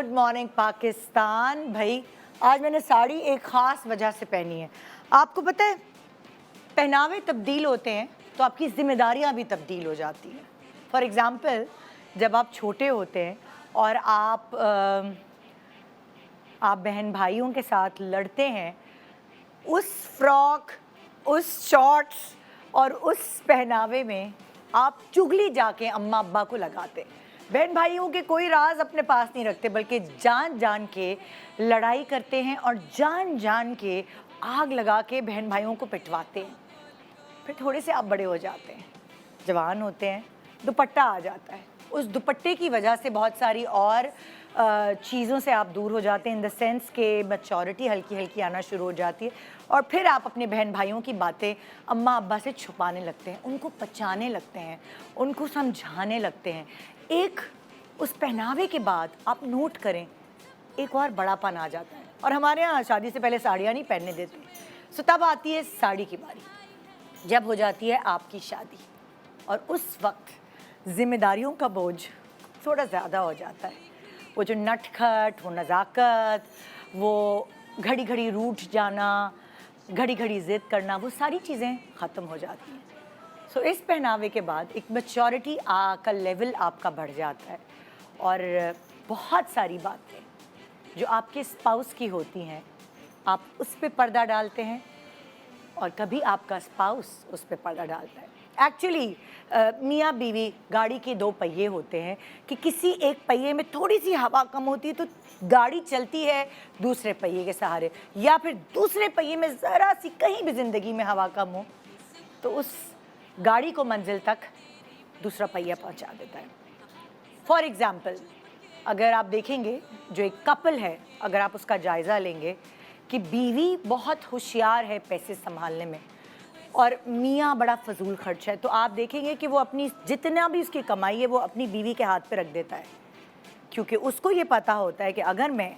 Good morning Pakistan. भाई आज मैंने साड़ी एक ख़ास वजह से पहनी है। आपको पता है पहनावे तब्दील होते हैं तो आपकी ज़िम्मेदारियां भी तब्दील हो जाती हैं। फॉर एग्ज़ाम्पल जब आप छोटे होते हैं और आप बहन भाइयों के साथ लड़ते हैं, उस फ्रॉक, उस शॉर्ट्स और उस पहनावे में आप चुगली जाके अम्मा अब्बा को लगाते। बहन भाइयों के कोई राज अपने पास नहीं रखते, बल्कि जान जान के लड़ाई करते हैं और जान जान के आग लगा के बहन भाइयों को पिटवाते हैं। फिर थोड़े से आप बड़े हो जाते हैं, जवान होते हैं, दुपट्टा आ जाता है। उस दुपट्टे की वजह से बहुत सारी और चीज़ों से आप दूर हो जाते हैं, इन द सेंस के मैच्योरिटी हल्की हल्की आना शुरू हो जाती है और फिर आप अपने बहन भाइयों की बातें अम्मा अब्बा से छुपाने लगते हैं, उनको पचाने लगते हैं, उनको समझाने लगते हैं। एक उस पहनावे के बाद आप नोट करें एक और बड़ापन आ जाता है। और हमारे यहाँ शादी से पहले साड़ियाँ नहीं पहनने देते, सो तब आती है साड़ी की बारी, जब हो जाती है आपकी शादी और उस वक्त ज़िम्मेदारियों का बोझ थोड़ा ज़्यादा हो जाता है। वो जो नटखट, वो नज़ाकत, वो घड़ी घड़ी रूठ जाना, घड़ी घड़ी ज़िद करना, वो सारी चीज़ें ख़त्म हो जाती हैं। सो इस पहनावे के बाद एक मैच्योरिटी का लेवल आपका बढ़ जाता है और बहुत सारी बातें जो आपके स्पाउस की होती हैं आप उस पर पर्दा डालते हैं और कभी आपका स्पाउस उस पर पर्दा डालता है। एक्चुअली मियाँ बीवी गाड़ी के दो पहिए होते हैं कि किसी एक पहिए में थोड़ी सी हवा कम होती है तो गाड़ी चलती है दूसरे पहिए के सहारे, या फिर दूसरे पहिए में ज़रा सी कहीं भी ज़िंदगी में हवा कम हो तो उस गाड़ी को मंजिल तक दूसरा पहिया पहुंचा देता है। फॉर एग्ज़ाम्पल अगर आप देखेंगे जो एक कपल है, अगर आप उसका जायज़ा लेंगे कि बीवी बहुत होशियार है पैसे संभालने में और मियाँ बड़ा फजूल खर्च है, तो आप देखेंगे कि वो अपनी जितना भी उसकी कमाई है वो अपनी बीवी के हाथ पे रख देता है, क्योंकि उसको ये पता होता है कि अगर मैं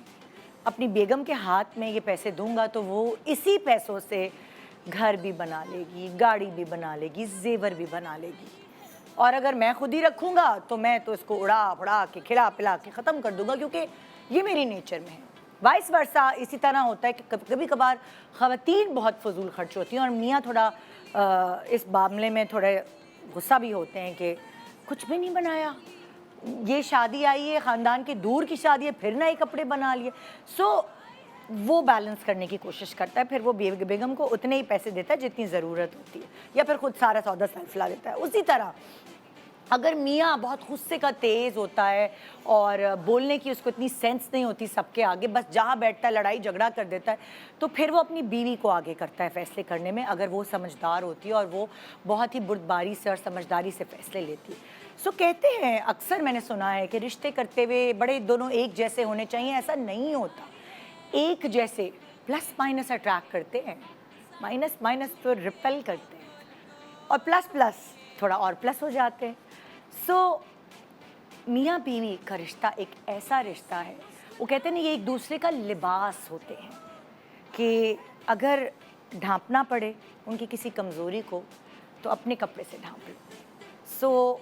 अपनी बेगम के हाथ में ये पैसे दूंगा तो वो इसी पैसों से घर भी बना लेगी, गाड़ी भी बना लेगी, जेवर भी बना लेगी, और अगर मैं खुद ही रखूँगा तो मैं तो इसको उड़ा फड़ा के खिला पिला के ख़त्म कर दूंगा, क्योंकि ये मेरी नेचर में है। वाइस वर्सा इसी तरह होता है कि कभी कभार ख़वातीन बहुत फजूल खर्च होती हैं और मियाँ थोड़ा इस मामले में थोड़े गुस्सा भी होते हैं कि कुछ भी नहीं बनाया, ये शादी आई है, ख़ानदान के दूर की शादी है, फिर नए कपड़े बना लिए। सो वो बैलेंस करने की कोशिश करता है, फिर वो बेगम को उतने ही पैसे देता है जितनी ज़रूरत होती है, या फिर खुद सारा सौदा सेल्फ ला देता है। उसी तरह अगर मियाँ बहुत गुस्से का तेज़ होता है और बोलने की उसको इतनी सेंस नहीं होती सबके आगे, बस जहाँ बैठता है लड़ाई झगड़ा कर देता है, तो फिर वो अपनी बीवी को आगे करता है फैसले करने में, अगर वो समझदार होती है और वो बहुत ही बुर्दबारी से और समझदारी से फैसले लेती है। सो कहते हैं, अक्सर मैंने सुना है कि रिश्ते करते हुए बड़े दोनों एक जैसे होने चाहिए, ऐसा नहीं होता। एक जैसे प्लस माइनस अट्रैक्ट करते हैं, माइनस माइनस तो रिपेल करते हैं, और प्लस प्लस थोड़ा और प्लस हो जाते हैं। सो मियाँ बीवी का रिश्ता एक ऐसा रिश्ता है, वो कहते हैं ना, ये एक दूसरे का लिबास होते हैं कि अगर ढांपना पड़े उनकी किसी कमज़ोरी को तो अपने कपड़े से ढांप लो। सो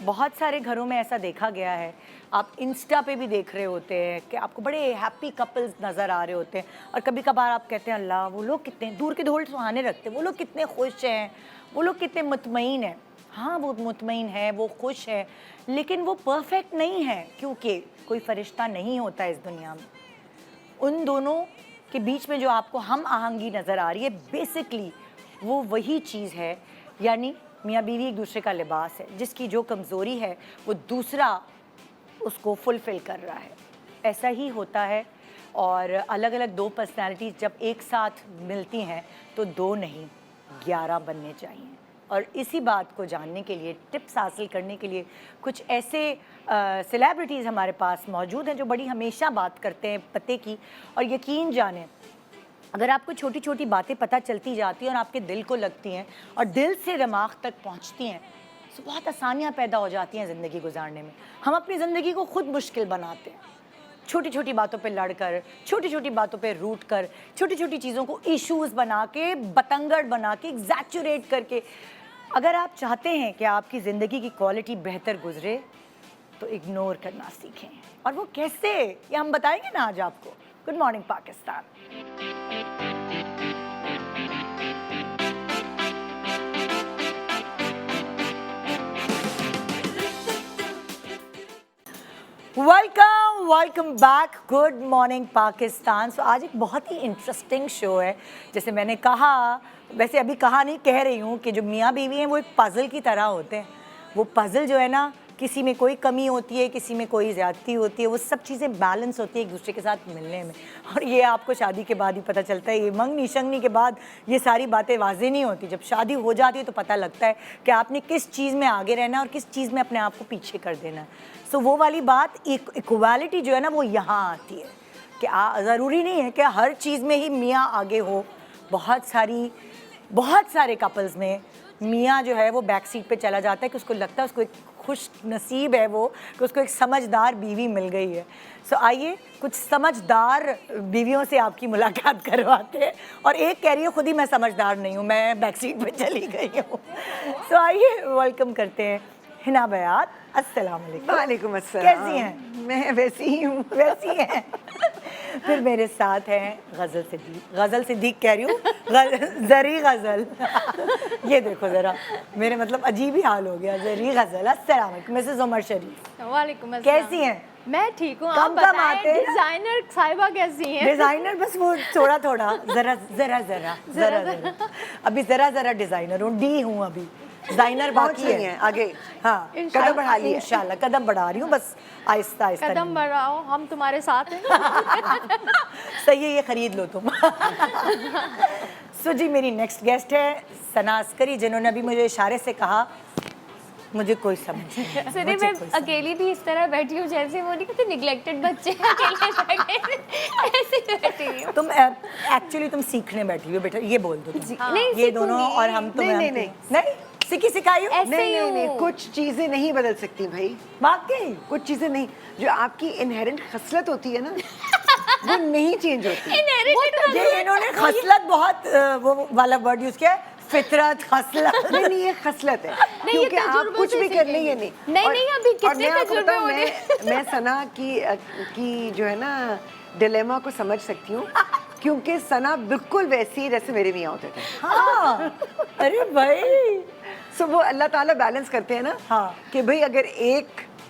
बहुत सारे घरों में ऐसा देखा गया है, आप इंस्टा पे भी देख रहे होते हैं कि आपको बड़े हैप्पी कपल्स नज़र आ रहे होते हैं, और कभी कभार आप कहते हैं अल्लाह वो लोग कितने दूर के ढोल सुहाने रखते हैं, वो लोग कितने खुश हैं, वो लोग कितने मुतमईन हैं। हाँ, वो मुतमईन है, वो खुश है, लेकिन वो परफेक्ट नहीं है, क्योंकि कोई फरिश्ता नहीं होता इस दुनिया में। उन दोनों के बीच में जो आपको हम आहंगी नज़र आ रही है, बेसिकली वो वही चीज़ है, यानी मियाँ बीवी एक दूसरे का लिबास है, जिसकी जो कमज़ोरी है वो दूसरा उसको फुलफ़िल कर रहा है। ऐसा ही होता है, और अलग अलग दो पर्सनैलिटीज़ जब एक साथ मिलती हैं तो 2 नहीं 11 बनने चाहिए। और इसी बात को जानने के लिए, टिप्स हासिल करने के लिए, कुछ ऐसे सेलिब्रिटीज़ हमारे पास मौजूद हैं जो बड़ी हमेशा बात करते हैं पते की। और यकीन जानें, अगर आपको छोटी छोटी बातें पता चलती जाती हैं और आपके दिल को लगती हैं और दिल से दिमाग तक पहुंचती हैं, तो बहुत आसानियां पैदा हो जाती हैं ज़िंदगी गुजारने में। हम अपनी ज़िंदगी को खुद मुश्किल बनाते हैं, छोटी छोटी बातों पे लड़कर, छोटी छोटी बातों पे रूठ कर, छोटी छोटी चीज़ों को इश्यूज़ बना के, बतंगड़ बना के, एग्जैचुरेट करके। अगर आप चाहते हैं कि आपकी ज़िंदगी की क्वालिटी बेहतर गुजरे तो इग्नोर करना सीखें। और वो कैसे, ये हम बताएंगे ना आज आपको। Good morning Pakistan. Welcome back. Good morning Pakistan. So आज एक बहुत ही इंटरेस्टिंग शो है। जैसे मैंने कहा, वैसे अभी कहा नहीं, कह रही हूँ कि जो मियाँ बीवी हैं वो एक पज़ल की तरह होते हैं। वो पज़ल जो है ना, किसी में कोई कमी होती है, किसी में कोई ज़्यादती होती है, वो सब चीज़ें बैलेंस होती है एक दूसरे के साथ मिलने में। और ये आपको शादी के बाद ही पता चलता है। ये मंगनी शंगनी के बाद ये सारी बातें वाज़ेह नहीं होती। जब शादी हो जाती है तो पता लगता है कि आपने किस चीज़ में आगे रहना है और किस चीज़ में अपने आप को पीछे कर देना है। सो वो वाली बात, इक्वालिटी जो है ना, वो यहाँ आती है कि ज़रूरी नहीं है कि हर चीज़ में ही मियाँ आगे हो। बहुत सारे कपल्स में मियाँ जो है वो बैक सीट पे चला जाता है कि उसको लगता है उसको एक खुश नसीब है वो कि उसको एक समझदार बीवी मिल गई है। सो आइए कुछ समझदार बीवियों से आपकी मुलाकात करवाते हैं। और एक कह रही है खुद ही मैं समझदार नहीं हूँ, मैं बैक सीट पे चली गई हूँ। सो आइए वेलकम करते हैं हिना बयात। अस्सलाम वालेकुम। वालेकुम अस्सलाम। कैसी हैं? मैं वैसी ही हूँ। वैसी हैं। फिर मेरे साथ हैं गज़ल सिद्दीक कह रही हूँ, ज़री गज़ल। ये देखो ज़रा, मेरे मतलब अजीब ही हाल हो गया। ज़री गज़ल। अस्सलाम वालेकुम मिसेस उमर शरीफ। वालेकुम अस्सलाम। कैसी हैं? मैं ठीक हूँ। कम आप कम आते बताएं हैं। डिजाइनर साहिबा कैसी हैं? डिजाइनर बस वो थोड़ा थोड़ा, जरा अभी जरा डिजाइनर हूँ, डी हूँ अभी, डिजाइनर बाकी है आगे। हाँ, कदम बढ़ा लिया। इंशाल्लाह कदम बढ़ा रही हूँ, बस आहिस्ता आहिस्ता। कदम बढ़ाओ, हम तुम्हारे साथ हैं। सही है, ये खरीद लो तुम। सो जी, मेरी नेक्स्ट गेस्ट है सना अस्करी, जिन्होंने अभी मुझे इशारे से कहा मुझे कोई समझ नहीं। सुनिए, मैं अकेली भी इस तरह बैठी हूँ जैसे वो नहीं कहते निगलेक्टेड बच्चे अकेले बैठे ऐसे बैठी हूँ। तुम एक्चुअली तुम सीखने बैठी हो बेटा, ये बोल दो तुम। नहीं, ये दोनों और हम तुम्हें नहीं सीखी सिखाई हो। नहीं, कुछ चीजें नहीं बदल सकती भाई। वाकई कुछ चीजें नहीं, जो आपकी इनहेरेंट खसलत होती है ना, वो नहीं चेंज होती। ये इन्होंने खसलत बहुत वो वाला वर्ड यूज किया है, फितरत खसलत। नहीं, ये खसलत है, क्योंकि आप कुछ भी कर लेंगे नहीं। नहीं, अभी कितने तजुर्बे हो रहे हैं। मैं सना की जो है ना डिलेमा को समझ सकती हूँ, क्योंकि सना बिल्कुल वैसी है जैसे मेरे मियाँ होते थे। हाँ, अरे भाई, सो वो अल्लाह ताला बैलेंस करते हैं ना। हाँ, कि भाई अगर एक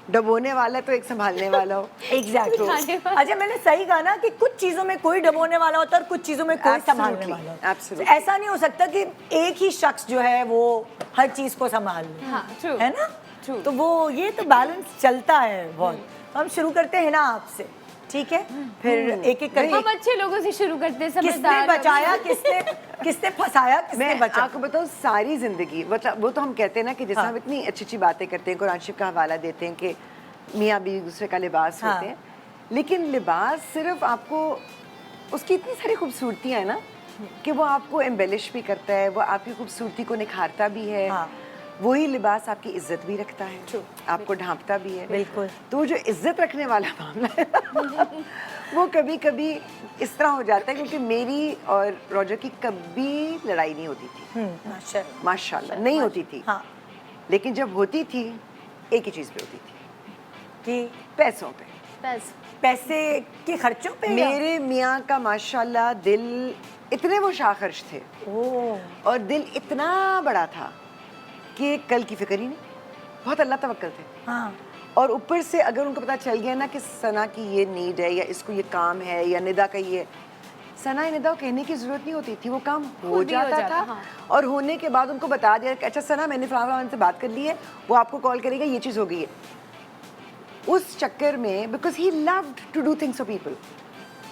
डबोने वाला तो एक संभालने वाला हो। एग्जैक्टली। अच्छा, मैंने सही कहा ना कि कुछ चीजों में कोई डबोने वाला होता है और कुछ चीजों में कोई संभालने वाला होता है। Absolutely. ऐसा नहीं हो सकता कि एक ही शख्स जो है वो हर चीज को संभाल ले। हाँ, true. है ना? तो वो ये तो बैलेंस चलता है बहुत। हम शुरू करते हैं ना आपसे, ठीक है? फिर एक एक करके हम अच्छे लोगों से शुरू करते हैं। किसने समझदार बचाया, किसने फंसाया, किसने मैं बचाया। आपको बताऊं, सारी जिंदगी वो तो हम कहते हैं ना कि जैसे हम इतनी अच्छी अच्छी बातें करते हैं, कुरान शरीफ का हवाला देते हैं कि मियाँ बीवी दूसरे का लिबास होते हैं, लेकिन लिबास सिर्फ आपको, उसकी इतनी सारी खूबसूरतियाँ है ना कि वो आपको एम्बेलिश भी करता है, वो आपकी खूबसूरती को निखारता भी है। वही लिबास आपकी इज्जत भी रखता है, आपको ढांपता भी है। बिल्कुल। तो जो इज्जत रखने वाला मामला है वो कभी कभी इस तरह हो जाता है, क्योंकि मेरी और रॉजर की कभी लड़ाई नहीं होती थी। माशाल्लाह नहीं होती थी। हाँ। लेकिन जब होती थी एक ही चीज़ पे होती थी, कि पैसों पे। पैसे के खर्चों पे। मेरे मियाँ का माशाल्लाह दिल, इतने वो शाखर्श थे और दिल इतना बड़ा था कि कल की फिक्र ही नहीं, बहुत अल्लाह तवक्कल थे। हाँ। और ऊपर से अगर उनको पता चल गया ना कि सना की ये नीड है या इसको ये काम है या निदा का ये, सना या निदा को कहने की ज़रूरत नहीं होती थी, वो काम हो जाता था। हाँ। और होने के बाद उनको बता दिया कि अच्छा सना, मैंने फलाना से बात कर ली है, वो आपको कॉल करेगा, ये चीज़ हो गई है। उस चक्कर में, because he loved to do things for people,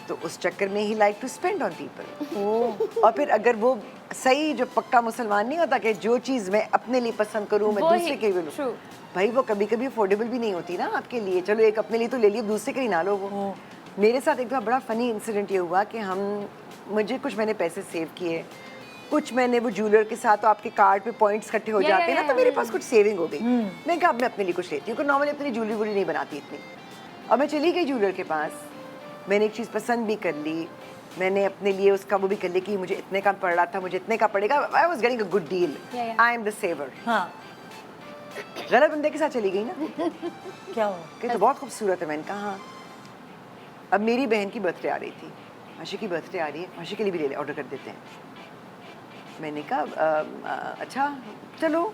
तो उस चक्कर में he like to spend on people. और फिर अगर वो सही जो पक्का मुसलमान नहीं होता कि जो चीज़ मैं अपने लिए पसंद करूँ मैं दूसरे के लिए लूँ, भाई वो कभी कभी अफोर्डेबल भी नहीं होती ना आपके लिए। चलो एक अपने लिए तो ले लिया, दूसरे के लिए ना लो वो। मेरे साथ एक बार बड़ा फनी इंसिडेंट ये हुआ कि मैंने पैसे सेव किए, कुछ मैंने वो ज्वेलर के साथ, तो आपके कार्ड पे पॉइंट्स इकट्ठे हो जाते हैं ना, तो मेरे पास कुछ सेविंग हो गई। मैं कहा अब मैं अपने लिए कुछ लेती हूँ, क्योंकि नॉर्मली अपनी ज्वेलरी वूलरी नहीं बनाती इतनी। और मैं चली गई ज्वेलर के पास, मैंने एक चीज़ पसंद भी कर ली, मैंने अपने लिए उसका वो भी कर लिया कि मुझे इतने का पड़ रहा था, मुझे इतने का पड़ेगा। I was getting a good deal, I am the saver. गलत बंदे के साथ चली गई ना क्या हुआ? कि तो बहुत खूबसूरत है। मैंने कहा हाँ। अब मेरी बहन की बर्थडे आ रही थी, माशी की बर्थडे आ रही है, माशी के लिए भी ले ऑर्डर कर देते हैं। मैंने कहा अच्छा चलो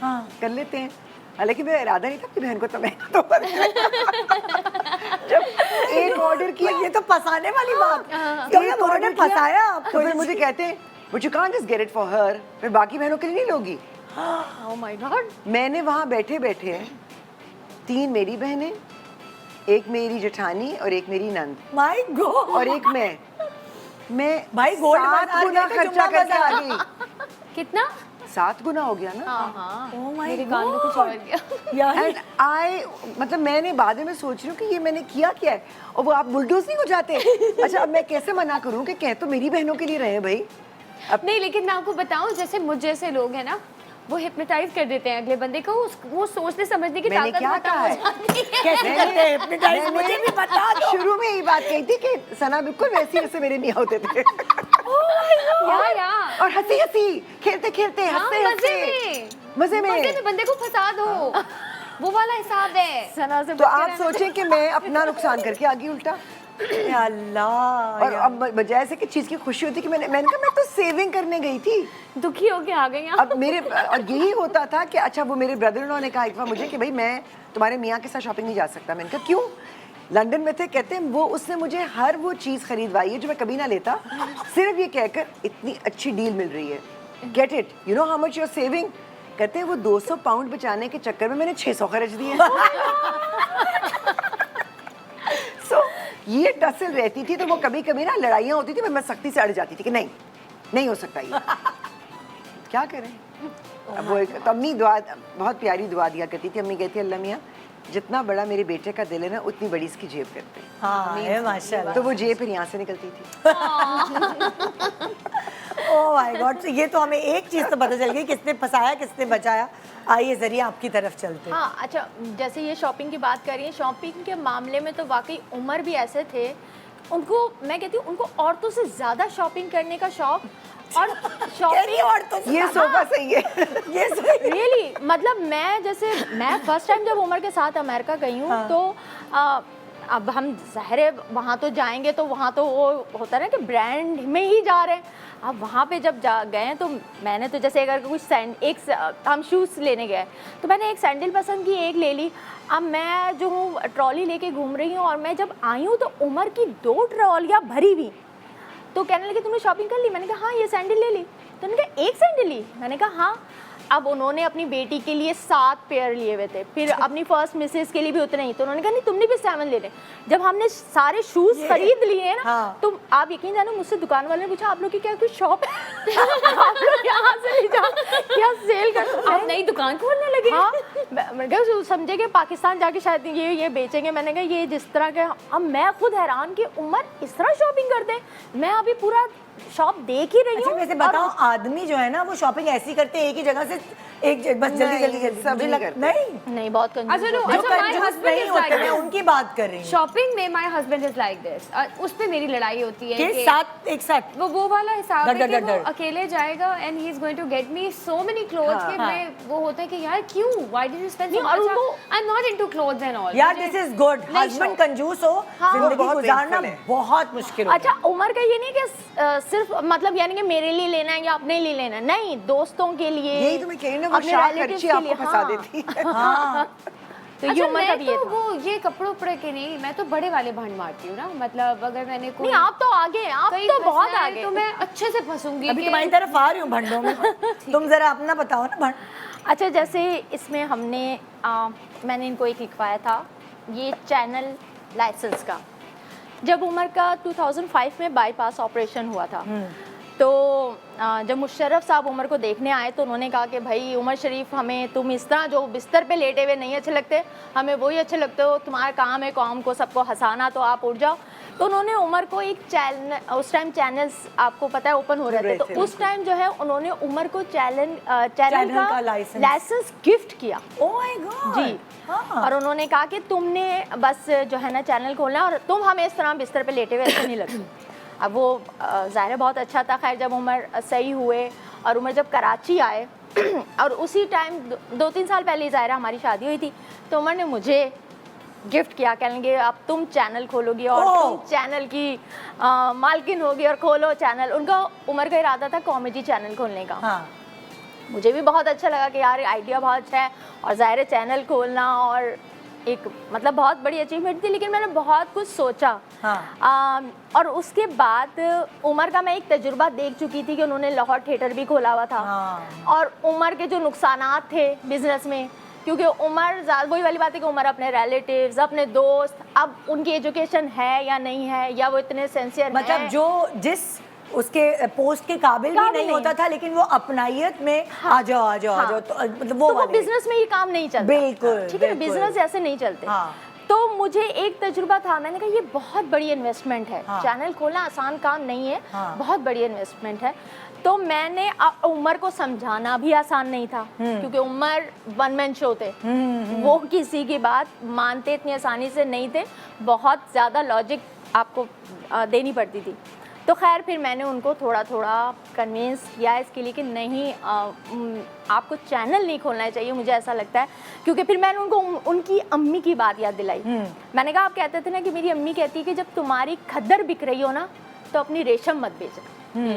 हाँ कर लेते हैं। हालांकि मेरा इरादा नहीं था अपनी बहन को तो मैं तो जब एक ऑर्डर किया, ये तो फंसाने वाली बात, तो एक उन्होंने order किया, फंसाया आपको। तो फिर मुझे कहते हैं but you can't just get it for her, फिर बाकी बहनों के लिए नहीं लोगी। ओह माय गॉड। मैंने वहाँ बैठे बैठे 3 मेरी बहनें, एक मेरी जेठानी और एक मेरी नंद माय गॉड, और एक मैं भाई गोल्ड 7 बाजार गुना गए थे, खर्चा जुम्मा करके आ बाजार। गई। कितना? 7 गुना हो गया ना। हाँ Oh my मेरे कान में कुछ God. और गया। यार एंड आई मतलब मैंने बाद में सोच रही हूँ कि ये मैंने किया क्या है, और वो आप बुलडोज नहीं हो जाते। अच्छा अब मैं कैसे मना करूँ कि कह तो मेरी बहनों के लिए रहे भाई। नहीं लेकिन मैं आपको बताऊं, जैसे मुझ जैसे लोग हैं ना, वो हिप्नोटाइज कर देते हैं अगले बंदे को, वो सोचने समझने की मैंने ताकत क्या खत्म कहा हो है? जाती है। कैसे करते हैं hypnotize? मुझे भी बता दो। शुरू में यही बात कही थी कि सना बिल्कुल वैसी जैसे मेरे मियाँ होते थे। या और हंसी हंसी खेलते खेलते हाँ, हंसते हंसते मजे में। बंदे को फंसा दो, वो वाला हिसाब है। सना से तो आप सोचें कि मैं अपना नुकसान करके आ गई उल्टा। या अल्लाह, और अब बजाय से कि चीज की खुशी होती कि मैंने कहा मैं तो सेविंग करने गई थी। दुखी होके आ गई। अब मेरे और यही होता था कि अच्छा वो मेरे ब्रदर इन लॉ ने कहा एक बार मुझे कि भाई मैं तुम्हारे मियाँ के साथ शॉपिंग नहीं जा सकता। मैंने कहा क्यों? लंदन में थे, कहते हैं वो उसने मुझे हर वो चीज़ खरीदवाई है जो मैं कभी ना लेता, सिर्फ ये कहकर इतनी अच्छी डील मिल रही है, get it, you know how much you are saving. कहते हैं वो 200 पाउंड बचाने के चक्कर में मैंने 600 खर्च दिए। सो ये टसल रहती थी, तो वो कभी कभी ना लड़ाइयाँ होती थी, मैं सख्ती से अड़ जाती थी कि नहीं हो सकता ये। क्या करें? अब वो तो अम्मी दुआ बहुत प्यारी दुआ दिया करती थी। अम्मी कहती अल्लाह मियाँ जितना बड़ा मेरे बेटे का दिल है ना उतनी बड़ी इसकी जेब करते हैं। हाँ है माशाल्लाह। तो वो जेब फिर यहाँ से निकलती थी। ओह माय गॉड, तो ये तो हमें एक चीज़ तो पता चल गई, किसने फंसाया किसने बचाया। आइए जरिए आपकी तरफ चलते हैं। हाँ अच्छा, जैसे ये शॉपिंग की बात कर रही है, शॉपिंग के मामले में तो वाकई उमर भी ऐसे थे, उनको मैं कहती हूँ उनको औरतों से ज़्यादा शॉपिंग करने का शौक। और शॉपिंग और तो ये सोफा सही है। ये सही। रियली मतलब मैं फर्स्ट टाइम जब उमर के साथ अमेरिका गई हूँ, हाँ। तो अब हम ज़ाहिर है वहाँ तो जाएंगे तो वहाँ तो वो होता है ना कि ब्रांड में ही जा रहे हैं। अब वहाँ पे जब गए तो मैंने तो जैसे अगर कुछ हम शूज़ लेने गए तो मैंने एक सैंडल पसंद की, एक ले ली। अब मैं जो हूँ ट्रॉली लेके घूम रही हूँ, और मैं जब आई हूँ तो उमर की 2 ट्रॉलियाँ भरी हुई। तो कहने लगे तुमने शॉपिंग कर ली? मैंने कहा हाँ, ये सैंडल ले ली। तो उन्होंने कहा 1 सैंडल ली? मैंने कहा हाँ। अब उन्होंने अपनी बेटी के लिए 7 पेयर लिए हुए थे, फिर अपनी फर्स्ट मिसेस के लिए भी उतने ही। तो उन्होंने कहा नहीं तुमने भी 7 ले लें। जब हमने सारे शूज़ खरीद लिए ना, हाँ। तो आप यकीन जानो मुझसे दुकान वाले ने पूछा आप लोग की क्या कोई शॉप है? आप लोग यहाँ से ले जाओ, क्या सेल कर, आप नई दुकान खोलने लगे? हाँ। मैंने कहा समझे कि पाकिस्तान जाके शायद ये बेचेंगे। मैंने कहा ये जिस तरह के, अब मैं खुद हैरान कि उमर इस तरह शॉपिंग करते हैं। मैं अभी पूरा शॉप देख ही रही अच्छा हूँ। वैसे बताओ, आदमी जो है ना वो शॉपिंग ऐसी करते हैं एक ही जगह से, बस जल्दी नहीं, जल्दी जल्दी। सब मुझे नहीं करते। नहीं बहुत कंजूस अच्छा, no, होते हैं। जो अच्छा, my कंजूस husband नहीं is होते, like मैं this. उनकी बात कर रही हूँ। शॉपिंग में my husband is like this, उस पे मेरी लड़ाई होती है के कि साथ एक साथ वो वाला हिसाब है डर, कि डर, वो डर। अकेले जाएगा and he is going to get me so many clothes कि हाँ। मैं वो होता है कि यार क्यों, why did you spend so नहीं, और मच? उनको- I am not into clothes and all. यार दिस इज गुड। नहीं हस्बैंड शौक। कंजूस हो, जिंदगी बहुत गुजारना painful है। बहुत मुश्किल होता अच्छा उमर का ये नहीं कि सिर्फ मतलब यानी कि मेरे लिए लेना है या अपने लिए लेना है, नहीं, दोस्तों के लिए, यही तो मैं कह रही हूँ ना, वो अपने शाह relatives खर्ची के आपको लिए, फंसा हाँ। देती है। है। हाँ तो ये अच्छा उमर का मैं भी ये तो था। वो ये कपड़ों उपड़े के नहीं, मैं तो बड़े वाले भंड मारती हूँ ना, मतलब अगर मैंने कोई नहीं आप तो आगे हैं, आप कहीं तो बहुत फंसना है आगे। तो मैं अच्छे से फंसूंगी अभी कि तुम्हारी तरफ आ रही हूँ भंडों में। तुम जरा अपना बताओ ना भंड। अच्छा जैसे इसमें हमने मैंने इनको एक लिखवाया था ये चैनल लाइसेंस का। जब उमर का 2005 में बाईपास ऑपरेशन हुआ था, तो जब मुशर्रफ साहब उमर को देखने आए तो उन्होंने कहा कि भाई उमर शरीफ, हमें तुम इस तरह जो बिस्तर पे लेटे हुए नहीं अच्छे लगते, हमें वही अच्छे लगते हो, तुम्हारा काम है कौम को सबको हंसाना, तो आप उठ जाओ। तो उन्होंने उमर को एक चैनल, उस टाइम चैनल्स आपको पता है ओपन हो रहे थे, तो उस टाइम जो है उन्होंने उमर को चैनल का का लाइसेंस गिफ्ट किया। ओह माय गॉड। जी हाँ। और उन्होंने कहा कि तुमने बस जो है ना चैनल खोलना और तुम हमें इस तरह बिस्तर पे लेटे हुए ऐसे नहीं लगते। अब वो ज़ाहिर बहुत अच्छा था। खैर जब उमर सही हुए और उमर जब कराची आए और उसी टाइम 2-3 साल पहले ज़ाहिरा हमारी शादी हुई थी, तो उमर ने मुझे गिफ्ट किया, कहेंगे अब तुम चैनल खोलोगी और तुम चैनल की मालकिन होगी और खोलो चैनल। उनका उमर का इरादा था कॉमेडी चैनल खोलने का। हाँ। मुझे भी बहुत अच्छा लगा कि यार आइडिया बहुत अच्छा है और ज़ाहिर चैनल खोलना और एक मतलब बहुत बड़ी अचीवमेंट थी, लेकिन मैंने बहुत कुछ सोचा। हाँ। और उसके बाद उमर का मैं एक तजुर्बा देख चुकी थी कि उन्होंने लाहौर थिएटर भी खोला हुआ था। हाँ। और उमर के जो नुकसानात थे बिजनेस में, क्योंकि उमर वही वाली बात है कि उमर अपने रिलेटिव्स, अपने दोस्त, अब उनकी एजुकेशन है या नहीं है, या वो इतने सिंसियर मतलब हैं। जो जिस उसके पोस्ट के काबिल भी नहीं होता था, लेकिन वो अपनायत में आ जाओ आ जाओ आ जाओ, तो मतलब वो बिजनेस में ये काम नहीं चलता। बिल्कुल, ठीक है, बिल्कुल। बिजनेस ऐसे नहीं चलते। हाँ। तो मुझे एक तजुर्बा था, मैंने कहा ये बहुत बड़ी इन्वेस्टमेंट है। हाँ। चैनल खोलना आसान काम नहीं है। हाँ। बहुत बड़ी इन्वेस्टमेंट है। तो मैंने उमर को समझाना भी आसान नहीं था, क्योंकि उमर वन मैन शो थे। वो किसी की बात मानते इतनी आसानी से नहीं थे, बहुत ज़्यादा लॉजिक आपको देनी पड़ती थी। तो खैर फिर मैंने उनको थोड़ा थोड़ा कन्विंस किया इसके लिए कि नहीं, आपको चैनल नहीं खोलना चाहिए, मुझे ऐसा लगता है। क्योंकि फिर मैंने उनको उनकी अम्मी की बात याद दिलाई। मैंने कहा आप कहते थे ना कि मेरी अम्मी कहती है कि जब तुम्हारी खद्दर बिक रही हो ना तो अपनी रेशम मत बेचना।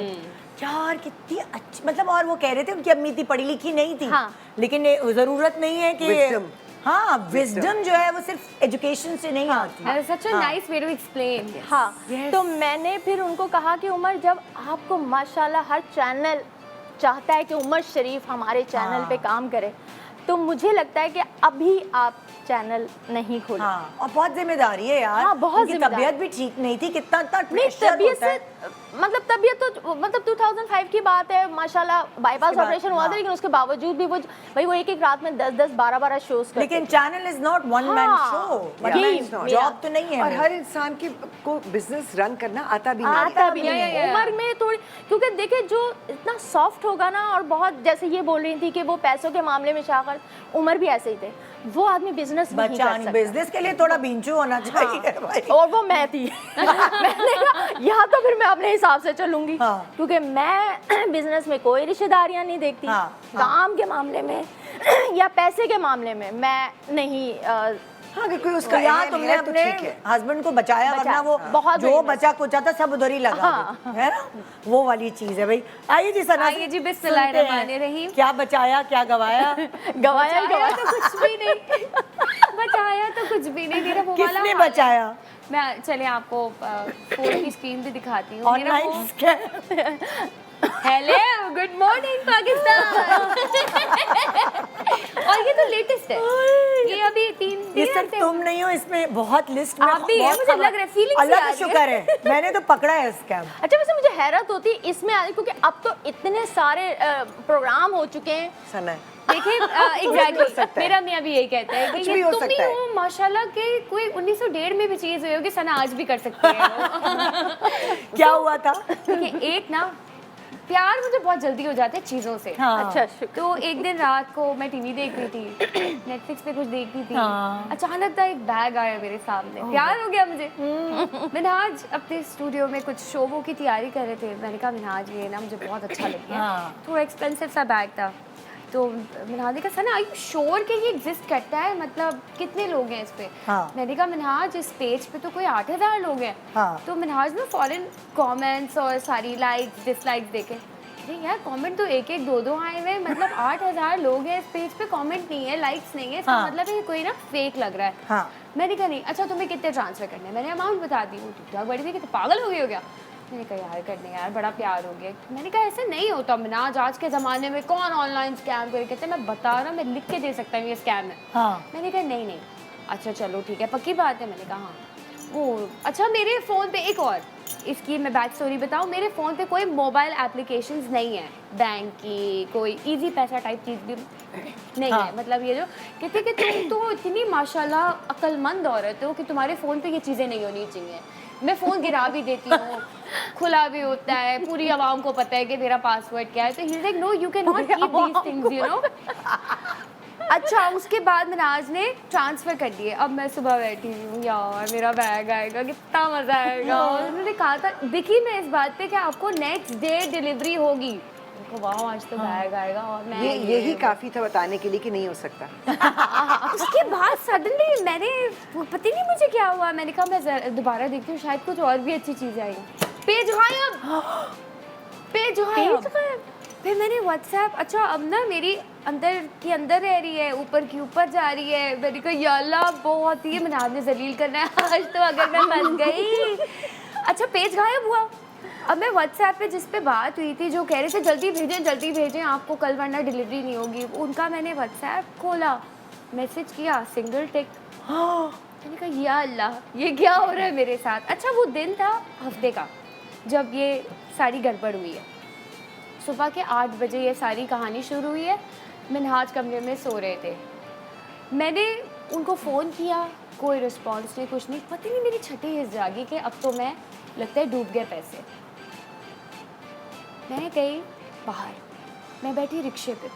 यार कितनी अच्छी, मतलब और वो कह रहे थे उनकी अम्मी थी, पढ़ी लिखी नहीं थी। हाँ। लेकिन जरूरत नहीं है कि Wisdom. हाँ, विजडम जो है वो सिर्फ एजुकेशन से नहीं आती। Such a nice way to explain. हाँ। Yes. तो मैंने फिर उनको कहा कि उमर, जब आपको माशाल्लाह हर चैनल चाहता है कि उमर शरीफ हमारे चैनल पे काम करे, तो मुझे लगता है कि अभी आप चैनल नहीं खोलें। हाँ, और बहुत जिम्मेदारी है यार। हाँ, बहुत उनकी जिम्मेदारी। तबीयत भी ठीक नहीं थी, कितना नहीं, प्रेशर तबीयत होता है। से तबीयत तो 2005 की बात है, माशाल्लाह बाईपास उसके बाद, ऑपरेशन हुआ था। हाँ। लेकिन उसके बावजूद भी वो एक रात में 10-10 12-12 शोज करते लेकिन थे। Channel is not one man हाँ, शो, यही जॉब तो नहीं है और वो। हर इंसान को बिजनेस रन करना आता भी नहीं आता भी या, नहीं या, है। या। उम्र में थोड़ी, क्योंकि देखिए जो इतना सॉफ्ट होगा ना, और बहुत जैसे ये बोल रही थी कि वो पैसों के मामले में शाखर, उमर भी ऐसे ही थे। वो आदमी बिजनेस नहीं कर बच्चा सकता। बिजनेस के लिए थोड़ा बिंचू होना चाहिए भाई। और वो मैं थी। मैंने कहा यहाँ तो फिर मैं अपने हिसाब से चलूंगी। हाँ। क्योंकि मैं बिजनेस में कोई रिश्तेदारियां नहीं देखती। हाँ, काम के मामले में या पैसे के मामले में मैं नहीं हाँ, अगर कोई उसका तो यहाँ अहम तुमने है तो अपने ठीक है। हस्बैंड को बचाया, वरना वो बहुत जो बड़ी बचा कुचा था सब उधर ही लगा हाँ। देते, है ना, वो वाली चीज है भाई। आइए जी सना, आइए जी, बिस्मिल्लाहिर्रहमानिर्रहीम। क्या बचाया क्या गवाया। गवाया बचाया तो कुछ भी नहीं। बचाया तो कुछ भी नहीं। मेरा वो वाला किसने हाल है। बचाया? मैं चले आपको फोन की स्क्रीन भी दिखाती हूँ। मेरा ऑनलाइन वो scam. Hello, good morning Pakistan. और ये तो लेटेस्ट है, ये अभी 3 ये दिन सिर्फ तुम नहीं हो, इसमें बहुत लिस्ट में आप भी हैं, बहुत मुझे खबर- लग रहा है, feeling से अल्लाह आ का रही है। शुक्र है मैंने तो पकड़ा है स्कैम। अच्छा, वैसे मुझे हैरत होती है इसमें आने, क्योंकि अब तो इतने सारे प्रोग्राम हो चुके हैं। सना देखिए हो एग्जैक्टली सकता है। मेरा मियाँ भी यही कहता है कुछ कि भी ये हो तुम ही सकता है। हो माशाल्लाह के कोई 1901 में भी चीज हुई होगी, सना आज भी कर सकती है वो। क्या हुआ था? देखिए एक ना, प्यार मुझे बहुत जल्दी हो जाते हैं चीज़ों से। हाँ। अच्छा, शुक्र। तो एक दिन रात को मैं टीवी देख रही थी, नेटफ्लिक्स पे कुछ देख रही थी। हाँ। अचानक था एक बैग आया मेरे सामने, प्यार हो गया मुझे। मैंने आज अपने स्टूडियो में कुछ शोवों की तैयारी कर रहे थे, मैंने कहा मिनहाज ये ना मुझे बहुत अच्छा लग गया। हाँ। थोड़ा एक्सपेंसिव सा बैग था, तो मिनहाज ने कहा सना, आई यू श्योर कि ये एग्जिस्ट करता है, मतलब कितने लोग हैं इस पे? हाँ। मैंने कहा मिनहाज इस पेज पे तो कोई 8000 लोग हैं। हाँ। तो मिनहाज ने फॉरन कमेंट्स और सारी लाइक्स डिसलाइक्स देखे। अरे यार कमेंट तो 1-1 2-2 आए हुए हैं, मतलब 8000 लोग हैं इस पेज पे, कमेंट नहीं है, लाइक्स नहीं है, इसका हाँ। मतलब है ये कोई ना फेक लग रहा है। हाँ। मैंने कहा नहीं, अच्छा तुम्हें कितने ट्रांसफर करने हैं? मैंने अमाउंट बता दी। वो ठीक-ठाक बड़ी थी कि पागल हो गई हो गया। मैंने कहा यार करने यार, बड़ा प्यार हो गया। मैंने कहा ऐसे नहीं होता मिनाज, आज के ज़माने में कौन ऑनलाइन स्कैम करे? कहते मैं बता रहा, मैं लिख के दे सकता हूँ ये स्कैम है। हाँ। मैंने कहा नहीं नहीं, अच्छा चलो ठीक है, पक्की बात है। मैंने कहा हाँ। वो अच्छा, मेरे फ़ोन पे एक और इसकी मैं बैक स्टोरी बताऊँ, मेरे फ़ोन पे कोई मोबाइल एप्लीकेशंस नहीं है बैंक की, कोई इजी पैसा टाइप चीज़ भी नहीं हाँ। है। मतलब ये जो कहते कि तुम तो इतनी माशाल्लाह अक्लमंद औरत हो कि तुम्हारे फ़ोन पे ये चीज़ें नहीं होनी चाहिए। मैं फ़ोन गिरा भी देती हूँ, खुला भी होता है, पूरी आवाम को पता है कि मेरा पासवर्ड क्या है। तो he like no, you can not keep these things, you know. अच्छा, उसके बाद मिनाज ने ट्रांसफ़र कर दिए। अब मैं सुबह बैठी हूँ, यार मेरा बैग आएगा, कितना मज़ा आएगा। और उन्होंने कहा था, देखिए मैं इस बात पे कि आपको नेक्स्ट डे डिलीवरी होगी, देखो वाह आज तो बैग आएगा और मैं यही काफी था बताने के लिए कि नहीं हो सकता। उसके बाद सडनली मैंने पता नहीं मुझे क्या हुआ, मैंने कहा मैं दोबारा देखती हूँ शायद कुछ और भी अच्छी चीज़ें आएंगी। पेज गायब, पेज गायब। फिर मैंने व्हाट्सएप, अच्छा अब ना मेरी अंदर की अंदर रह रही है, ऊपर की ऊपर जा रही है। मैंने कहा या अल्लाह बहुत ही मैंने आपने जलील करना है आज तो, अगर मैं फंस गई। अच्छा पेज गायब हुआ। अब मैं व्हाट्सएप पे जिस पे बात हुई थी, जो कह रहे थे जल्दी भेजें आपको कल वरना डिलीवरी नहीं होगी, उनका मैंने व्हाट्सएप खोला, मैसेज किया, सिंगल टिक। मैंने कहा या अल्लाह ये क्या हो रहा है मेरे साथ। अच्छा वो दिन था हफ्ते का जब ये सारी गड़बड़ हुई है। सुबह के 8 बजे ये सारी कहानी शुरू हुई है। मिनहाज कमरे में सो रहे थे, मैंने उनको फ़ोन किया, कोई रिस्पॉन्स नहीं, कुछ नहीं। पता नहीं मेरी छठी हिस्स जागी कि अब तो मैं लगता है डूब गए पैसे। मैं गई बाहर, मैं बैठी रिक्शे पे,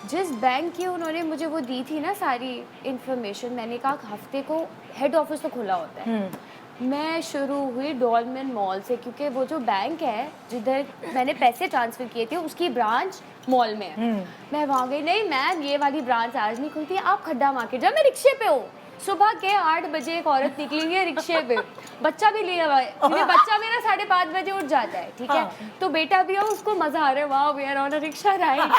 जिस बैंक की उन्होंने मुझे वो दी थी ना सारी इन्फॉर्मेशन, मैंने कहा हफ्ते को हेड ऑफिस तो खुला होता है। मैं शुरू हुई डॉलमेन मॉल से, क्योंकि वो जो बैंक है जिधर मैंने पैसे ट्रांसफ़र किए थे उसकी ब्रांच मॉल में है। मैं वहाँ गई, नहीं मैम ये वाली ब्रांच आज नहीं खुलती, आप खड्डा मार्केट जाओ। मैं रिक्शे पे हूँ, सुबह के 8 बजे एक औरत निकली हुई है रिक्शे पे, बच्चा भी लिया हुआ है, क्योंकि बच्चा मेरा 5:30 बजे उठ जाता है, ठीक है। तो बेटा भी हो, उसको मज़ा आ रहा है, वाह we are on a rickshaw ride.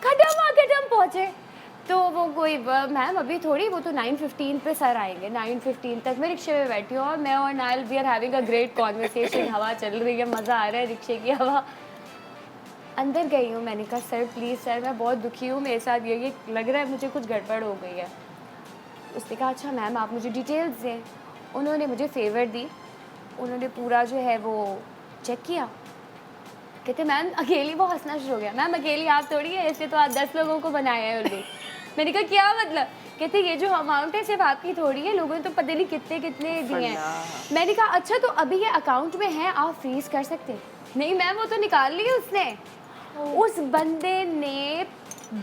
खड्डा मार्केट हम पहुँचे तो वो कोई मैम अभी थोड़ी, वो तो 9:15 पे सर आएंगे, 9:15 तक मैं रिक्शे में बैठी हूँ और मैं और Nayel we are having a great conversation, हवा चल रही है, मज़ा आ रहा है रिक्शे की हवा। अंदर गई हूँ, मैंने कहा सर प्लीज़ सर मैं बहुत दुखी हूँ, मेरे साथ ये लग रहा है मुझे कुछ गड़बड़ हो गई है। उसने कहा अच्छा मैम आप मुझे डिटेल्स दें। उन्होंने मुझे फेवर दी, उन्होंने पूरा जो है वो चेक किया। कहते मैम अकेली, वो हंसना शुरू हो गया, मैम अकेली आप थोड़ी है, ऐसे तो आप 10 लोगों को बनाया है ऑलरेडी। मैंने कहा क्या मतलब? कहते ये जो अमाउंट है सिर्फ आपकी थोड़ी है, लोगों ने तो पता नहीं कितने कितने दिए हैं। मैंने कहा अच्छा तो अभी ये अकाउंट में है, आप फ्रीज कर सकते? नहीं मैम वो तो निकाल ली उसने। उस बंदे ने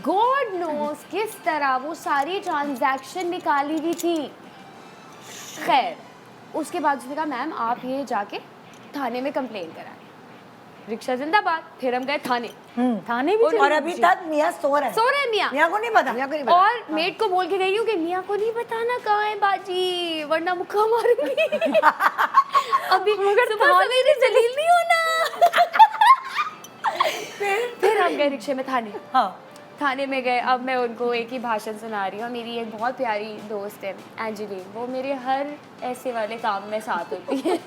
गॉड नोस किस तरह वो सारी ट्रांजैक्शन निकाली हुई थी। खैर उसके बाद उसने कहा मैम आप ये जाके थाने में कंप्लेन कराएं। रिक्शा जिंदाबाद। फिर हम गए थाने। थाने भी और अभी तक मियाँ सो रहे हैं मियाँ को नहीं पता। और मेड को बोल के गई हूँ कि मियाँ को नहीं बताना कहाँ है बाजी, वरना मुक्का मारूंगी। अभी सुबह सवेरे जलील नहीं होना। फिर हम गए रिक्शे में थाने। हाँ थाने में गए। अब मैं उनको एक ही भाषण सुना रही हूँ। मेरी एक बहुत प्यारी दोस्त है एंजेलिन, वो मेरे हर ऐसे वाले काम में साथ होती है।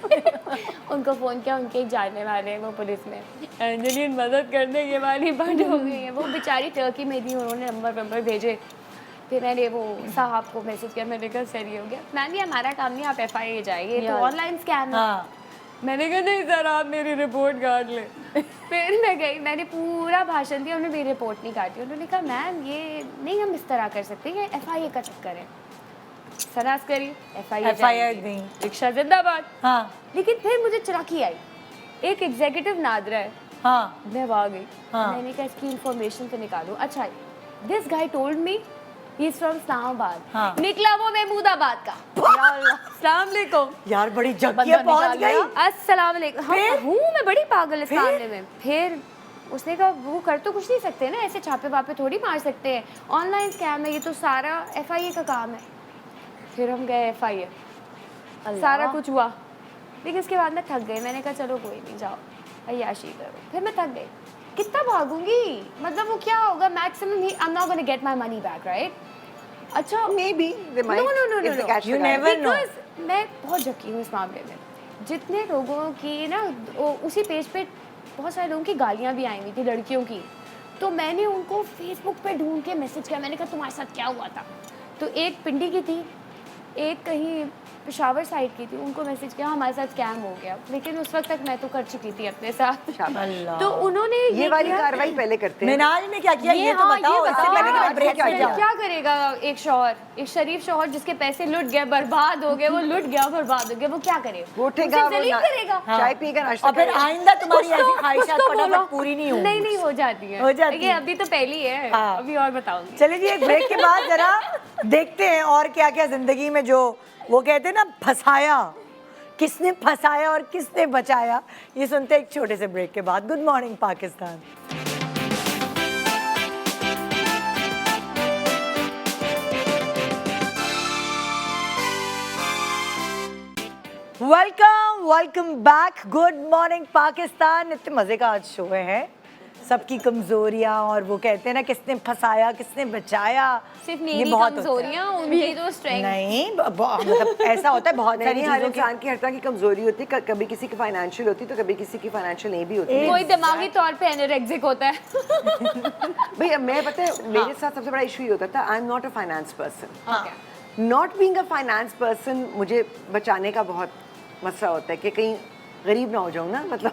उनको फ़ोन किया, उनके एक जानने वाले हैं वो पुलिस में, एंजेलिन मदद करने ये वाली बंद हो गई है। वो बेचारी टर्की में थी, उन्होंने नंबर भेजे। फिर मैंने वो साहब को मैसेज किया, मैंने कहा सर ये हो गया। मैम ये हमारा काम नहीं, आप FIA जाइए, ये तो ऑनलाइन स्कैम है। मैंने कहा नहीं सर आप मेरी रिपोर्ट काट लें। फिर मैं गई, मैंने पूरा भाषण दिया, उन्होंने मेरी रिपोर्ट नहीं काटी। उन्होंने कहा मैम ये नहीं हम इस तरह कर सकते, ये FIA का चक्कर है। सरास करी FIA दी, रिक्शा जिंदाबाद। हाँ लेकिन फिर मुझे चलाकी आई, एक एग्जीक्यूटिव नादरा है। हाँ मैं वहाँ गई। हाँ। मैंने कहा इसकी इन्फॉर्मेशन तो निकालूं। अच्छा this guy told me he is from Islamabad. हाँ। निकला वो महमूदाबाद का। अस्सलाम वालेकुम। यार बड़ी जगह पहुंच गई। अस्सलाम वालेकुम। हूँ मैं बड़ी पागल इस मामले में। फिर उसने कहा वो कर तो कुछ नहीं सकते ना, ऐसे छापे वापे थोड़ी मार सकते हैं, ऑनलाइन स्कैम है, ये तो सारा FIA का काम है। फिर हम गए FIA, सारा कुछ हुआ। लेकिन इसके बाद मैं थक गई, मैंने कहा चलो कोई नहीं जाओ अय्याशी करो। फिर मैं थक गई, कितना भागूंगी, मतलब वो क्या होगा maximum he I am not gonna get my money back right. अच्छा may be they might, no you never know। मैं बहुत झकी हूँ इस मामले में। जितने लोगों की ना उसी पेज पे बहुत सारे लोगों की गालियाँ भी आई हुई थी लड़कियों की, तो मैंने उनको फेसबुक पे ढूंढ के मैसेज किया। मैंने कहा तुम्हारे साथ क्या हुआ था? तो एक पिंडी की थी, एक कहीं पेशावर साइड की थी, उनको मैसेज किया हमारे साथ स्कैम हो गया। लेकिन उस वक्त तक मैं तो कर चुकी थी अपने साथ। तो उन्होंने ये वाली कार्रवाई पहले करते हैं। मिनाज ने क्या किया ये तो बताओ, इससे पहले कि मैं ब्रेक पे जाऊं। क्या करेगा एक शौहर, एक शरीफ शौहर जिसके पैसे लुट गए, बर्बाद हो गए, वो लुट गया बर्बाद हो गया, वो क्या करे? वो उठेगा, उसे जलील करेगा, चाय पीएगा, नाश्ता और फिर करेगा। आइंदा तुम्हारी कुछ ऐसी तो- ख्वाहिशात कुछ तो बोलो। फटाफट पूरी नहीं होंगी। नहीं हो जाती है, हो जाती ये है। अभी तो पहली है, हाँ। अभी और बताऊंगी। चलिए जी एक ब्रेक के बाद जरा देखते हैं और क्या क्या जिंदगी में जो वो कहते हैं ना फंसाया, किसने फंसाया और किसने बचाया, ये सुनते हैं एक छोटे से ब्रेक के बाद। Good morning Pakistan. Welcome back. Good morning Pakistan. इतने मजे का आज शो है, सबकी कमजोरियां और वो कहते हैं ना किसने फंसाया किसने बचाया। सिर्फ ये मेरी बहुत होता है। कमजोरियां, उनकी तो स्ट्रेंथ। नहीं मतलब ऐसा होता है बहुत सारी नहीं, हर चीजों की। इंसान की हर तरह की कमजोरी होती है, कभी किसी की फाइनेंशियल होती है तो कभी किसी की फाइनेंशियल नहीं भी होती। कोई दिमागी तौर पे एनोरेक्सिक होता है। भैया मैं पता है मेरे साथ सबसे बड़ा इशू ये होता था, आई am not a finance person. Not being a finance person मुझे बचाने का बहुत मसला होता है कि कहीं गरीब ना हो जाऊं ना, मतलब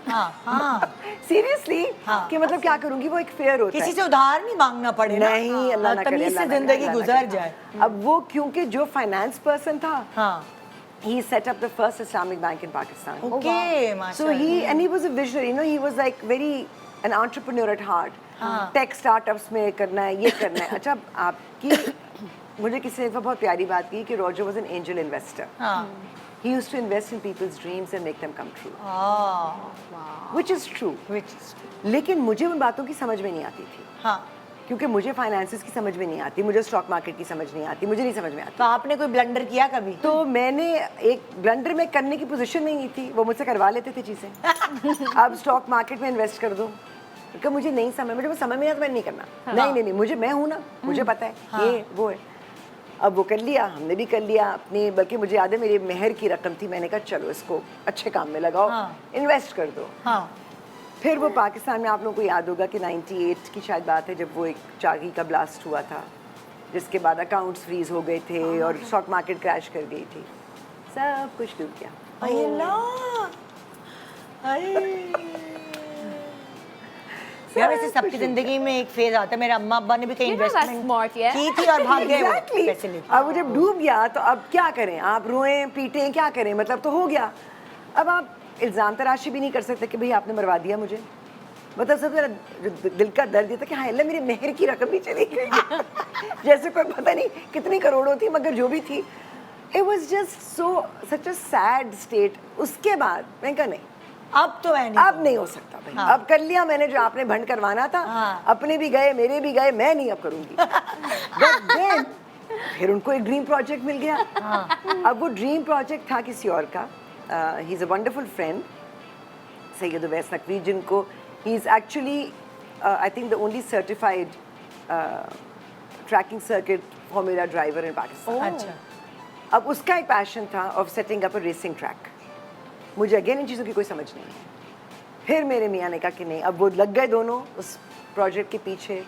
सीरियसली कि मतलब क्या करूंगी, वो एक फेयर होता है। किसी से उधार नहीं मांगना पड़े ना। नहीं, अल्लाह ना करे, तमीज से अल्लाह ना करे, जिंदगी अल्लाह ना गुजर करे। जाए। अब वो क्योंकि जो फाइनेंस पर्सन था, हाँ he set up the first Islamic bank in Pakistan. Okay So माशाल्लाह। he was a visionary, you know, he was like very an entrepreneur at heart. Tech startups में करना है, ये करना है। अच्छा, आपकी मुझे किसी ने बहुत प्यारी बात की कि Roger was an angel investor. He used to invest in people's dreams and make them come true. Which is true. लेकिन मुझे उन बातों की समझ में नहीं आती थी, हाँ क्योंकि मुझे फाइनेंसेस की समझ में नहीं आती, मुझे स्टॉक मार्केट की समझ नहीं आती, मुझे नहीं समझ में आती। तो आपने कोई ब्लंडर किया कभी? तो मैंने एक ब्लंडर में करने की पोजीशन नहीं थी, वो मुझसे करवा लेते थे चीज़ें। अब स्टॉक मार्केट में इन्वेस्ट कर दो, क्योंकि मुझे नहीं समझ, मुझे वो समझ में आता, मैंने नहीं करना। नहीं, मुझे, मैं हूँ ना, मुझे पता है ये वो है। अब वो कर लिया, हमने भी कर लिया अपनी, बल्कि मुझे याद है मेरी मेहर की रकम थी, मैंने कहा चलो इसको अच्छे काम में लगाओ, इन्वेस्ट कर दो। फिर वो पाकिस्तान में आप लोगों को याद होगा कि 98 की शायद बात है, जब वो एक चागी का ब्लास्ट हुआ था, जिसके बाद अकाउंट्स फ्रीज हो गए थे और स्टॉक मार्केट क्रैश कर गई थी, सब कुछ डूब गया। यार वैसे सबकी जिंदगी में एक फेज आता है, मेरे अम्मा अब्बा ने भी कहीं इन्वेस्टमेंट स्मार्ट है। की थी और भाग गए वो Exactly. पैसे लेके। अब वो जब डूब गया तो अब क्या करें, आप रोएं पीटें, क्या करें, मतलब तो हो गया। अब आप इल्ज़ाम तराशी भी नहीं कर सकते कि भाई आपने मरवा दिया मुझे, मतलब सबसे मेरा जो दिल का दर्द ये था कि हाँ अल्लाह मेरी मेहर की रकम भी चली गई। जैसे कोई पता नहीं कितनी करोड़ों थी, मगर जो भी थी, it was just so such a sad state. उसके बाद मैं कहा नहीं, अब तो है नहीं, अब नहीं हो सकता भाई, अब कर लिया मैंने जो आपने भंड करवाना था, अपने भी गए मेरे भी गए, मैं नहीं अब करूंगी। But then, फिर उनको एक ड्रीम प्रोजेक्ट मिल गया। अब वो ड्रीम प्रोजेक्ट था किसी और का। He is a wonderful friend, Syed Uvais Naqvi, जिनको he is actually I think the only certified tracking circuit formula driver in Pakistan. अच्छा अब उसका एक पैशन था of setting up a racing track. मुझे अगेन इन चीज़ों की कोई समझ नहीं है। फिर मेरे मियाँ ने कहा कि नहीं, अब वो लग गए दोनों उस प्रोजेक्ट के पीछे,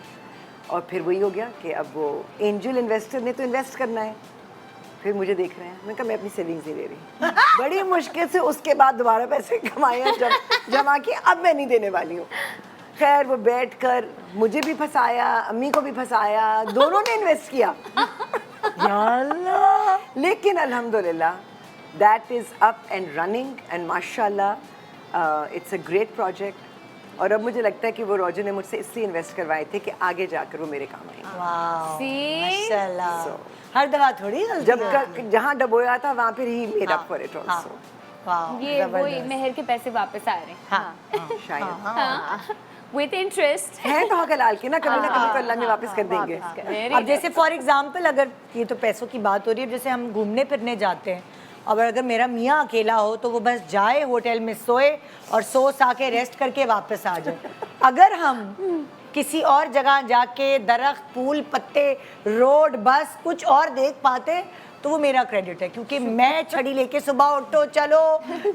और फिर वही हो गया कि अब वो एंजल इन्वेस्टर ने तो इन्वेस्ट करना है, फिर मुझे देख रहे हैं। मैंने कहा मैं अपनी सेविंग्स नहीं दे रही। बड़ी मुश्किल से उसके बाद दोबारा पैसे कमाए, जमा किए, अब मैं नहीं देने वाली हूँ। खैर वो बैठ कर मुझे भी फंसाया, अम्मी को भी फंसाया, दोनों ने इन्वेस्ट किया। लेकिन अल्हम्दुलिल्लाह that is up and running and माशाल्लाह it's a great project। और अब मुझे लगता है कि वो रोजर ने मुझसे इसलिए इन्वेस्ट करवाए थे कि आगे जाकर वो मेरे काम आएंगे। वाह See? माशाल्लाह। So, हर दफा थोड़ी जहाँ डबोया था वहाँ पर he made up for it also. वाह ये वही मेहर के पैसे वापस आ रहे हैं। हाँ शायद विद इंटरेस्ट। है तो हलाल के ना, कभी ना कभी तो अल्लाह में वापस कर देंगे। अब जैसे फॉर एग्जांपल अगर ये तो पैसों की बात हो रही है, जैसे हम घूमने फिरने जाते हैं, और अगर मेरा मियाँ अकेला हो तो वो बस जाए होटल में सोए और सो सा के रेस्ट करके वापस आ जाए। अगर हम किसी और जगह जाके दरख्त, फूल, पत्ते, रोड, बस कुछ और देख पाते तो वो मेरा क्रेडिट है, क्योंकि मैं छड़ी लेके सुबह उठो, चलो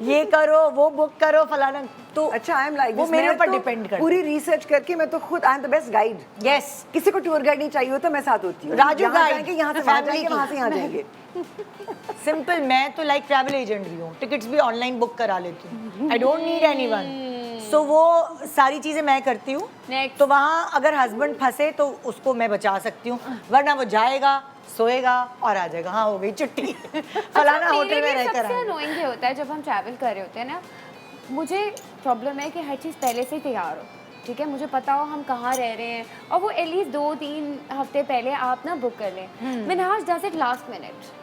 ये करो, वो बुक करो, फलाना, तो अच्छा आई एम लाइक वो मेरे ऊपर डिपेंड करता है। पूरी रिसर्च करके मैं तो खुद आई am the best guide. Yes, किसी को टूर गाइड नहीं चाहिए होता, मैं साथ होती हूँ। राजू जहाँ गाइड, जाएंगे यहाँ से वहाँ फैमिली जाएंगे, की। वहाँ से यहाँ जाएंगे। सिंपल, मैं तो लाइक ट्रैवल एजेंट भी हूँ, टिकट्स भी ऑनलाइन बुक करा लेती हूँ, आई डोंट नीड एनीवन। सो वो सारी चीज़ें मैं करती हूँ। Next. तो वहाँ अगर हस्बैंड फंसे तो उसको मैं बचा सकती हूँ, वरना वो जाएगा, सोएगा और आ जाएगा, हाँ हो गई छुट्टी। फलाना होटल में रहकर सबसे आएगा। अनोइंग ये होता है जब हम ट्रैवल कर रहे होते हैं ना, मुझे प्रॉब्लम है कि हर चीज़ पहले से ही तैयार हो, ठीक है, मुझे पता हो हम कहाँ रह रहे हैं, और वो एटलीस्ट 2-3 हफ्ते पहले आप ना बुक कर लें। Minhaj does it last minute.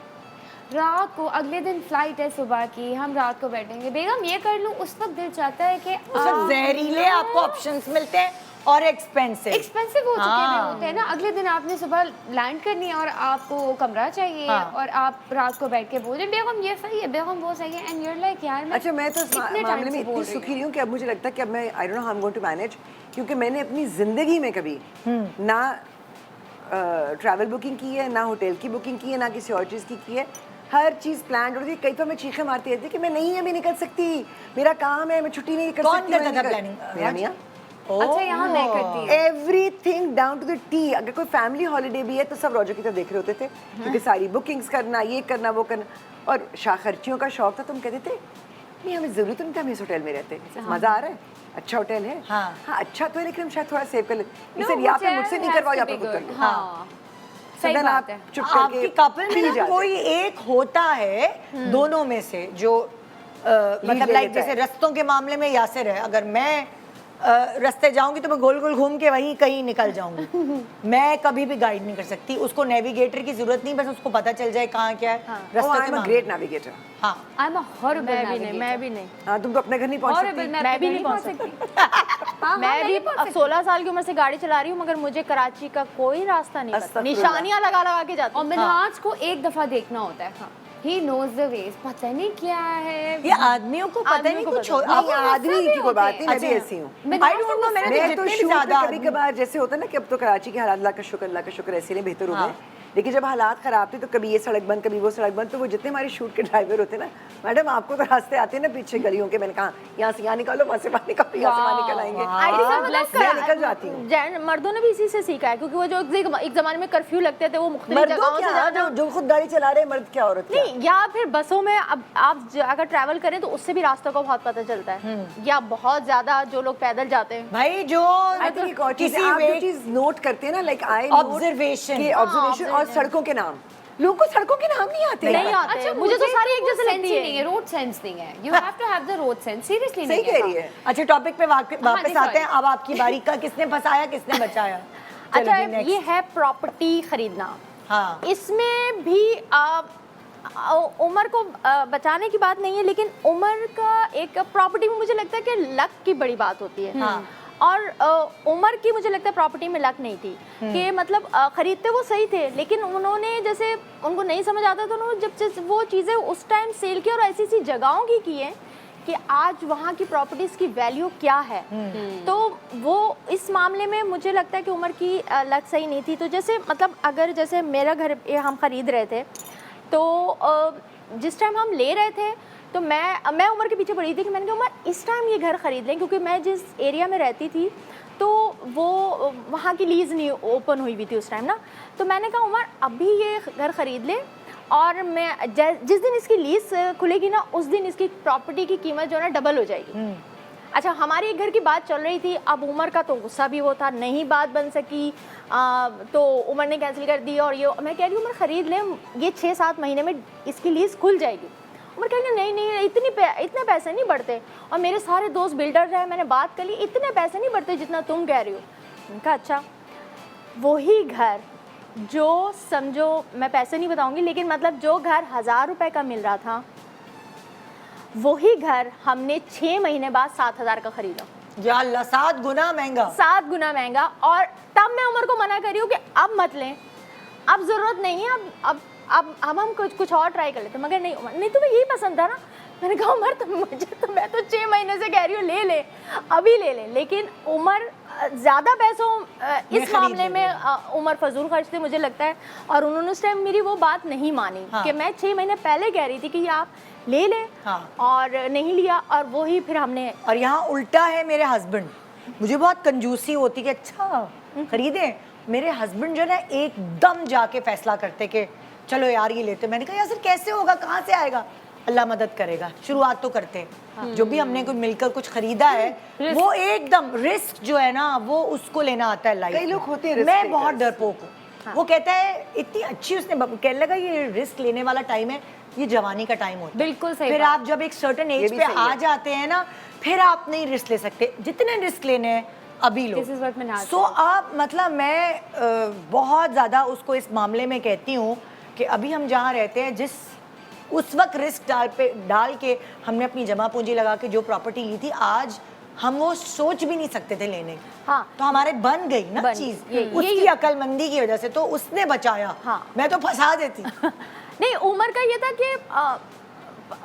रात को अगले दिन फ्लाइट है सुबह की, हम रात को बैठेंगे, बेगम ये कर लूँ, उस वक्त दिल चाहता है कि उस वक्त जहरीले आपको ऑप्शंस मिलते हैं और एक्सपेंसिव एक्सपेंसिव हो चुके हुए होते हैं ना। अगले दिन आपने सुबह लैंड करनी है और आपको कमरा चाहिए और आप रात को बैठ के बोल रहे बेगम ये सही है, बेगम वो सही है, एंड यूर लाइक यार अच्छा मैं तो इस मामले में इतनी सुखी रही हूँ कि अब मुझे लगता है कि अब मैं I don't know how I am going to manage, क्योंकि मैंने अपनी ज़िंदगी में कभी ना ट्रैवल बुकिंग की है, ना होटल की बुकिंग की है, ना किसी और चीज़ की है। हर चीज़ प्लान होती है। कई तो मैं चीखें मारती रहती कि मैं नहीं अभी निकल सकती, मेरा काम है, मैं छुट्टी नहीं कर सकती। कौन करता था प्लानिंग? मेरा मियाँ। अच्छा यहाँ मैं करती हूँ everything down to the T. अगर कोई फैमिली हॉलीडे भी है तो सब रोजो की तरफ देख रहे होते थे, क्योंकि सारी बुकिंग्स करना, ये करना, वो करना, और खर्चियों का शौक था। तुम कहते थे नहीं हमें जरूरत नहीं था हम इस होटल में रहते, मजा आ रहा है, अच्छा होटल है, हाँ अच्छा तो है, लेकिन हम शायद थोड़ा सेव कर लेते। सर यहाँ पे मुझसे नहीं करवाओ, यहाँ पे खुद कर लो। हाँ सही सदन बात आप है। चुप आपकी करके कपल पी में जाते। कोई एक होता है दोनों में से जो मतलब ले लाइक लेता है। जैसे रस्तों के मामले में यासिर है, अगर मैं रास्ते जाऊंगी तो मैं गोल गोल घूम के वहीं कहीं निकल जाऊंगी। मैं कभी भी गाइड नहीं कर सकती, उसको नेविगेटर की जरूरत नहीं, बस उसको पता चल जाए कहाँ क्या है Oh, I am a great navigator. हाँ आई एम अ हॉरिबल मैं भी नहीं हाँ तुम तो अपने घर नहीं पहुँच सकती। मैं भी नहीं पहुंच सकती। मैं भी 16 साल की उम्र से गाड़ी चला रही हूँ, मगर मुझे कराची का कोई रास्ता नहीं पता। अस्तगफुरुल्लाह। निशानियां लगा लगा के जाती और हूँ। मिनहाज को एक दफा देखना होता है, ही नोज द वेज, पता नहीं क्या है ये आदमियों को पता नहीं कुछ हो- नहीं, आदमी की कोई बात नहीं, मैं भी अच्छा। ऐसी हूँ। I don't know, मैंने मैं जितने तो भी शूट ज्यादा में कभी कभार जैसे होता है ना कि अब तो कराची के हालात अल्लाह का शुक्र ऐसे नहीं बेहतर हो गए, लेकिन जब हालात खराब थे तो कभी ये सड़क बंद, कभी वो सड़क बंद, तो वो जितने हमारे शूट के ड्राइवर होते ना, मैडम आपको तो रास्ते आते हैं ना पीछे गलियों के, मैंने कहा यहाँ से यहाँ निकालो, वहाँ से बाहर निकालो, यहाँ से वहाँ निकल आएंगे। मैं निकल जाती हूँ। मर्दों ने भी इसी से सीखा है, क्योंकि वो जो एक जमाने में कर्फ्यू लगते थे, वो मुख्तलिफ मर्दों जगहों से क्या, जाना। जो खुद गाड़ी चला रहे हैं, मर्द क्या औरत क्या? नहीं, या फिर बसों में अब आप अगर ट्रैवल करें तो उससे भी रास्तों का बहुत पता चलता है, या बहुत ज्यादा जो लोग पैदल जाते हैं। भाई जो I think एक और चीज़ है, आप जो वे चीज़ नोट करते हैं ना, लाइक आई Observation. ऑब्जर्वेशन और सड़कों के नाम, लोगों को सड़कों के नाम नहीं आते। नहीं आते। अच्छा मुझे तो सारी एक जैसे सेंस लगती ही है। नहीं है, रोड सेंस नहीं है, you have to have the road sense, seriously सही नहीं कह रही है। अच्छा टॉपिक पे वापस जी, आते हैं। अब आपकी बारी का किसने फंसाया किसने बचाया? चलो अच्छा जी, next. ये है प्रॉपर्टी खरीदना। हाँ इसमें भी उम्र को बचाने की बात नहीं है, लेकिन उम्र का एक प्रॉपर्टी में मुझे लगता है कि लक की बड़ी बात होती है। हाँ। और उम्र की मुझे लगता है प्रॉपर्टी में लक नहीं थी कि मतलब खरीदते वो सही थे, लेकिन उन्होंने जैसे उनको नहीं समझ आता तो उन्होंने जब वो चीज़ें उस टाइम सेल की और ऐसी ऐसी जगहों की हैं कि आज वहाँ की प्रॉपर्टीज़ की वैल्यू क्या है। तो वो इस मामले में मुझे लगता है कि उम्र की लक सही नहीं थी। तो जैसे मतलब अगर जैसे मेरा घर हम ख़रीद रहे थे, तो जिस टाइम हम ले रहे थे तो मैं उम्र के पीछे पड़ी थी कि मैंने कहा उम्र इस टाइम ये घर ख़रीद लें, क्योंकि मैं जिस एरिया में रहती थी तो वो वहाँ की लीज़ नहीं ओपन हुई हुई थी उस टाइम ना। तो मैंने कहा उम्र अभी ये घर ख़रीद ले, और मैं जिस दिन इसकी लीज खुलेगी ना, उस दिन इसकी प्रॉपर्टी की कीमत जो है ना डबल हो जाएगी। अच्छा, हमारी एक घर की बात चल रही थी, अब उमर का तो गुस्सा भी वो था, नहीं बात बन सकी, तो उमर ने कैंसिल कर दी। और ये मैं कह रही हूँ उमर ख़रीद लें, ये 6-7 महीने में इसकी लीज़ खुल जाएगी। उमर कह रही नहीं इतने पैसे नहीं बढ़ते, और मेरे सारे दोस्त बिल्डर रहे, मैंने बात कर ली, इतने पैसे नहीं बढ़ते जितना तुम कह रही हो। मैंने कहा अच्छा, वही घर जो समझो, मैं पैसे नहीं बताऊंगी, लेकिन मतलब जो घर 1000 रुपये का मिल रहा था, वही घर हमने 6 महीने बाद 7000 का खरीदा। या अल्लाह, 7 गुना महंगा। 7 गुना महंगा। और तब मैं उमर को मना कर रही हूँ कि अब मत लें, अब ज़रूरत नहीं है, अब हम कुछ और ट्राई कर लेते। मगर नहीं उमर, नहीं तुम्हें यही पसंद था ना। मैंने कहा उमर मैं तो 6 महीने से कह रही हूँ ले अभी ले ले। लेकिन उमर ज़्यादा पैसों इस मामले में उमर फजूल खर्च थे मुझे लगता है, और उन्होंने उस टाइम मेरी वो बात नहीं मानी। हाँ। कि मैं 6 महीने पहले कह रही थी कि ये आप ले लें। हाँ। और नहीं लिया, और वही फिर हमने। और यहाँ उल्टा है, मेरे हस्बैंड, मुझे बहुत कंजूसी होती कि अच्छा खरीदें। मेरे हस्बैंड जो है ना एकदम जाके फैसला करते कि चलो यार ये लेते। मैंने कहा यार सर कैसे होगा, कहाँ से आएगा, अल्लाह मदद करेगा। शुरुआत तो करते हैं, जो भी हमने कुछ मिलकर कुछ खरीदा है वो एकदम रिस्क जो है ना वो उसको लेना आता है लाइफ। कई लोग होते हैं risk मैं takers। बहुत डरपोक हूँ। वो कहता है इतनी अच्छी, उसने कहने लगा ये रिस्क लेने वाला टाइम है, ये जवानी का टाइम होता है। बिल्कुल सही फिर बात। आप जब एक सर्टेन ये एज भी पे सही आ है। जाते हैं ना, फिर आप नहीं रिस्क ले सकते। जितने रिस्क लेने हैं अभी लो। This is what Minhaj सो आप मतलब मैं बहुत ज़्यादा उसको इस मामले में कहती हूँ कि अभी हम जहाँ रहते हैं, जिस उस वक्त रिस्क डाल के हमने अपनी जमा पूंजी लगा के जो प्रॉपर्टी ली थी, आज हम वो सोच भी नहीं सकते थे लेने। हाँ। तो हमारे बन गई ना बन चीज, ये- उसकी अकलमंदी की वजह से, तो उसने बचाया। हाँ। मैं तो फंसा देती। नहीं, उमर का ये था कि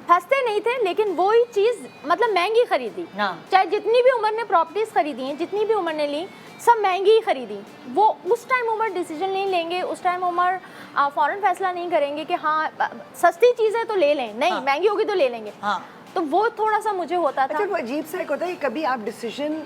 फंसते नहीं थे, लेकिन वो ही चीज़ मतलब महंगी खरीदी। हाँ। चाहे जितनी भी उमर ने प्रॉपर्टीज खरीदी हैं, जितनी भी उमर ने ली, सब महंगी ही खरीदी। वो उस टाइम उमर डिसीजन नहीं लेंगे, उस टाइम उमर फौरन फैसला नहीं करेंगे कि हाँ सस्ती चीज़ है तो ले लें, नहीं हाँ। महंगी होगी तो ले लेंगे। हाँ। तो वो थोड़ा सा मुझे होता था। अच्छा, वो अजीब सा एक होता है कि कभी आप डिसीजन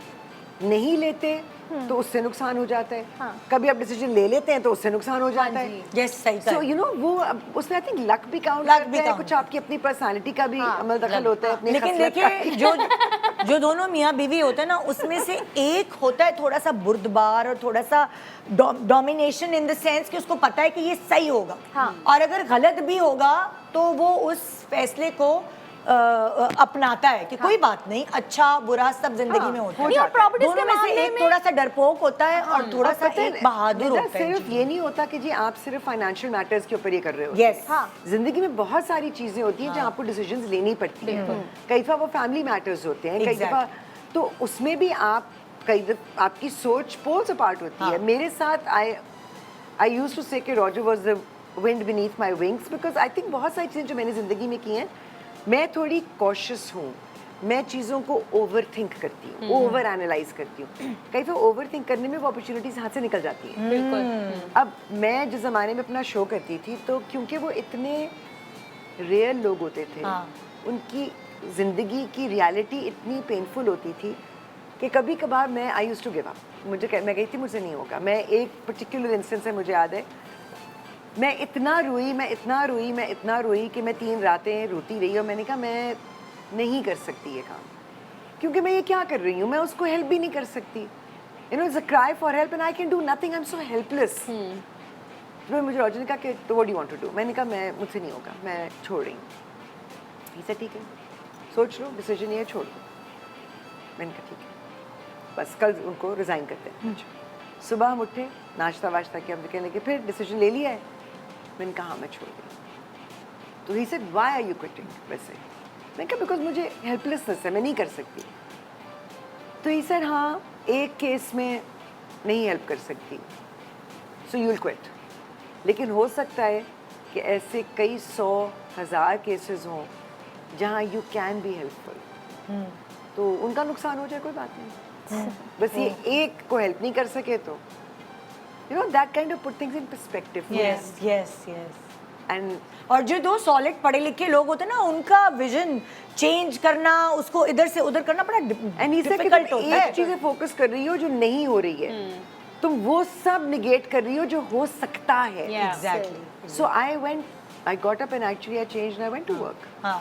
नहीं लेते तो उससे नुकसान हो जाता है, हाँ। कभी आप डिसीजन ले लेते हैं तो उससे नुकसान हो जाता है। यस, सही सो कहा। यू नो वो उसमें आई थिंक लक भी काउंट Luck करता भी है, count कुछ आपकी अपनी पर्सनालिटी का भी अमल दखल होता है, अपनी लेकिन खसलत का देखिए, भी। जो दोनों मियाँ बीवी होते हैं ना, उसमें से एक होता है थोड़ा सा बुर्दबार और थोड़ा सा डोमिनेशन इन द सेंस कि उसको पता है कि ये सही होगा। हाँ। और अगर गलत भी होगा तो वो उस फैसले को अपनाता है कि कोई बात नहीं, अच्छा बुरा सब जिंदगी में होता है। नहीं, और प्रॉपर्टीज के दोनों में से मामले एक में थोड़ा सा डरपोक होता है और थोड़ा सा पता है, एक बहादुर निदा, होता है। सिर्फ ये नहीं होता कि जी आप सिर्फ फाइनेंशियल मैटर्स के ऊपर ये कर रहे हो। Yes. हाँ। जिंदगी में बहुत सारी चीजें होती हैं जहाँ आपको डिसीजंस लेनी पड़ती हैं। कई दफा वो फैमिली मैटर्स होते हैं, कई दफा तो उसमें भी आप आपकी सोच पोल्स अपार्ट होती है। मेरे साथ आई यूज्ड टू से कि Roger was the wind beneath my wings, because I think बहुत सारी चीजें जो मैंने जिंदगी में की हैं, मैं थोड़ी कॉशियस हूँ, मैं चीज़ों को ओवर थिंक करती हूँ, ओवर एनालाइज करती हूँ। कई बार ओवर थिंक करने में वो अपॉर्चुनिटीज हाथ से निकल जाती हैं। बिल्कुल। अब मैं जिस ज़माने में अपना शो करती थी, तो क्योंकि वो इतने रेयर लोग होते थे, हाँ। उनकी ज़िंदगी की रियलिटी इतनी पेनफुल होती थी कि कभी कभार मैं I used to give up. मैं गई थी, मुझसे नहीं होगा। मैं एक पर्टिकुलर इंस्टेंस है, मुझे याद है, मैं इतना रोई कि मैं 3 रातें रोती रही और मैंने कहा मैं नहीं कर सकती ये काम, क्योंकि मैं ये क्या कर रही हूँ, मैं उसको हेल्प भी नहीं कर सकती। You know, it's a cry for help and I can do nothing, I am so helpless. तो मुझे रॉजर ने कहा कि तो what do you want to do. मैंने कहा मुझसे नहीं होगा, मैं छोड़ रही हूँ। ही ठीक है, सोच लो, डिसीजन ये है, छोड़ दो। मैंने कहा ठीक है, बस कल उनको रिज़ाइन करते हैं। सुबह हम उठे, नाश्ता वाश्ता किया, हम कहने लगे फिर डिसीजन ले लिया है। मैंने कहा हाँ मैं छोड़ रही। तो he said why are you quitting. वैसे मैंने कहा बिकॉज मुझे हेल्पलेसनेस है, मैं नहीं कर सकती। तो ही सेड हाँ, एक केस में नहीं हेल्प कर सकती, सो यू विल क्विट, लेकिन हो सकता है कि ऐसे कई 100,000 केसेस हों जहाँ यू कैन बी हेल्पफुल, तो उनका नुकसान हो जाए कोई बात नहीं। बस ये एक को हेल्प नहीं कर सके तो you know that kind of put things in perspective. Yes yes yes. And और जो 2 सॉलिड पढ़े लिखे लोग होते हैं ना, उनका विजन चेंज करना, उसको इधर से उधर करना बड़ा and इसे कि डिफिकल्ट तुम होता एक है। चीजें फोकस कर रही हो जो नहीं हो रही है, तुम वो सब निगेट कर रही हो जो हो सकता है। Yeah. Exactly. So I got up and actually I changed and I went to work. हाँ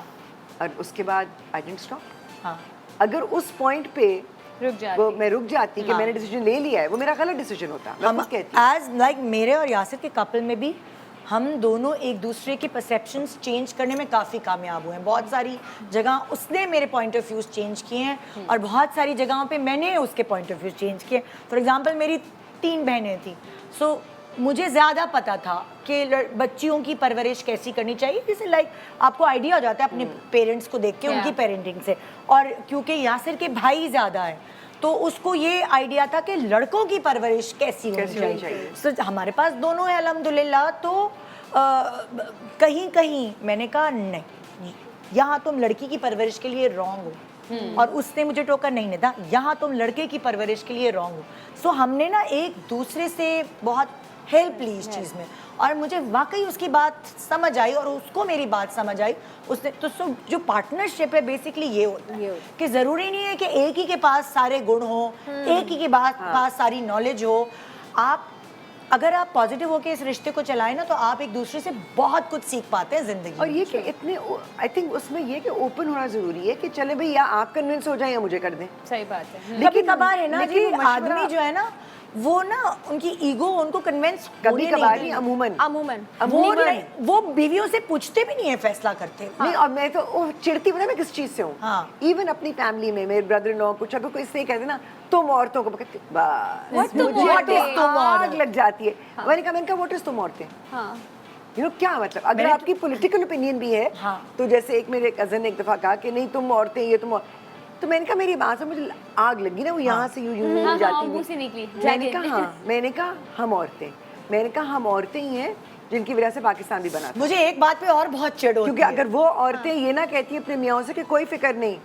और उसके बाद I didn't stop. हाँ। अगर उस पॉइंट पे रुक जाती। वो मैं रुक जाती कि मैंने डिसीजन ले लिया है, वो मेरा गलत डिसीजन होता। मैं हम खुद कहती हूँ। एज लाइक मेरे और यासिर के कपल में भी हम दोनों एक दूसरे के परसेप्शंस चेंज करने में काफ़ी कामयाब हुए हैं। बहुत सारी जगह उसने मेरे पॉइंट ऑफ व्यूज चेंज किए हैं और बहुत सारी जगहों पे मैंने उसके पॉइंट ऑफ व्यूज चेंज किए। फॉर एग्जांपल मेरी 3 बहनें थी, सो मुझे ज़्यादा पता था कि बच्चियों की परवरिश कैसी करनी चाहिए, जैसे लाइक आपको आइडिया हो जाता है अपने पेरेंट्स को देख के, उनकी पेरेंटिंग से। और क्योंकि यासिर के भाई ज़्यादा हैं तो उसको ये आइडिया था कि लड़कों की परवरिश कैसी होनी चाहिए। So, हमारे पास दोनों है अल्हम्दुलिल्लाह। तो कहीं कहीं मैंने कहा नहीं, यहाँ तुम लड़की की परवरिश के लिए रॉन्ग हो, और उसने मुझे टोका नहीं नहीं था, यहाँ तुम लड़के की परवरिश के लिए रॉन्ग हो। सो हमने ना एक दूसरे से बहुत हेल्प ली इस चीज़ में, और मुझे वाकई उसकी बात समझ आई और उसको मेरी बात समझ आई। उसने तो जो पार्टनरशिप है बेसिकली ये होता है कि ज़रूरी नहीं है कि एक ही के पास सारे गुण हो, एक ही के पास सारी नॉलेज हो। आप अगर आप पॉजिटिव होकर इस रिश्ते को चलाएं ना, तो आप एक दूसरे से बहुत कुछ सीख पाते हैं जिंदगी और में। ये कि इतने आई थिंक उसमें ये कि ओपन होना जरूरी है कि चले भाई या आप कन्विंस हो जाए या मुझे कर दें। सही बात है। कभी कभार है ना लेकिन कि वो मशवरा- आदमी जो है ना, वो ना उनकी ईगो उनको कन्विंस कभी कभार नहीं, अमूमन वो बीवियों से पूछते भी नहीं है, फैसला करते हुए। नहीं। और मैं तो चिढ़ती हूँ ना, मैं किस चीज से हूँ। हाँ। इवन अपनी फैमिली में मेरे ब्रदर इन लॉ कुछ अगर कोई इससे कहते ना तुम औरतों को, बस What तुम मुझे औरतें? तो आग लग जाती है। मैंने कहा व्हाट इज तुम औरतें? हाँ। यू नो क्या मतलब, अगर आपकी पॉलिटिकल ओपिनियन भी है हाँ। तो जैसे एक मेरे कजन ने एक दफा कहा कि नहीं तुम औरतें ये तुम तो मैंने कहा मेरी बात से मुझे आग लगी ना, वो यहाँ से यूं जाती मुंह से निकली मैंने कहा हाँ, मैंने कहा हम औरतें, मैंने कहा हम औरतें ही हैं जिनकी वजह से पाकिस्तान भी बना था। मुझे एक बात पे और बहुत चिढ़ होती क्योंकि है। अगर वो औरतें ये ना कहती है अपने मियाँ से कि कोई फिक्र नहीं,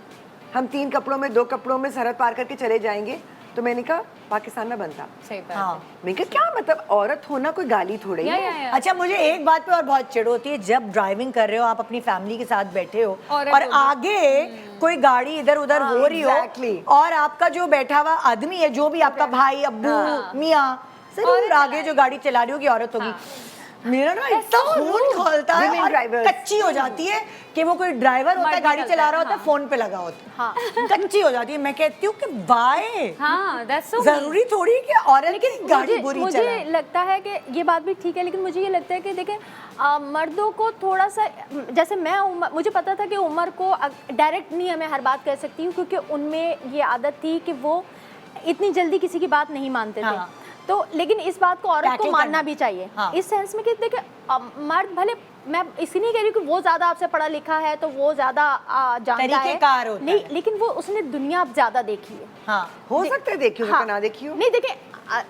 हम 3 कपड़ों में 2 कपड़ों में सरहद पार करके चले जाएंगे, तो मैंने कहा पाकिस्तान ना बनता। सही बात हाँ। मैंने कहा क्या मतलब, औरत होना कोई गाली थोड़ी है। या अच्छा, मुझे एक बात पे और बहुत चिढ़ होती है, जब ड्राइविंग कर रहे हो आप अपनी फैमिली के साथ बैठे हो औरत और होगी। आगे कोई गाड़ी इधर उधर हो रही हो exactly. और आपका जो बैठा हुआ आदमी है, जो भी आपका भाई अब्बू मियाँ, जरूर आगे जो गाड़ी चला रही होगी औरत होगी। मेरा ना इतना खून खौलता है Women और drivers. कच्ची हो जाती है कि वो कोई ड्राइवर होता है, मर्द गाड़ी निकलता चला है, रहा होता है, हाँ। फोन पे लगा होता है, हाँ। कच्ची हो जाती है। मैं कहती हूँ कि वाई, हाँ, that's so जरूरी थोड़ी है कि औरत की गाड़ी बुरी मुझे चलाए। लगता है कि ये बात भी ठीक है, लेकिन मुझे ये लगता है कि देखें मर्दों को थोड़ा सा, जैसे मुझे पता था कि उमर को डायरेक्ट नहीं मैं हर बात कह सकती हूँ, क्योंकि उनमें ये आदत थी कि वो इतनी जल्दी किसी की बात नहीं मानते थे। हाँ। तो लेकिन इस बात को औरत को Tackle मानना करना। भी चाहिए, हाँ। इस सेंस में कि देखिए मर्द भले, मैं इसलिए नहीं कह रही हूँ कि वो ज्यादा आपसे पढ़ा लिखा है तो वो ज्यादा जानता है, तरीकेकार होता नहीं, है। लेकिन वो उसने दुनिया ज्यादा देखी है। हाँ, हो सकता है देखी हो हाँ। ना देखी हो। नहीं देखिए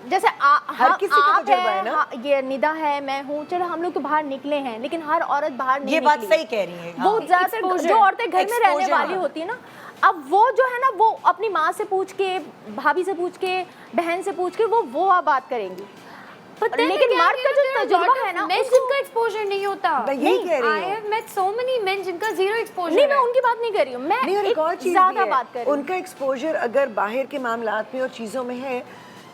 जैसे हर किसी का आप तजुर्बा है ना। हाँ, ये निदा है, मैं हूँ, चलो हम लोग तो बाहर निकले हैं, लेकिन हर औरत बाहर नहीं ये बात निकली। सही कह रही है। वो हाँ। ज्यादातर Exposure. जो औरतें घर में रहने Exposure, वाली हाँ। होती है ना, अब वो जो है ना, वो अपनी माँ से पूछ के, भाभी से पूछ के, बहन से पूछ के वो आप बात करेंगी। लेकिन मर्द का जो तजुर्बा है ना, men जिनका एक्सपोजर नहीं होता। मैं यही कह रही I हूँ। have met so many men जिनका जीरो एक्सपोजर नहीं, मैं उनकी बात नहीं कर रही हूँ, मैं नहीं, और एक और चीज ज्यादा भी बात कर है, रही हूँ। उनका एक्सपोजर अगर बाहर के मामलात में और चीजों में है,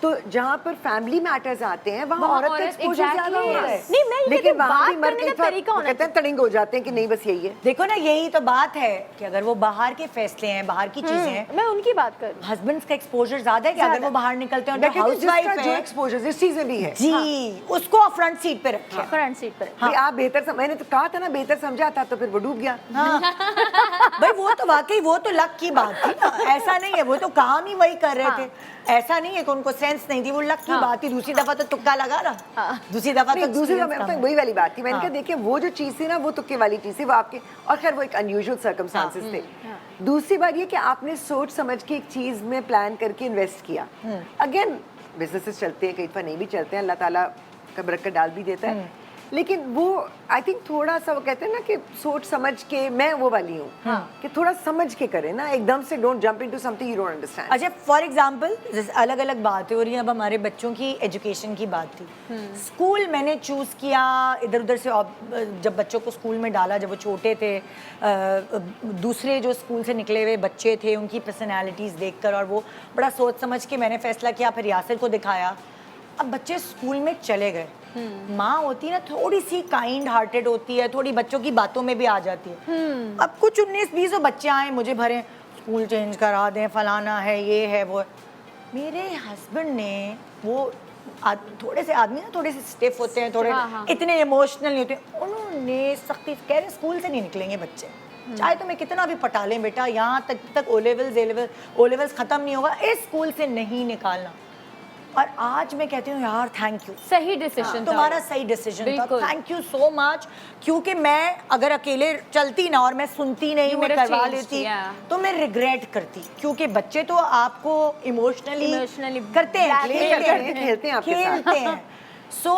तो जहाँ पर फैमिली मैटर्स आते हैं वहाँ वहाँ औरत का औरत एक्सपोजर exactly ज्यादा होता है। नहीं, मैं ये लेकिन कहती हूँ, वहाँ भी बात मर्द करने के का तरीका होना कहते हैं तड़िंग हो जाते हैं कि नहीं बस यही है। देखो ना, यही तो बात है कि अगर वो बाहर के फैसले हैं, बाहर की चीजें हैं, मैं उनकी बात कर रही हूँ। हस्बैंड्स का एक्सपोजर ज्यादा है कि अगर वो बाहर निकलते हैं मैं और कहती हूँ हाउस वाइफ जिसका जो है, एक्सपोजर जिस चीज में भी है, जी, उसको फ्रंट सीट पे रखें। फ्रंट सीट पर भाई आप बेहतर मैंने तो कहा था ना, बेहतर समझा था तो फिर वो डूब गया। हाँ। भाई वो तो वाकई वो तो लक की बात थी ना, ऐसा नहीं है, वो तो काम ही वही कर रहे थे, ऐसा नहीं है कि उनको सेंस नहीं थी, वो लक की बात थी। दूसरी दफा तो तुक्का लगा ना, दूसरी दफा नहीं, तो दूसरी experience तो कम है। वही वाली बात थी। मैंने हाँ। कहा देखिए वो जो चीज थी ना, वो तुक्के वाली चीज थी, वो आपके, और खैर वो एक अनयूजुअल सर्कमस्टांसेस थे। दूसरी बात ये कि आपने सोच समझ के एक चीज में प्लान करके इन्वेस्ट किया। अगेन बिजनेसेस चलते हैं, कई दफा नहीं भी चलते हैं, अल्लाह ताला का बरकत डाल भी देता है, लेकिन वो आई थिंक थोड़ा सा वो कहते हैं ना कि सोच समझ के, मैं वो वाली हूँ कि थोड़ा समझ के करें ना, एकदम से don't jump into something you don't understand. अच्छा, फॉर एग्जाम्पल जैसे अलग अलग बातें हो रही हैं, अब हमारे बच्चों की एजुकेशन की बात थी। स्कूल मैंने चूज़ किया इधर उधर से, जब बच्चों को स्कूल में डाला, जब वो छोटे थे, दूसरे जो स्कूल से निकले हुए बच्चे थे उनकी पर्सनैलिटीज़ देखकर, और वो बड़ा सोच समझ के मैंने फैसला किया, फिर यासिर को दिखाया। अब बच्चे स्कूल में चले गए, माँ होती है ना थोड़ी सी काइंड हार्टेड होती है, थोड़ी बच्चों की बातों में भी आ जाती है। अब कुछ 19-20 बच्चे आए, मुझे भरे, स्कूल चेंज करा दें, फलाना है, ये है, वो है। मेरे हस्बैंड ने वो थोड़े से आदमी ना थोड़े से स्टिफ होते हैं, थोड़े इतने इमोशनल नहीं होते, उन्होंने सख्ती कह रहे स्कूल से नहीं निकलेंगे बच्चे, चाहे तुम्हें कितना भी पटा लें बेटा, यहाँ तक ओ लेवल्स खत्म नहीं होगा, इस स्कूल से नहीं निकालना। और आज मैं कहती हूँ यार थैंक यू, सही डिसीजन तुम्हारा सही डिसीजन था, बिल्कुल। Thank you so much. क्योंकि मैं अगर अकेले चलती ना और मैं सुनती नहीं, You मैं would have करवा changed, लेती, yeah. तो मैं रिग्रेट करती, क्योंकि बच्चे तो आपको इमोशनली Emotionally करते हैं, blackmail खेलते करते हैं, हैं, खेलते हैं आपके साथ। खेलते हैं। सो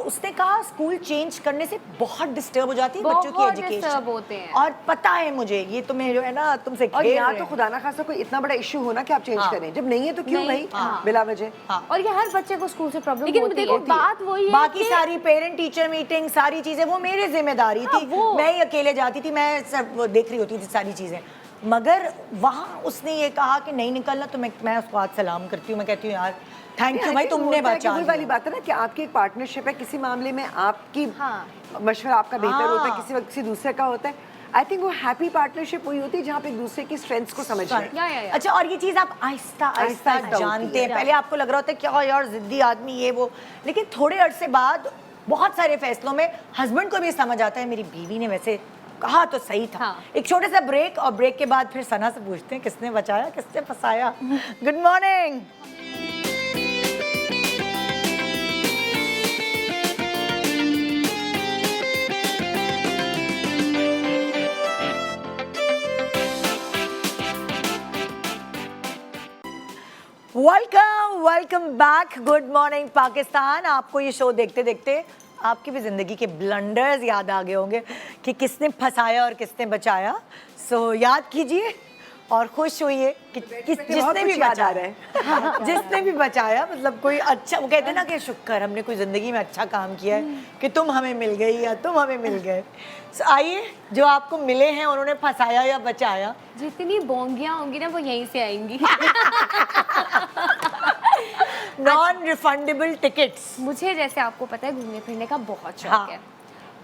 उसने कहा स्कूल चेंज करने से बहुत डिस्टर्ब हो जाती है बच्चों की बहुत एजुकेशन, disturb होते हैं। और पता है मुझे, ये तुम्हें जो है ना तुमसे और खेल यहाँ रहे तो हैं। खुदा ना खासा कोई इतना बड़ा इशू हो ना कि आप चेंज हाँ। करें, जब नहीं है तो क्यों नहीं, भाई हाँ। बिला वजह। हाँ। और ये हर बच्चे को स्कूल से प्रॉब्लम लेकिन होती देखो है। बात वही है बाकी कि सारी पेरेंट टीचर मीटिंग सारी चीजें वो मेरी जिम्मेदारी हाँ, थी, वो- मैं ही अकेले जाती थी, मैं सब वो देख रही होती थी सारी चीजें। मगर वहाँ उसने ये कहा कि नहीं निकलना, तो मैं उसको आज सलाम करती हूँ, मैं कहती हूँ यार थैंक यू भाई, तुमने बचा वही लिया। वाली बात है ना कि आपकी एक पार्टनरशिप है, किसी मामले में आपकी हाँ। मशवरा आपका बेहतर हाँ। होता है, किसी वक्त किसी दूसरे का होता है। आई थिंक वो हैप्पी पार्टनरशिप वही होती है जहाँ पे एक दूसरे की स्ट्रेंथ्स को समझ लें। या। अच्छा, और ये चीज आप आहिस्ता आहिस्ता आहिस्ता जानते होती हैं, है। पहले आपको लग रहा होता है क्या यार जिद्दी आदमी ये वो, लेकिन थोड़े अरसे बाद बहुत सारे फैसलों में हस्बैंड को भी समझ आता है मेरी बीवी ने वैसे कहा तो सही था। हाँ। एक छोटे सा ब्रेक, और ब्रेक के बाद फिर सना से पूछते हैं किसने बचाया किसने फंसाया। Good morning. Welcome back. Good morning Pakistan. आपको ये शो देखते देखते आपकी भी ज़िंदगी के ब्लंडर्स याद आ गए होंगे कि किसने फंसाया और किसने बचाया। सो याद कीजिए और खुश होइए कि जिसने भी बचाया जिसने भी बचाया, मतलब कोई अच्छा, वो कहते हैं ना कि शुक्र हमने कोई ज़िंदगी में अच्छा काम किया है कि तुम हमें मिल गई या तुम हमें मिल गए। सो आइए, जो आपको मिले हैं उन्होंने फंसाया या बचाया। जितनी बोंगियां होंगी ना वो यहीं से आएंगी। Non refundable tickets. मुझे, जैसे आपको पता है, घूमने फिरने का बहुत शौक हाँ। है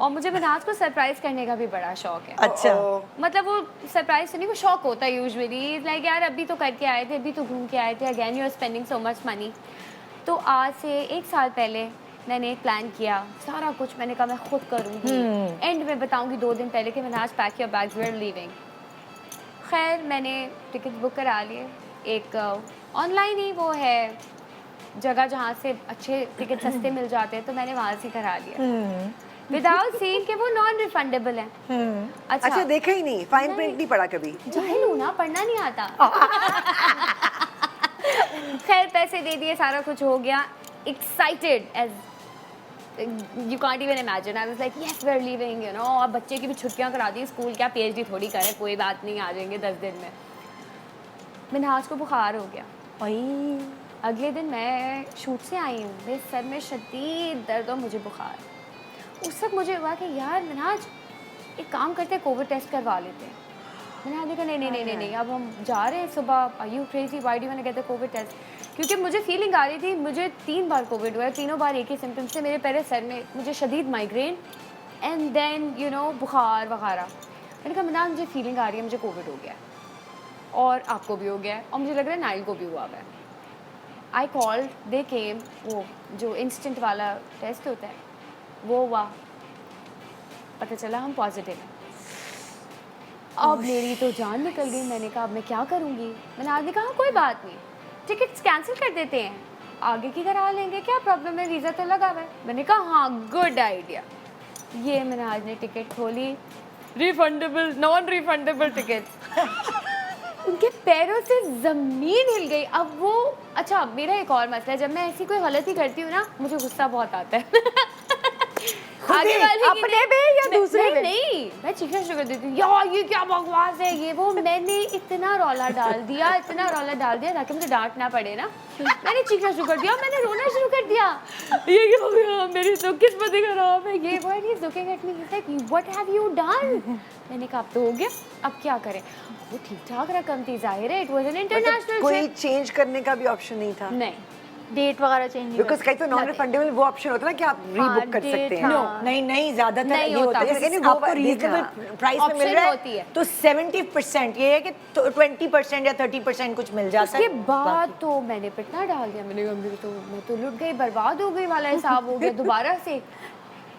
और मुझे मिनाज को सरप्राइज करने का भी बड़ा शौक है। अच्छा। मतलब वो सरप्राइज से नहीं, वो शौक होता है यूजुअली, लाइक यार अभी तो करके आए थे, अभी तो घूम के आए थे, again you are spending so much money. तो आज से 1 साल पहले मैंने एक प्लान किया, सारा कुछ मैंने कहा मैं खुद करूँगी, एंड में बताऊँगी 2 दिन पहले कि Minhaj pack your bags, we are leaving. खैर मैंने टिकट बुक करा लिए, एक ऑनलाइन ही वो है जगह जहाँ से अच्छे टिकट सस्ते मिल जाते हैं, तो मैंने वहाँ से करा लिया विदाउट सीइंग कि वो नॉन रिफंडेबल है। अच्छा, देखा ही नहीं, फाइन प्रिंट नहीं पढ़ा कभी? जाहिल हूँ ना, पढ़ना नहीं आता। खैर पैसे दे दिए, सारा कुछ हो गया, excited as you can't even imagine. I was like yes we are leaving, you know. अब बच्चे की भी छुट्टियां करा दी, स्कूल क्या पीएचडी थोड़ी करे, कोई बात नहीं, आ जाएंगे 10 दिन में। मिनहाज को बुखार हो गया। अगले दिन मैं शूट से आई हूँ, मेरे सर में शदीद दर्द और मुझे बुखार। उस वक्त मुझे हुआ कि यार मिनहाज एक काम करते हैं, कोविड टेस्ट करवा लेते हैं। मैंने कहा नहीं, अब हम जा रहे हैं सुबह, are you crazy, why do you want to get the COVID test? क्योंकि मुझे फीलिंग आ रही थी, मुझे 3 बार कोविड हुआ है, तीनों बार एक ही सिम्टम्स से। मेरे पहले सर में मुझे शदीद migraine and then you know बुखार वगैरह। मैंने कहा मिनाज मुझे फीलिंग आ रही है, मुझे कोविड हो गया है और आपको भी हो गया है और मुझे लग रहा है नाइल को भी हुआ है। आई कॉल्ड, दे केम, वो जो इंस्टेंट वाला टेस्ट होता है वो हुआ, पता चला हम पॉजिटिव हैं। अब मेरी तो जान निकल गई। मैंने कहा अब मैं क्या करूँगी? मैंने आगे कहा कोई बात नहीं, टिकट्स कैंसिल कर देते हैं, आगे की करा लेंगे, क्या प्रॉब्लम है, वीज़ा तो लगा हुआ है। मैंने कहा हाँ गुड आइडिया। ये मैंने आज ने टिकट खोली, रिफंडेबल नॉन रिफंडेबल टिकट्स। उनके पैरों से ज़मीन हिल गई। अब वो, अच्छा मेरा एक और मसला है, जब मैं ऐसी कोई गलती करती हूँ ना, मुझे गुस्सा बहुत आता है। आगे वाले अपने पे या दूसरे पे? नहीं, मैं चीखना शुरू कर देती हूँ, यार ये क्या बकवास है, ये वो। मैंने इतना रौला डाल दिया ताकि मुझे डांट ना पड़े ना। मैंने चीखना शुरू कर दिया, मैंने रोना शुरू कर दिया, ये क्या हो गया, मेरी तो किस्मत ही खराब है, ये वो। He is looking at me, he is like what have you done? मैंने कहा अब तो हो गया, अब क्या करें। वो ठीक ठाक रकम थी, जाहिर है, इट वाज एन इंटरनेशनल कोई चेंज करने का भी ऑप्शन नहीं था? नहीं, डेट वगैरह चेंज नहीं बिकॉज कहीं तो नॉन रिफंडेबल वो ऑप्शन होता है ना कि आप रीबुक कर सकते हैं। नो, नहीं, ज्यादातर नहीं ये होता। होता है। जैसे आपको वो रीजनेबल देखना। प्राइस में मिल Option रहा होती है है। तो 70% ये है कि 20% या 30% कुछ मिल जाता है। उसके बाद तो मैंने पिटना डाल दिया। मैंने कहा मैं तो लुट गई, बर्बाद हो गई वाला हिसाब हो गया दोबारा से।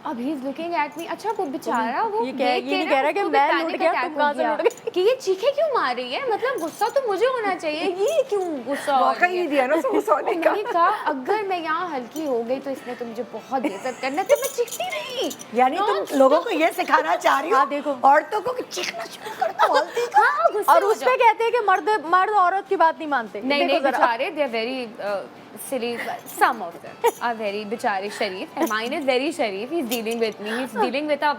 अब he is looking at me. अच्छा वो बेचारा, वो ये देख के नहीं ना कह रहा कि उसको भी मैं panic लुट गया, attack तुम हो कहाँ से गया लुट गए? कि ये चीखे क्यों मार रही है, मतलब गुस्सा तो मुझे होना चाहिए, ये क्यों गुस्सा हो मौका रही ही नहीं है। दिया ना उसको सोने का। मैंने कहा अगर मैं यहाँ हल्की हो गई तो इसने तो मुझे बहुत बेइज्जत करना, तो मैं चीखती नहीं। यानी तुम लोगों को ये सिखाना चाह रही हो, हाँ, देखो। औरतों को कि चीखना शुरू कर दो, बोलती हो। हाँ, गुस्से और हो उस जाओ। पे कहते हैं कि मर्द औरत की बात नहीं मानते। नहीं देखो जरा। बेचारे, they are very silly. Some of them are very बेचारे शरीफ, and mine is very Sharif. He's dealing with me. He's dealing with a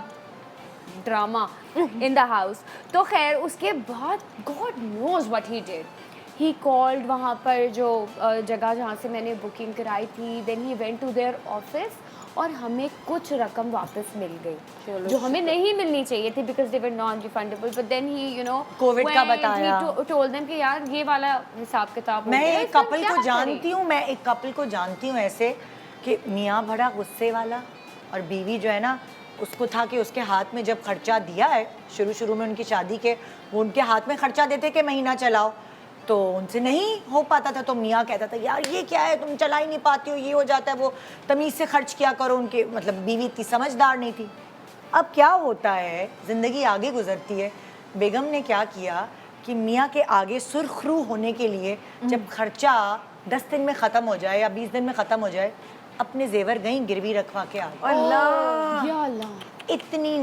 drama in the house. तो खैर उसके बाद God knows what he did. He called वहाँ पर जो जगह जहाँ से मैंने बुकिंग कराई थी, then he went to their office और हमें कुछ रकम वापस मिल गई जो हमें नहीं मिलनी चाहिए थी, because they were non refundable. But then he, you know, COVID का went, बताया। he told them कि यार ये वाला हिसाब किताब हो मैं गया, एक इसमें हम कपल क्या को करें? जानती हूँ ऐसे कि मियाँ बड़ा गुस्से वाला और बीवी जो है ना, उसको था कि उसके हाथ में जब खर्चा दिया है शुरू में उनकी शादी के, वो उनके हाथ में खर्चा देते कि महीना चलाओ, तो उनसे नहीं हो पाता था। तो मियाँ कहता था यार ये क्या है, तुम चला ही नहीं पाती हो, ये हो जाता है, वो तमीज़ से खर्च किया करो। उनके मतलब बीवी इतनी समझदार नहीं थी। अब क्या होता है, ज़िंदगी आगे गुजरती है। बेगम ने क्या किया कि मियाँ के आगे सुरखरू होने के लिए जब खर्चा 10 दिन में ख़त्म हो जाए या 20 दिन में ख़त्म हो जाए, अपने जेवर गई गिरवी रखवा के आ गई। अल्लाह, या अल्लाह। इतनी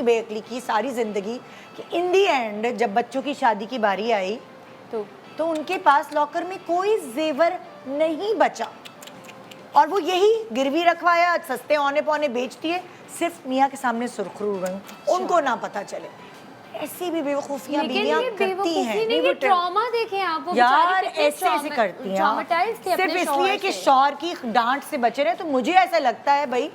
बेअक्ली की सारी ज़िंदगी कि इन दी एंड जब बच्चों की शादी की बारी आई तो तो उनके पास लॉकर में कोई जेवर नहीं बचा और वो यही गिरवी रखवाया, सस्ते औने पौने बेचती है, सिर्फ मियाँ के सामने सुरखरू रही, उनको ना पता चले। ऐसी भी बेवकूफियां बीवियां करती हैं। ये ट्रॉमा देखें आप, वो यार बेचारी ऐसे ऐसे करती हैं ट्रॉमेटाइज्ड थे सिर्फ अपने इसलिए कि शौहर की डांट से बचे रहे। तो मुझे ऐसा लगता है भाई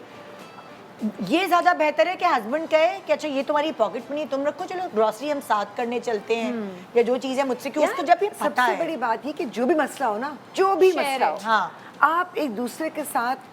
ये ज्यादा बेहतर है कि हस्बैंड कहे कि अच्छा ये तुम्हारी पॉकेट मनी तुम रखो, चलो ग्रोसरी हम साथ करने चलते हैं या जो चीज है मुझसे, कि उसको जब ये पता सबसे है। बड़ी बात ये कि जो भी मसला हो ना, जो भी Share मसला हो, it. हाँ, आप एक दूसरे के साथ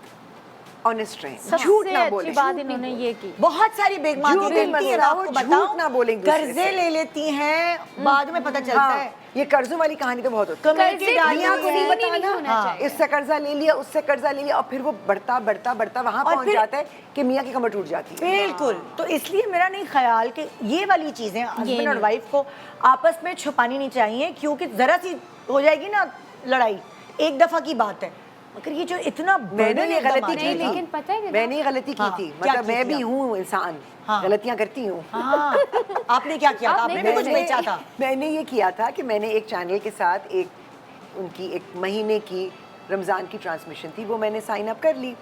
ऑनेस्ट रहें, सबसे झूठ ना अच्छी बोलें। बात इन्होंने ये की। बहुत सारी जो बेगमाती भी करती हैं, मसला मैं हो, आपको झूठ बताऊं, ना बोलें एक दूसरे कर्जे से। ले लेती हैं, बाद में पता चलता हाँ, है ये कर्जों वाली कहानी तो बहुत होती है। कमेटी कर्जे डाली मियाँ को हुई नहीं है। बताना, होना हाँ, चाहिए। इससे कर्जा ले लिया, उससे कर्जा ले लिया, और फिर वो बढ़ता बढ़ता बढ़ता वहां और पहुंच फिर- जाता है कि मियाँ की कमर टूट जाती है। बिल्कुल। तो इसलिए मेरा नहीं ख्याल कि ये वाली चीजें हस्बैंड और वाइफ को आपस में छुपानी नहीं चाहिए, क्योंकि जरा सी हो जाएगी ना लड़ाई, एक दफा की बात है, मगर ये जो इतना मैंने burden ये एकदम गलती आ की जाए थी, ना। लेकिन पता है कि मैंने ये गलती की हाँ, थी, क्या मतलब की मैं थी भी आप? हूँ इंसान, हाँ। गलतियां करती हूँ। हाँ, आपने क्या किया था? आपने भी कुछ बेचा था? मैंने ये किया था कि मैंने एक चैनल के साथ एक उनकी एक महीने की रमज़ान की ट्रांसमिशन थी, वो मैंने साइन अप कर ली।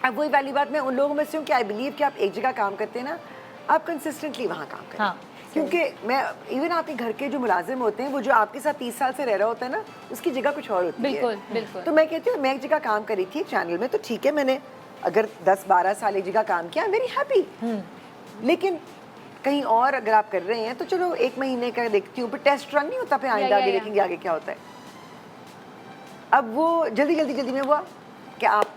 अब वही वाली बात, मैं उन लोगों में से हूँ कि आई बिलीव कि आप एक जगह काम करते हैं ना, आप कंसिस्टेंटली वहाँ काम करें। हाँ, क्योंकि मैं इवन आपके घर के जो मुलाजिम होते हैं, वो जो आपके साथ 30 साल से रह रहा होता है ना, उसकी जगह कुछ और होती है। बिल्कुल, बिल्कुल। तो मैं कहती हूँ, मैं एक जगह काम करी थी एक चैनल में, तो ठीक है, मैंने अगर 10-12 साल एक जगह काम किया, वेरी हैप्पी। लेकिन कहीं और अगर आप कर रहे हैं तो चलो एक महीने का देखती हूँ, पर टेस्ट रन नहीं होता, फिर आइंदा आगे या। देखेंगे आगे क्या होता है। अब वो जल्दी में हुआ कि आप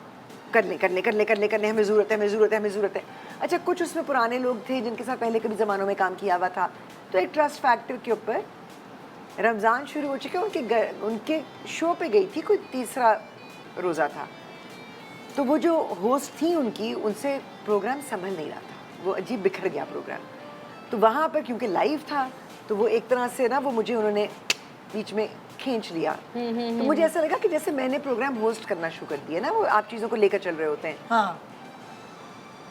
कर लें, हमें ज़रूरत है। अच्छा, कुछ उसमें पुराने लोग थे जिनके साथ पहले कभी ज़मानों में काम किया हुआ था, तो एक ट्रस्ट फैक्टर के ऊपर रमज़ान शुरू हो चुके, उनके शो पे गई थी, कोई तीसरा रोज़ा था, तो वो जो होस्ट थी उनकी, उनसे प्रोग्राम संभल नहीं रहा था, वो अजीब बिखर गया प्रोग्राम। तो वहाँ पर क्योंकि लाइव था, तो वो एक तरह से ना वो मुझे उन्होंने बीच में खींच लिया। तो मुझे ऐसा लगा कि जैसे मैंने प्रोग्राम होस्ट करना शुरू कर दिया ना, वो आप चीज़ों को लेकर चल रहे होते हैं। हाँ,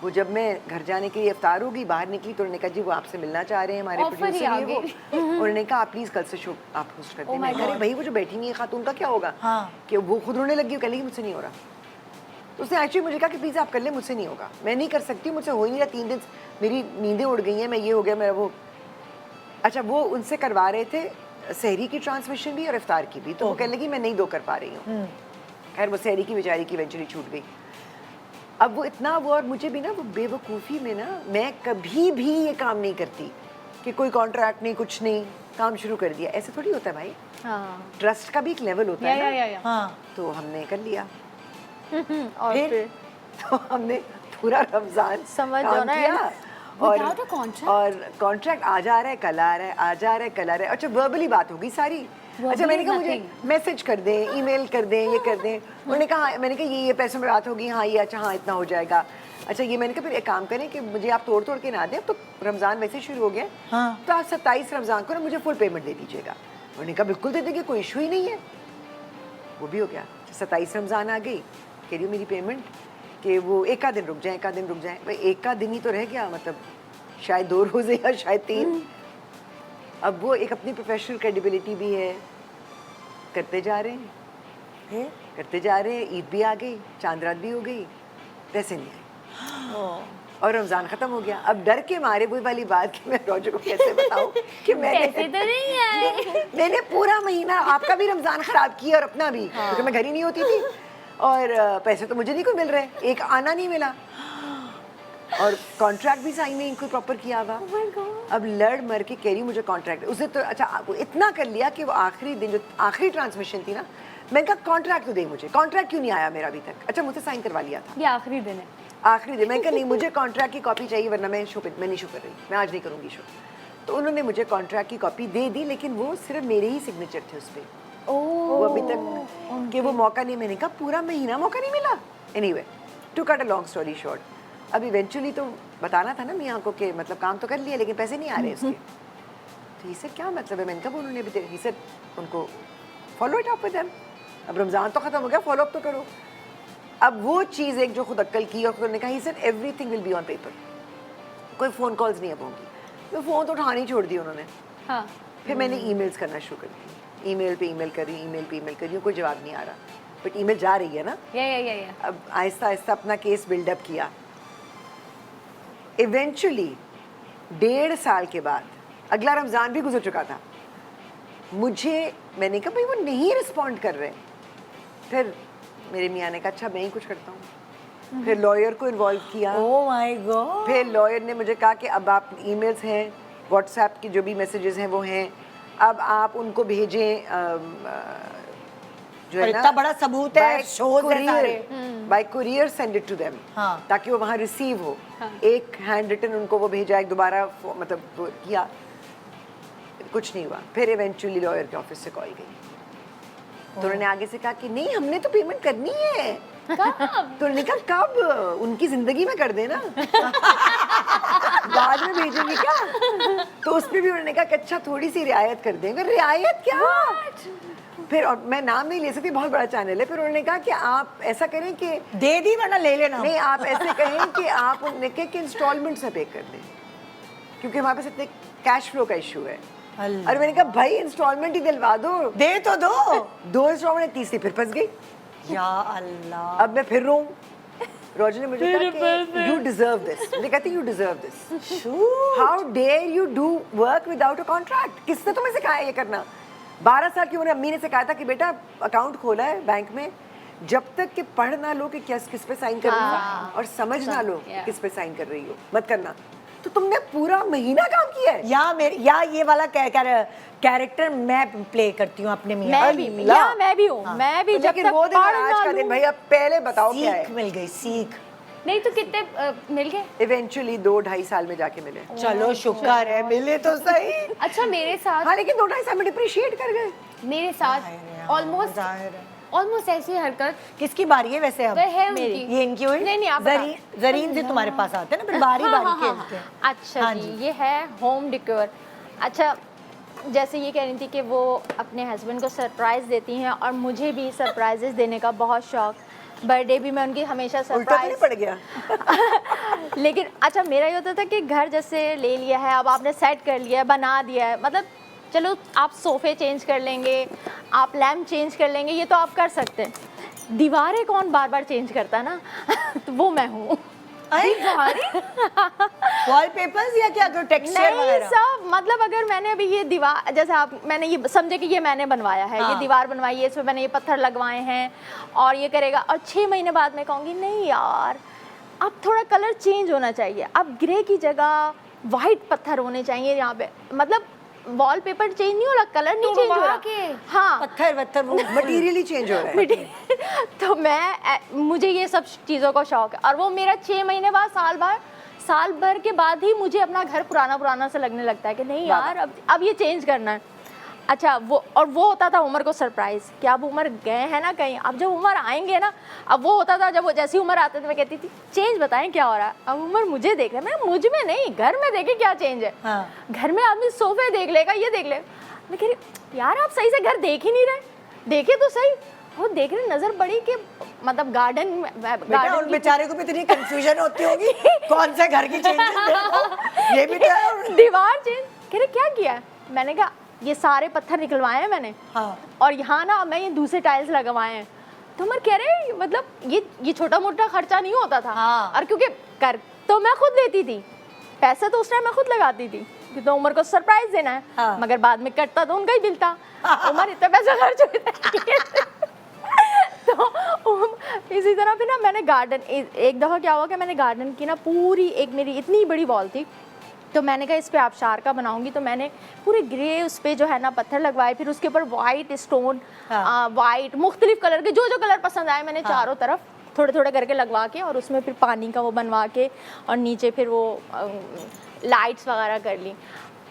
वो जब मैं घर जाने के लिए इफ्तार होगी, बाहर निकली, तो उन्होंने कहा जी वो आपसे मिलना चाह रहे हैं, हमारे Offer ही प्रोड्यूसर आ ये वो। गई। उन्होंने कहा आप प्लीज़ कल से शो आप होस्ट कर दें। मैं कह रही भाई वो जो बैठी हुई है खातून का क्या होगा? हाँ। कि वो खुद रोने लगी, वो कह लगी मुझसे नहीं हो रहा। तो उसने एक्चुअली मुझे कहा कि प्लीज़ आप कर लें, मुझसे नहीं होगा, मैं नहीं कर सकती, मुझसे हो ही नहीं रहा, 3 दिन मेरी नींदें उड़ गई हैं, मैं ये हो गया मेरा वो। अच्छा, वो उनसे करवा रहे थे सहरी की ट्रांसमिशन भी और इफ्तार की भी, तो वो कहने लगी मैं नहीं 2 कर पा रही हूँ। खैर वो सहरी की बेचारी की इवेंचुअली छूट गई। अब वो इतना वो, और मुझे भी ना वो बेवकूफ़ी में ना, मैं कभी भी ये काम नहीं करती कि कोई कॉन्ट्रैक्ट नहीं, कुछ नहीं, काम शुरू कर दिया, ऐसे थोड़ी होता है भाई। हाँ। ट्रस्ट का भी एक लेवल होता है ना। या। हाँ, तो हमने कर लिया, और फिर तो हमने पूरा रमज़ान समझ काम जाओ ना, किया। Without a contract? और कॉन्ट्रैक्ट आ जा रहा है, कल आ रहा है, आ जा रहा है, कल आ रहा है। अच्छा, वर्बली बात होगी सारी। अच्छा, मैंने कहा मुझे मैसेज कर दें, ईमेल कर दें, ये कर दें। उन्होंने कहा, मैंने कहा ये पैसों में बात होगी, हाँ ये, अच्छा हाँ इतना हो जाएगा। अच्छा, ये मैंने कहा फिर एक काम करें कि मुझे आप तोड़ के ना दें, अब तो रमज़ान वैसे ही शुरू हो गया, हाँ। तो आप 27 रमज़ान को ना मुझे फुल पेमेंट दे दीजिएगा। उन्होंने कहा बिल्कुल दे देंगे, कोई इशू ही नहीं है। वो भी हो गया। 27 रमज़ान आ गई, कह रही हूँ मेरी पेमेंट कि वो एक आध दिन रुक जाए, भाई एक आध दिन ही तो रह गया, मतलब शायद 2 रोज़े या शायद 3। अब वो एक अपनी प्रोफेशनल क्रेडिबिलिटी भी है, करते जा रहे हैं, करते जा रहे हैं। ईद भी आ गई, चांद रात भी हो गई, पैसे नहीं आए और रमज़ान ख़त्म हो गया। अब डर के मारे वही वाली बात कि मैं रोजो को कैसे बताऊं कि पैसे तो नहीं आए। मैंने पूरा महीना आपका भी रमज़ान ख़राब किया और अपना भी, क्योंकि मैं घर ही नहीं होती थी और पैसे तो मुझे नहीं कोई मिल रहे, एक आना नहीं मिला और कॉन्ट्रैक्ट भी साइन नहीं कोई प्रॉपर किया हुआ। अब लड़ मर के कह रही मुझे कॉन्ट्रैक्ट, उसे तो अच्छा वो इतना कर लिया कि वो आखिरी दिन जो आखिरी ट्रांसमिशन थी ना, मैंने कहा कॉन्ट्रैक्ट तो दे मुझे, कॉन्ट्रैक्ट क्यों नहीं आया मेरा अभी तक? अच्छा, मुझसे साइन करवा लिया था, ये आखिरी दिन है। आखिरी दिन। मैंने कहा नहीं, मुझे कॉन्ट्रैक्ट की कॉपी चाहिए, वरना मैं नहीं शो कर रही, मैं आज नहीं करूँगी शो। तो उन्होंने मुझे कॉन्ट्रैक्ट की कॉपी दे दी, लेकिन वो सिर्फ मेरे ही सिग्नेचर थे उस पर। वो अभी तक कि वो मौका नहीं, मैंने कहा पूरा महीना मौका नहीं मिला। Anyway, to cut a long story short, अब इवेंचुअली तो बताना था ना मियाँ को कि मतलब काम तो कर लिया लेकिन पैसे नहीं आ रहे इसके। तो ही सर क्या मतलब है? मैंने कहा उन्होंने भी, ही सर उनको follow it up with them, अब रमज़ान तो ख़त्म हो गया, फॉलो अप तो करो। अब वो चीज़ एक जो खुद अक्ल की और उन्होंने कहा he sir everything will be on paper, कोई फ़ोन कॉल्स नहीं अब होंगी। मैं फ़ोन तो उठानी छोड़ दी उन्होंने। हाँ। फिर मैंने ईमेल्स करना शुरू कर दी ईमेल पे ईमेल कर रही हूँ, कोई जवाब नहीं आ रहा, बट ईमेल जा रही है ना। या अब आहिस्ता आहिस्ता अपना केस बिल्डअप किया। इवेंचुअली 1.5 साल के बाद अगला रमज़ान भी गुजर चुका था, मैंने कहा भाई वो नहीं रिस्पॉन्ड कर रहे। फिर मेरे मियाँ ने कहा अच्छा मैं ही कुछ करता हूँ। फिर लॉयर को इन्वॉल्व किया। ओह माय गॉड। फिर लॉयर ने मुझे कहा कि अब आप ईमेल्स हैं, व्हाट्सएप की जो भी मैसेजेस हैं वो हैं, अब आप उनको भेजें जो है ना, इतना बड़ा सबूत है, शोज है सारे। By courier send it to them, हाँ। ताकि वो वहाँ रिसीव हो। एक हैंड रिटन उनको वो भेजा, एक दोबारा मतलब वो किया, कुछ नहीं हुआ। फिर इवेंचुअली लॉयर के ऑफिस से कॉल गई, तो उन्होंने आगे से कहा कि नहीं हमने तो पेमेंट करनी है। तो उन्होंने कहा कब? उनकी जिंदगी में कर देना, बाद में भेजेंगे क्या? तो उस पे भी उन्होंने कहा कि अच्छा थोड़ी सी रियायत कर देंगे। रियायत क्या? फिर और मैं नाम नहीं ले सकती, बहुत बड़ा चैनल है। फिर उन्होंने कहा कि आप ऐसा करें कि दे दी वरना ले लेना। नहीं, आप ऐसे कहें कि आप उन्हें कहें कि इंस्टॉलमेंट से पे कर दें, क्योंकि हमारे पास इतने कैश फ्लो का इशू है। अल्लाह। और मैंने कहा भाई इंस्टॉलमेंट ही दिलवा दो। दे तो दो। 2 इंस्टॉलमेंट, तीसरी फिर फंस गई। या अल्लाह। अब मैं फिर रोऊं। रोजर ने मुझे कहा कि यू डिजर्व दिस। मैं कहती you deserve this. How dare you do work without a contract? किसने तुम्हें सिखाया ये करना? 12 साल की उम्र अम्मी ने सिखाया था कि बेटा अकाउंट खोला है बैंक में, जब तक कि पढ़ ना लो कि किस पे साइन कर रही हो और समझ ना लो कि किस पे साइन कर रही हो, मत करना। तो तुमने पूरा महीना काम किया है। या ये वाला कैरेक्टर मैं प्ले करती हूँ अपने मियाँ। मैं भी हूँ। मैं भी जब लेकिन तक वो दिन पढ़ आज ना का दिन लूं। भाई, अब पहले बताओ क्या है? सीख मिल गई, सीख। नहीं तो कितने मिल गए? इवेंचुअली 2-2.5 साल में जाके मिले। चलो शुक्र है मिले तो सही। अच्छा मेरे साथ हाँ, लेकिन 2-2.5 साल में डिप्रिशिएट कर गए। मेरे साथ ऑलमोस्ट ऐसी हरकत किसकी बारी है वैसे अब? वह है उनकी। ये इनकी हुई? नहीं, आप जरीन से तुम्हारे पास आते हैं ना, फिर बारी बारी खेलते हैं। अच्छा हाँ जी, ये है होम डेकोर। अच्छा, जैसे ये कह रही थी कि वो अपने हस्बैंड को सरप्राइज देती हैं, और मुझे भी सरप्राइजेस देने का बहुत शौक। बर्थडे भी मैं उनकी हमेशा उल्टा तो नहीं सरप्राइज। पड़ गया? लेकिन अच्छा मेरा ये होता था कि घर जैसे ले लिया है, अब आपने सेट कर लिया है, बना दिया है, मतलब चलो आप सोफे चेंज कर लेंगे, आप लैम्प चेंज कर लेंगे, ये तो आप कर सकते हैं। दीवारें कौन बार बार चेंज करता ना तो वो मैं हूँ। वॉलपेपर्स या क्या टेक्सचर नहीं वगैरह? सब, मतलब अगर मैंने अभी ये दीवार, जैसे आप मैंने ये समझे कि ये मैंने बनवाया है, हाँ। ये दीवार बनवाई है, इसमें मैंने ये पत्थर लगवाए हैं और ये करेगा, और 6 महीने बाद मैं कहूँगी नहीं यार अब थोड़ा कलर चेंज होना चाहिए, अब ग्रे की जगह वाइट पत्थर होने चाहिए यहाँ पे, मतलब वॉलपेपर चेंज नहीं हो रहा, कलर नहीं चेंज हो रहा। हाँ, पत्थर वत्थर वो मटीरियली चेंज हो रहा है। तो मुझे ये सब चीज़ों का शौक है, और वो मेरा 6 महीने बाद साल भर के बाद ही मुझे अपना घर पुराना सा लगने लगता है कि नहीं यार अब ये चेंज करना है। अच्छा, वो होता था उमर को सरप्राइज कि अब उमर गए हैं ना कहीं, अब जब उमर आएंगे ना, अब वो होता था जब वो जैसी उमर आते थे मैं कहती थी चेंज बताएं क्या हो रहा है, अब उमर मुझे देख रहा है, मैं मुझ में नहीं घर में देखे क्या चेंज है। हाँ। घर में आदमी सोफे देख लेगा, ये देख लेगा, मैं कह रही यार आप सही से घर देख ही नहीं रहे, देखे तो सही, वो देख रहे नजर पड़ी कि मतलब गार्डन बेटा उन बेचारे को भी इतनी कंफ्यूजन होती होगी कौन सा घर की चेंज ये भी तो है। दीवार चेंज, कह रहे क्या किया है, मैंने कहा ये सारे पत्थर निकलवाए हैं मैंने। हाँ। और यहाँ ना मैं ये दूसरे टाइल्स लगवाए हैं, तो मैं कह रहे मतलब ये छोटा मोटा खर्चा नहीं होता था। हाँ। और क्योंकि कर तो मैं खुद लेती थी, पैसे तो उस टाइम मैं खुद लगाती थी कि तो उमर को सरप्राइज देना है। हाँ। मगर बाद में कटता तो उनका ही बिल था, उमर इतना पैसा खर्च होता तो इसी तरह फिर ना मैंने गार्डन, एक दफ़ा क्या हुआ कि मैंने गार्डन की ना पूरी एक मेरी इतनी बड़ी वॉल थी, तो मैंने कहा इस पे आबशार का बनाऊंगी, तो मैंने पूरे ग्रे उस पे जो है ना पत्थर लगवाए, फिर उसके ऊपर वाइट स्टोन, वाइट मुख्तलिफ कलर के जो कलर पसंद आए मैंने चारों तरफ थोड़े थोड़े करके लगवा के, और उसमें फिर पानी का वो बनवा के, और नीचे फिर वो लाइट्स वगैरह कर ली।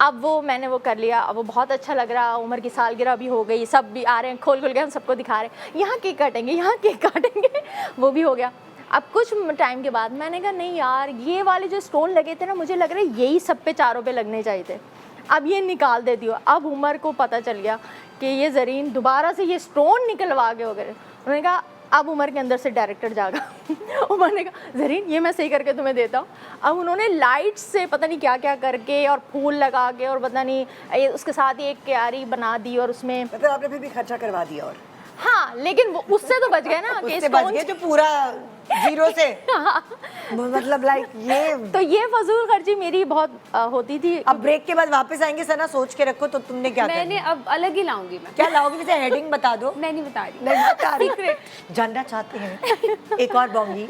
अब वो मैंने वो कर लिया, अब वो बहुत अच्छा लग रहा, उमर की सालगिरह भी हो गई, सब भी आ रहे हैं खोल के हम सबको दिखा रहे हैं यहाँ केक काटेंगे, यहाँ केक काटेंगे वो भी हो गया। अब कुछ टाइम के बाद मैंने कहा नहीं यार ये वाले जो स्टोन लगे थे ना, मुझे लग रहा है यही सब पे चारों पे लगने चाहिए थे, अब ये निकाल देती हो। अब उमर को पता चल गया कि ये ज़रीन दोबारा से ये स्टोन निकलवा के वगैरह, उन्होंने कहा अब उमर के अंदर से डायरेक्टर जागा। उमर ने कहा ज़रीन ये मैं सही करके तुम्हें देता हूँ। अब उन्होंने लाइट से पता नहीं क्या क्या करके और फूल लगा के और पता नहीं उसके साथ ही एक क्यारी बना दी और उसमें मतलब आपने फिर भी खर्चा करवा दिया और हाँ, लेकिन वो उससे तो बच गए ना कि उससे बच गए जो पूरा जीरो से मतलब लाइक ये तो ये फजूल खर्ची मेरी बहुत होती थी। अब ब्रेक के बाद वापस आएंगे सना, सोच के रखो तो तुमने क्या करना मैंने अब अलग ही लाऊंगी मैं। क्या लाओगी? जैसे हेडिंग बता दो। मैं नहीं बता रही। नहीं बता रही, जानना चाहते हैं एक और बोंगी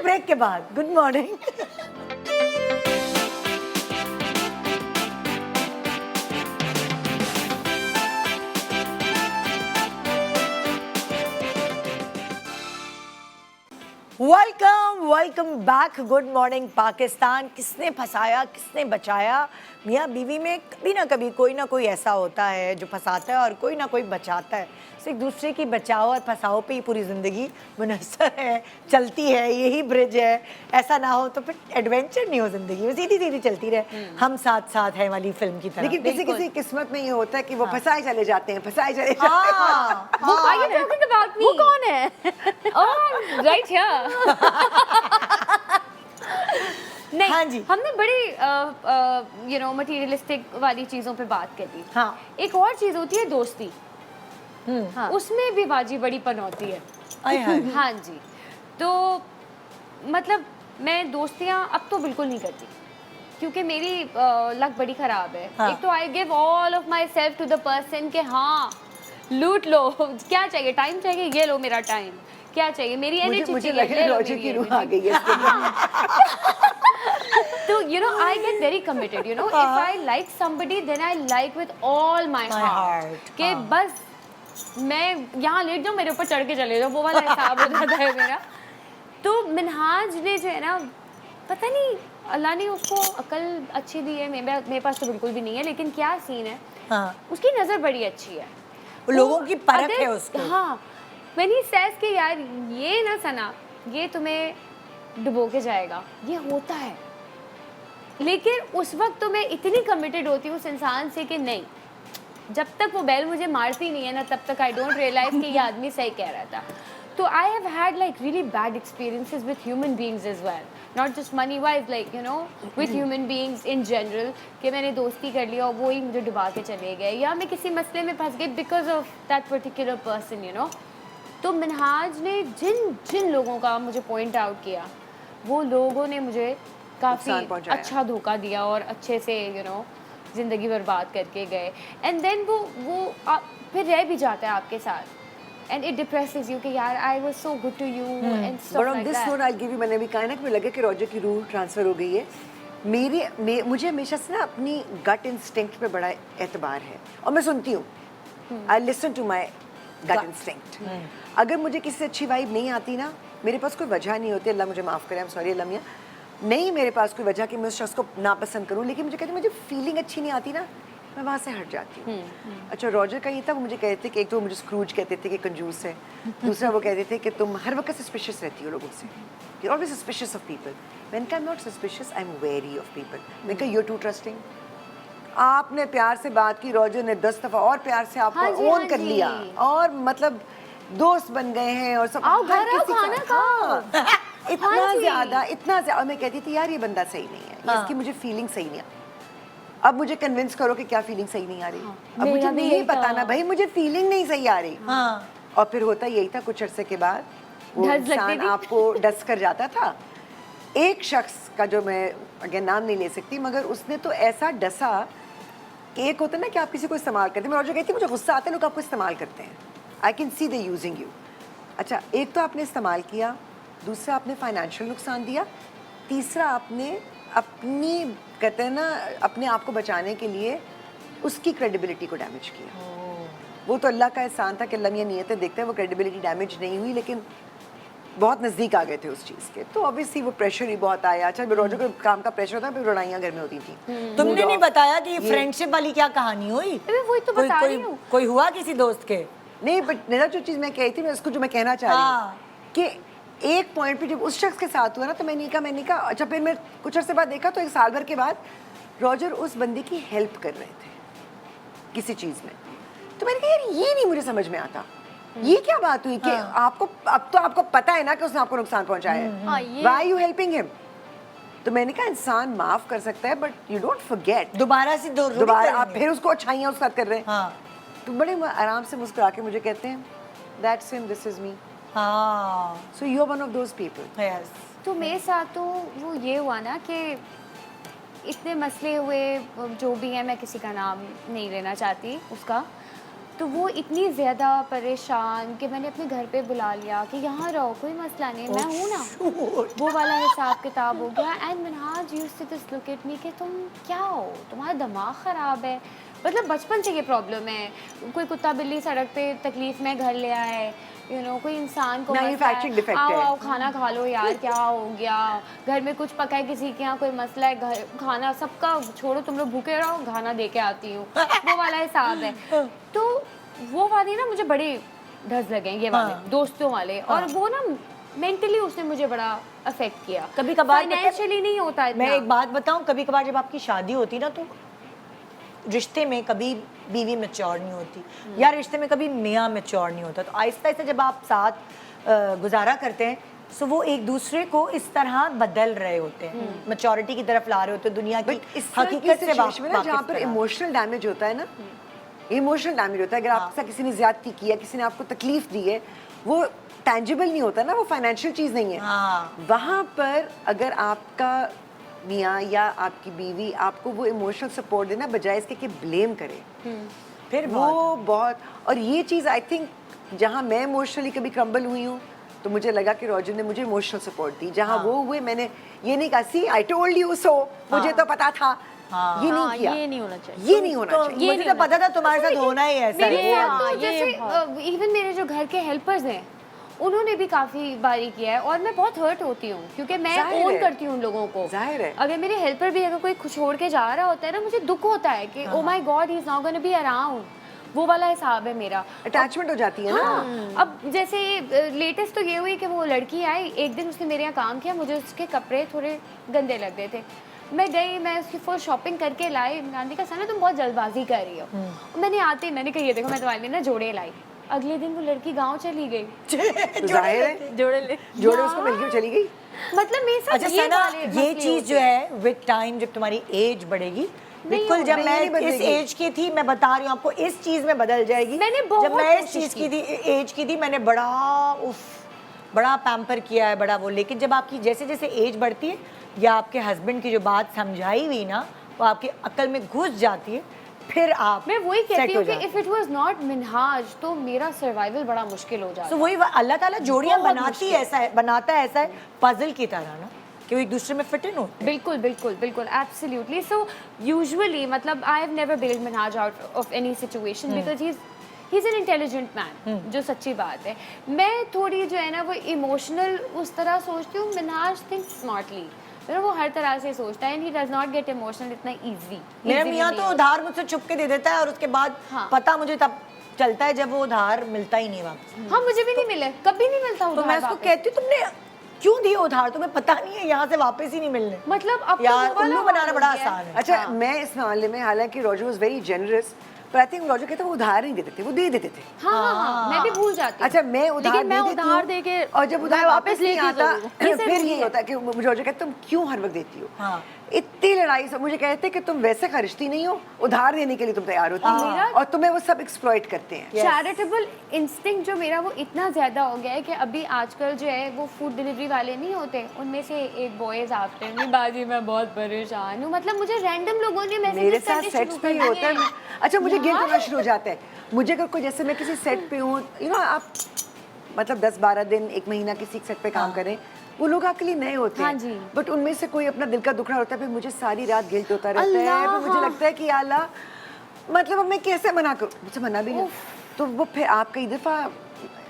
ब्रेक के बाद। Good morning. Welcome back. Good morning Pakistan. किसने फंसाया किसने बचाया? मियाँ बीवी में कभी ना कभी कोई ना कोई ऐसा होता है जो फंसाता है और कोई ना कोई बचाता है। तो एक दूसरे की बचाओ और फंसाओ पे ही पूरी ज़िंदगी मुनहसर है, चलती है, यही ब्रिज है। ऐसा ना हो तो फिर एडवेंचर नहीं हो ज़िंदगी में, सीधी सीधी चलती रहे हम साथ साथ हैं वाली फिल्म की तरह। लेकिन किसी किसी किस्मत में ये होता है कि वो फंसाए चले जाते हैं, फंसाए चले जाते हैं। हाँ, Are you talking about me? वो कौन है? Oh, right here. नहीं, हाँ जी। हमने बड़ी यू नो मटीरियलिस्टिक वाली चीज़ों पे बात कर दी। हाँ। एक और चीज़ होती है दोस्ती। हाँ। उसमें भी बाजी बड़ी पनौती है। आय हाय। हाँ जी। तो मतलब मैं दोस्तियाँ अब तो बिल्कुल नहीं करती क्योंकि मेरी लक बड़ी ख़राब है। हाँ। एक तो I give all of myself to the person के हाँ लूट लो, क्या चाहिए, टाइम चाहिए, ये लो मेरा टाइम, क्या चाहिए, मेरी एनर्जी मुझे चाहिए, लग रहा ले है लो लॉजिक मेरी की रूह energy। आ गई है इसके अंदर। तो you know I get very committed, you know, if I like somebody then I like with all my heart कि बस मैं यहाँ लेट जाऊँ, मेरे ऊपर चढ़ के चले जाओ, वो वाला हिसाब हो जाता है मेरा। तो मिनहाज ने जो है ना, पता नहीं अल्लाह ने उसको अकल अच्छी दी है, मेरे पास तो बिल्कुल भी नहीं है, लेकिन क्या सीन है, हाँ। उसकी नज़र बड़ी अच्छी है, वो लोगों की परख अगर- है उसको। हाँ, when he says कि यार ये ना सना, ये तुम्हें डुबो के जाएगा, ये होता है, लेकिन उस वक्त तो मैं इतनी कमिटेड होती हूँ उस इंसान से कि नहीं, जब तक वो बैल मुझे मारती नहीं है ना, तब तक आई डोंट रियलाइज कि ये आदमी सही कह रहा था। तो I have had like really bad experiences with human beings as well, not just money wise, like you know with human beings in general, कि मैंने दोस्ती कर लिया और वो ही मुझे डुबा के चले गए, या मैं किसी मसले में फंस गई because of that particular person, you know. तो मिनहाज ने जिन जिन लोगों का मुझे पॉइंट आउट किया, वो लोगों ने मुझे काफ़ी नुकसान पहुंचाया। अच्छा धोखा दिया और अच्छे से यू नो ज़िंदगी बर्बाद करके गए। एंड देन वो फिर रह भी जाता है आपके साथ, एंड इट डिप्रेसेस यू कि यार I was so good to you and stuff but on like this note I give you, मैंने भी कहा ना कि मुझे लगे कि रॉजर की रूह ट्रांसफर हो गई है। मुझे हमेशा से ना अपनी गट इंस्टिंक्ट पे बड़ा एतबार है और मैं सुनती हूँ, I listen to my gut instinct. अगर मुझे किसी से अच्छी वाइब नहीं आती ना, मेरे पास कोई वजह नहीं होती, अल्लाह मुझे माफ़ करे, आई एम सॉरी अल्लाह मियाँ, नहीं मेरे पास कोई वजह कि मैं उस शख्स को नापसंद करूँ, लेकिन मुझे कहती मुझे फीलिंग अच्छी नहीं आती ना, मैं वहाँ से हट जाती हूँ। अच्छा, रॉजर का ये था, वो मुझे कहते थे कि एक तो मुझे स्क्रूज कहते थे कि कंजूस है, दूसरा वो कहते थे कि तुम हर वक्त सस्पिशियस रहती हो लोगों से, you always suspicious of people. मैंने कहा आई am not suspicious, I am very of people. मैंने कहा यू आर टू ट्रस्टिंग। आपने प्यार से बात की, रॉजर ने 10 दफ़ा और प्यार से आपको हाँ जी, ओन हाँ कर जी। लिया और मतलब दोस्त बन गए हैं और सब आओ हर घर आओ, किसी का- खाना खाओ। हाँ, इतना हाँ जी। ज्यादा और मैं कहती थी यार ये बंदा सही नहीं है, हाँ। इसकी मुझे फीलिंग सही नहीं है। अब मुझे कन्विंस करो कि क्या फीलिंग सही नहीं आ रही। अब मुझे मेरा भी नहीं यही पता था। ना भाई, मुझे फीलिंग नहीं सही आ रही। हाँ। और फिर होता यही था, कुछ अरसे के बाद वो डस लगती इंसान थी। आपको डस कर जाता था। एक शख्स का जो मैं अगर नाम नहीं ले सकती, मगर उसने तो ऐसा डसा कि एक होता है ना कि आप किसी को इस्तेमाल करते हैं। मैं और जो कहती मुझे गुस्सा आता है, लोग आपको इस्तेमाल करते हैं, I can see they using you. अच्छा, एक तो आपने इस्तेमाल किया, दूसरा आपने फाइनेंशियल नुकसान दिया, तीसरा आपने अपनी कहते हैं ना अपने आप को बचाने के लिए उसकी क्रेडिबिलिटी को डैमेज किया। वो तो अल्लाह का एहसान था कि अल्लाह ये नियतें देखते हैं, वो क्रेडिबिलिटी डैमेज नहीं हुई, लेकिन बहुत नज़दीक आ गए थे उस चीज़ के। तो ऑब्वियसली वो प्रेशर ही बहुत आया। अच्छा, रोजो के काम का प्रेशर होता है, फिर लड़ाइयाँ घर में होती थी। तुमने नहीं बताया कि ये फ्रेंडशिप वाली क्या कहानी हुई? मैं वही तो बता रही हूँ। कोई हुआ किसी दोस्त के? नहीं, बट मेरा जो चीज़ मैं कही थी, मैं उसको जो मैं कहना चाह रही हाँ। हूँ कि एक पॉइंट पे जब उस शख्स के साथ हुआ ना, तो मैंने कहा अच्छा, फिर मैं कुछ अर्से बाद देखा तो 1 साल भर के बाद रॉजर उस बंदे की हेल्प कर रहे थे किसी चीज़ में। तो मैंने कहा यार ये नहीं मुझे समझ में आता ये क्या बात हुई कि आपको अब तो आपको पता है ना कि उसने आपको नुकसान पहुंचाया है, हाँ, ये why are you helping him? तो मैंने कहा इंसान माफ कर सकता है बट यू डोंट फॉरगेट। दोबारा से दोबारा आप फिर उसको अच्छाइयाँ उसके साथ कर रहे हैं। हाँ तो बड़े आराम से मुस्कुरा के मुझे कहते हैं that's him, this is me, हाँ so you are one of those people. Yes तो मेरे साथ तो वो ये हुआ ना कि इतने मसले हुए, जो भी है, मैं किसी का नाम नहीं लेना चाहती उसका, तो वो इतनी ज़्यादा परेशान कि मैंने अपने घर पे बुला लिया कि यहाँ रहो, कोई मसला नहीं, मैं हूँ ना। वो वाला हिसाब किताब हो गया। And Minhaj used to just look at me कि तुम क्या हो, तुम्हारा दिमाग ख़राब है। मतलब बचपन से ये प्रॉब्लम है। कोई कुत्ता बिल्ली सड़क पे तकलीफ में घर ले आए, यू नो, कोई इंसान को Manufacturing defect आओ है। आओ खाना खा लो यार, क्या हो गया, घर में कुछ पका है, किसी के यहाँ कोई मसला है, घर खाना सबका छोड़ो, तुम लोग भूखे रहो, खाना दे के आती हूँ, वो वाला हिसाब है। तो वो वाले ना मुझे बड़े ढस लगे, ये वाले दोस्तों वाले, और वो ना मेंटली उसने मुझे बड़ा अफेक्ट किया। कभी कभार फाइनेंशियली नहीं होता इतना। मैं एक बात बताऊं, कभी कभार जब आपकी शादी होती ना तो रिश्ते में कभी बीवी मैच्योर नहीं होती या रिश्ते में कभी मियाँ मैच्योर नहीं होता, तो आहिस्ता आहिस्ता जब आप साथ गुजारा करते हैं तो वो एक दूसरे को इस तरह बदल रहे होते हैं, मैच्योरिटी की तरफ ला रहे होते हैं, दुनिया की हकीकत से सिचुएशन में ना जहाँ पर वाकिफ करा। इमोशनल डैमेज होता है ना, इमोशनल डैमेज होता है। अगर आपके साथ किसी ने ज्यादती की है, किसी ने आपको तकलीफ दी है, वो टैंजिबल नहीं होता ना, वो फाइनेंशियल चीज नहीं है। हाँ। वहाँ पर अगर आपका मियाँ या आपकी बीवी आपको वो इमोशनल सपोर्ट देना बजाय इसके कि ब्लेम करे, फिर वो बहुत। और ये चीज़ आई थिंक जहाँ मैं इमोशनली कभी क्रम्बल हुई हूँ तो मुझे लगा कि रोजर ने मुझे इमोशनल सपोर्ट दी। जहाँ वो हुए मैंने ये नहीं कहा सी आई टोल्ड यू सो, मुझे तो पता था, ये नहीं किया, ये नहीं होना चाहिए। ये नहीं होना तो चाहिए। मुझे तो पता था तुम्हारे साथ होना ही ऐसा मेरे है। साथ तो ये जैसे इवन मेरे जो घर के हेल्पर्स हैं उन्होंने भी काफ़ी बारी किया है, और मैं बहुत हर्ट होती हूँ क्योंकि मैं जाहिर ओन है। करती हूँ उन लोगों को। जाहिर है। अगर मेरे हेल्पर भी अगर कोई छोड़ के जा रहा होता है ना, मुझे दुख होता है कि oh my God he is not gonna be around. वो वाला हिसाब है मेरा। अटैचमेंट हो जाती है ना। हाँ, अब जैसे लेटेस्ट तो ये हुई कि वो लड़की आई, एक दिन उसने मेरे यहाँ काम किया, मुझे उसके कपड़े थोड़े गंदे लग गए थे, मैं गई, मैं उसकी फुल शॉपिंग करके लाई। गांधी का सना तुम बहुत जल्दबाजी कर रही हो। और मैंने आते ही मैंने कहा ये देखो मैं तुम्हारे लिए ना जोड़े लाई। अगले दिन वो लड़की गांव चली गई। तो जाहिर है जोड़े उसको मिल गई चली गई। मतलब मेरे साथ अच्छा ये सना, वाले ये मसले चीज होते जो है विद टाइम जब तुम्हारी एज बढ़ेगी, बिल्कुल जब नहीं, मैं नहीं इस बदलेगी। एज की थी, मैं बता रही हूँ आपको, इस चीज में बदल जाएगी। मैंने बहुत जब मैं इस कोशिश चीज की थी, एज की थी, मैंने बड़ा पैम्पर किया है, बड़ा वो। लेकिन जब आपकी जैसे जैसे एज बढ़ती है या आपके हस्बैंड की जो बात समझाई हुई ना वो आपकी अकल में घुस जाती है, फिर आप मैं वही set कहती हो हूँ कि जाते हैं। If it was not Minhaj तो मेरा सर्वाइवल बड़ा मुश्किल हो जाता। तो वही अल्लाह ताला जोड़ियां बहुत बनाती मुश्किल। है, ऐसा है, बनाता है ऐसा है पजल की तरह ना, कि वो एक दूसरे में फिट इन होते हैं। बिल्कुल बिल्कुल बिल्कुल एब्सोल्युटली। सो यूजुअली मतलब I have never bailed Minhaj out of any situation because he is an intelligent man, जो सच्ची बात है। मैं थोड़ी जो है ना वो इमोशनल उस तरह सोचती हूँ। मिनहाज थिंक्स स्मार्टली, वो हर तरह से सोचता है, and he does not get emotional इतना इजी। मेरा मियाँ तो उधार मुझसे छुप के दे देता है और उसके बाद हाँ। पता मुझे तब चलता है जब वो उधार मिलता ही नहीं वापस। हाँ, मुझे भी नहीं मिले, कभी नहीं मिलता तो उधार मैं उसको वापस। कहती हूँ तुमने क्यों दिए उधार, तुम्हें पता नहीं है यहाँ से वापस ही नहीं मिलने। मतलब अब तो यार वो वाला उल्लू हाल बनाना हो बड़ा गया है। आसान है। अच्छा मैं इस मामले में, हालांकि रोजर वाज वेरी जेनरस, पर आई थिंक रोजर कहता वो उधार नहीं देते थे, वो दे देते थे। हाँ हाँ हाँ, मैं भी भूल जाती हूँ। अच्छा मैं उधार लेकिन मैं दे देती उधार हूँ, दे के और जब उधार मैं वापस वापस नहीं लेके आता जरूर। ये फिर जरूरी ये है। होता है कि रोजर कहता तुम क्यों हर वक्त देती हो। हाँ। इतनी लड़ाई से मुझे कहते कि तुम वैसे खर्चती नहीं हो, उधार देने के लिए तुम तैयार होती हो, मेरा- और तुम्हें वो सब एक्सप्लॉइट करते हैं। चैरिटेबल इंस्टिंक्ट जो मेरा वो इतना ज़्यादा हो गया है कि अभी आजकल जो है वो फूड डिलीवरी वाले नहीं होते, उनमें से एक बॉयज आते हैं, नहीं बाजी मैं बहुत परेशान हूँ। मतलब मुझे रैंडम लोगों ने मेरे मैसेज साथ करने सेट्स शुरू पे ही कर होता दिए है। हैं। अच्छा मुझे गिल्ट होना यार। शुरू हो जाता है। मुझे अगर कोई, जैसे मैं किसी सेट पे हूँ, यू नो आप मतलब 10-12 दिन 1 महीना किसी सेट पे काम करें, वो लोग आपके लिए नए होते हाँ हैं, जी। बट उनमें से कोई अपना दिल का दुखड़ा होता है, फिर मुझे सारी रात गिल्ट होता रहता है, अल्लाह, फिर मुझे हाँ। लगता है कि या अल्लाह, मतलब अब मैं कैसे मना करूँ, मुझसे मना भी नहीं, तो वो फिर आप कई दफा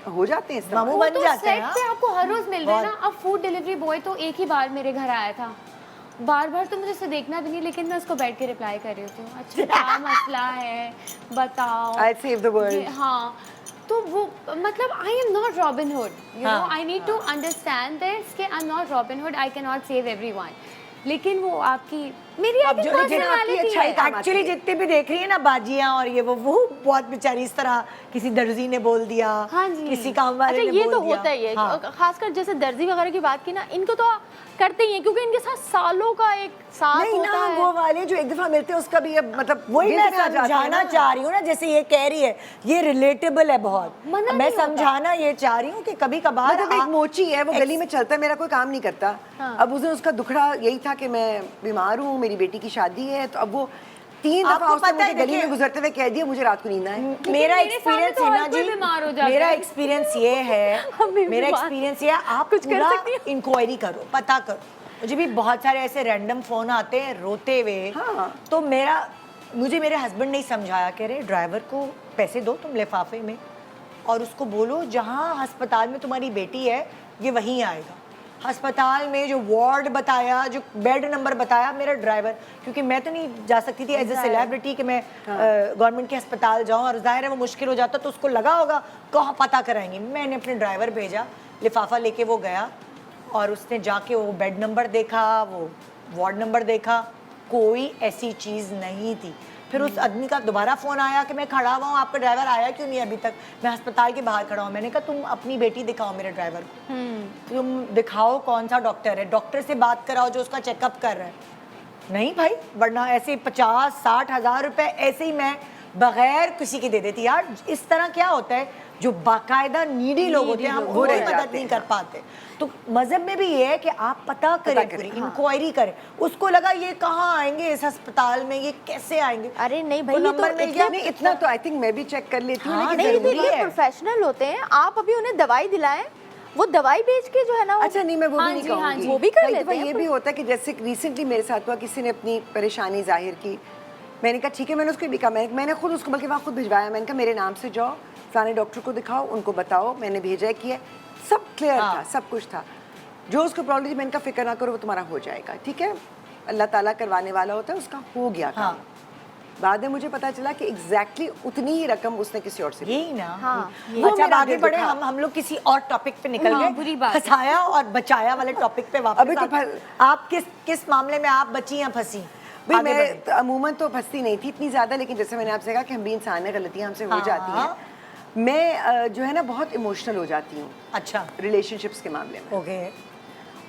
हो जाते हैं इस तरह। मामू वो बन तो जाते हैं सेट हाँ। पे आपको हर रोज मिल रहे हैं ना। अब फूड डिलीवरी बॉय तो एक ही बार मेरे घर आया था, बार बार तो मुझे उसे देखना भी नहीं, लेकिन मैं उसको बैठ के रिप्लाई कर रही होती हूँ, अच्छा क्या मसला है बताओ। I'll save the world. हाँ, तो वो मतलब I am not Robin Hood, you know, हाँ, I need to understand this कि I am not Robin Hood, I can not save everyone. लेकिन वो आपकी मेरी अब जो पर्सनालिटी है। एक्चुअली जितने भी देख रही है ना बाजियां और ये वो बहुत बेचारी इस तरह किसी दर्जी ने बोल दिया, हाँ जी। किसी काम वाले अच्छा ने ये बोल तो दिया। होता ही है, हाँ। खासकर जैसे दर्जी वगैरह की बात की ना, इनको तो करते ही हैं क्योंकि इनके साथ सालों का एक साथ नहीं होता ना, है। वो वाले जो एक दफा मिलते हैं उसका भी अब मतलब वही गिल्ट मैं में आ जाते हैं समझाना ना। चाह रही हूँ ना, जैसे ये कह रही है ये रिलेटेबल है बहुत, मना मैं नहीं होता। समझाना ये चाह रही हूँ कि कभी कभार मतलब एक मोची है, वो गली में चलता है, मेरा कोई काम नहीं करता। अब उस दिन उसका दुखड़ा यही था कि मैं बीमार हूँ, मेरी बेटी की शादी है, तो अब वो 3 दफा आपको उसने पता है, मुझे गली देखिए- में गुजरते हुए कह दिया मुझे रात को नींद आए। मेरा मेरे सामने एक्सपीरियंस तो है हर ना कोई जी, बीमार हो जाता मेरा है। एक्सपीरियंस ये है, भी मेरा बीमार। एक्सपीरियंस ये है, आप कुछ कर पूरा सकती हो? इंक्वायरी करो, पता करो। मुझे भी बहुत सारे ऐसे रैंडम फोन आते हैं रोते हुए, हाँ। तो मुझे मेरे हस्बैंड ने ही समझाया, कह रहे ड्राइवर को पैसे दो तुम लिफाफे में, और उसको बोलो जहाँ अस्पताल में तुम्हारी बेटी है ये वहीं आएगा। अस्पताल में जो वार्ड बताया, जो बेड नंबर बताया, मेरा ड्राइवर, क्योंकि मैं तो नहीं जा सकती थी एज ए सेलिब्रिटी कि मैं गवर्नमेंट के अस्पताल जाऊं, और जाहिर है वो मुश्किल हो जाता, तो उसको लगा होगा कहाँ पता कराएंगे। मैंने अपने ड्राइवर भेजा, लिफाफा लेके वो गया और उसने जाके वो बेड नंबर देखा, वो वार्ड नंबर देखा, कोई ऐसी चीज़ नहीं थी। फिर उस आदमी का दोबारा फ़ोन आया कि मैं खड़ा हुआ हूँ, आपका ड्राइवर आया क्यों नहीं अभी तक, मैं अस्पताल के बाहर खड़ा हूँ। मैंने कहा तुम अपनी बेटी दिखाओ मेरे ड्राइवर को, तुम दिखाओ कौन सा डॉक्टर है, डॉक्टर से बात कराओ जो उसका चेकअप कर रहा है। नहीं भाई, वरना ऐसे 50-60 हज़ार रुपए ऐसे ही मैं बगैर किसी के दे देती। यार इस तरह क्या होता है, जो बाकायदा नीडी लोग होते हैं हम वो उनकी रह मदद जाते नहीं हैं। कर पाते। तो मजहब में भी ये है कि आप पता करें, पूरी इंक्वायरी करें। उसको लगा ये कहाँ आएंगे इस अस्पताल में, ये कैसे आएंगे, अरे नहीं भाई, तो ये नंबर तो मिल गया। नहीं इतना तो आई थिंक मैं भी चेक कर लेती हूँ, हाँ, लेकिन नहीं, जरूरी जरूरी है। है। प्रोफेशनल होते हैं, आप अभी उन्हें दवाई दिलाएं, वो दवाई बेच के जो है ना अच्छा नहीं, मैं वो हाँ भी नहीं जी, हाँ कहूँगी। जी। वो भी कर कई लेते दफा हैं, ये भी होता है कि जैसे रिसेंटली मेरे साथ हुआ, किसी ने अपनी परेशानी जाहिर की, मैंने कहा ठीक है, मैंने उसको भी कहा, मैंने खुद उसको बल्कि वहाँ खुद भिजवाया, मैंने कहा मेरे नाम से जाओ फलाने डॉक्टर को दिखाओ, उनको बताओ मैंने भेजा है किया, सब क्लियर था, सब कुछ था। जो उसको प्रॉब्लम थी मैंने कहा फिक्र ना करो, वो तुम्हारा हो जाएगा, ठीक है, अल्लाह ताला करवाने वाला होता है, उसका हो गया काम। बाद में मुझे पता चला कि एग्जैक्टली उतनी ही रकम उसने किसी और से ली। यही ना। हाँ, वो अच्छा, मेरा आगे दिल बढ़े, दुखा। हम लोग किसी और टॉपिक पे निकल हाँ, गए, बुरी बात है। फंसाया और बचाया वाले टॉपिक पे वापस अभी तो आप किस मामले में आप बची या फंसी? भाई आगे बढ़े। मैं अमूमन तो फंसती नहीं थी इतनी ज़्यादा, लेकिन जैसे मैंने आपसे कहा कि हम भी इंसान है, गलतियाँ हमसे हो जाती हैं। मैं जो है ना बहुत इमोशनल हो जाती हूँ अच्छा, रिलेशनशिप्स के मामले में, ओके।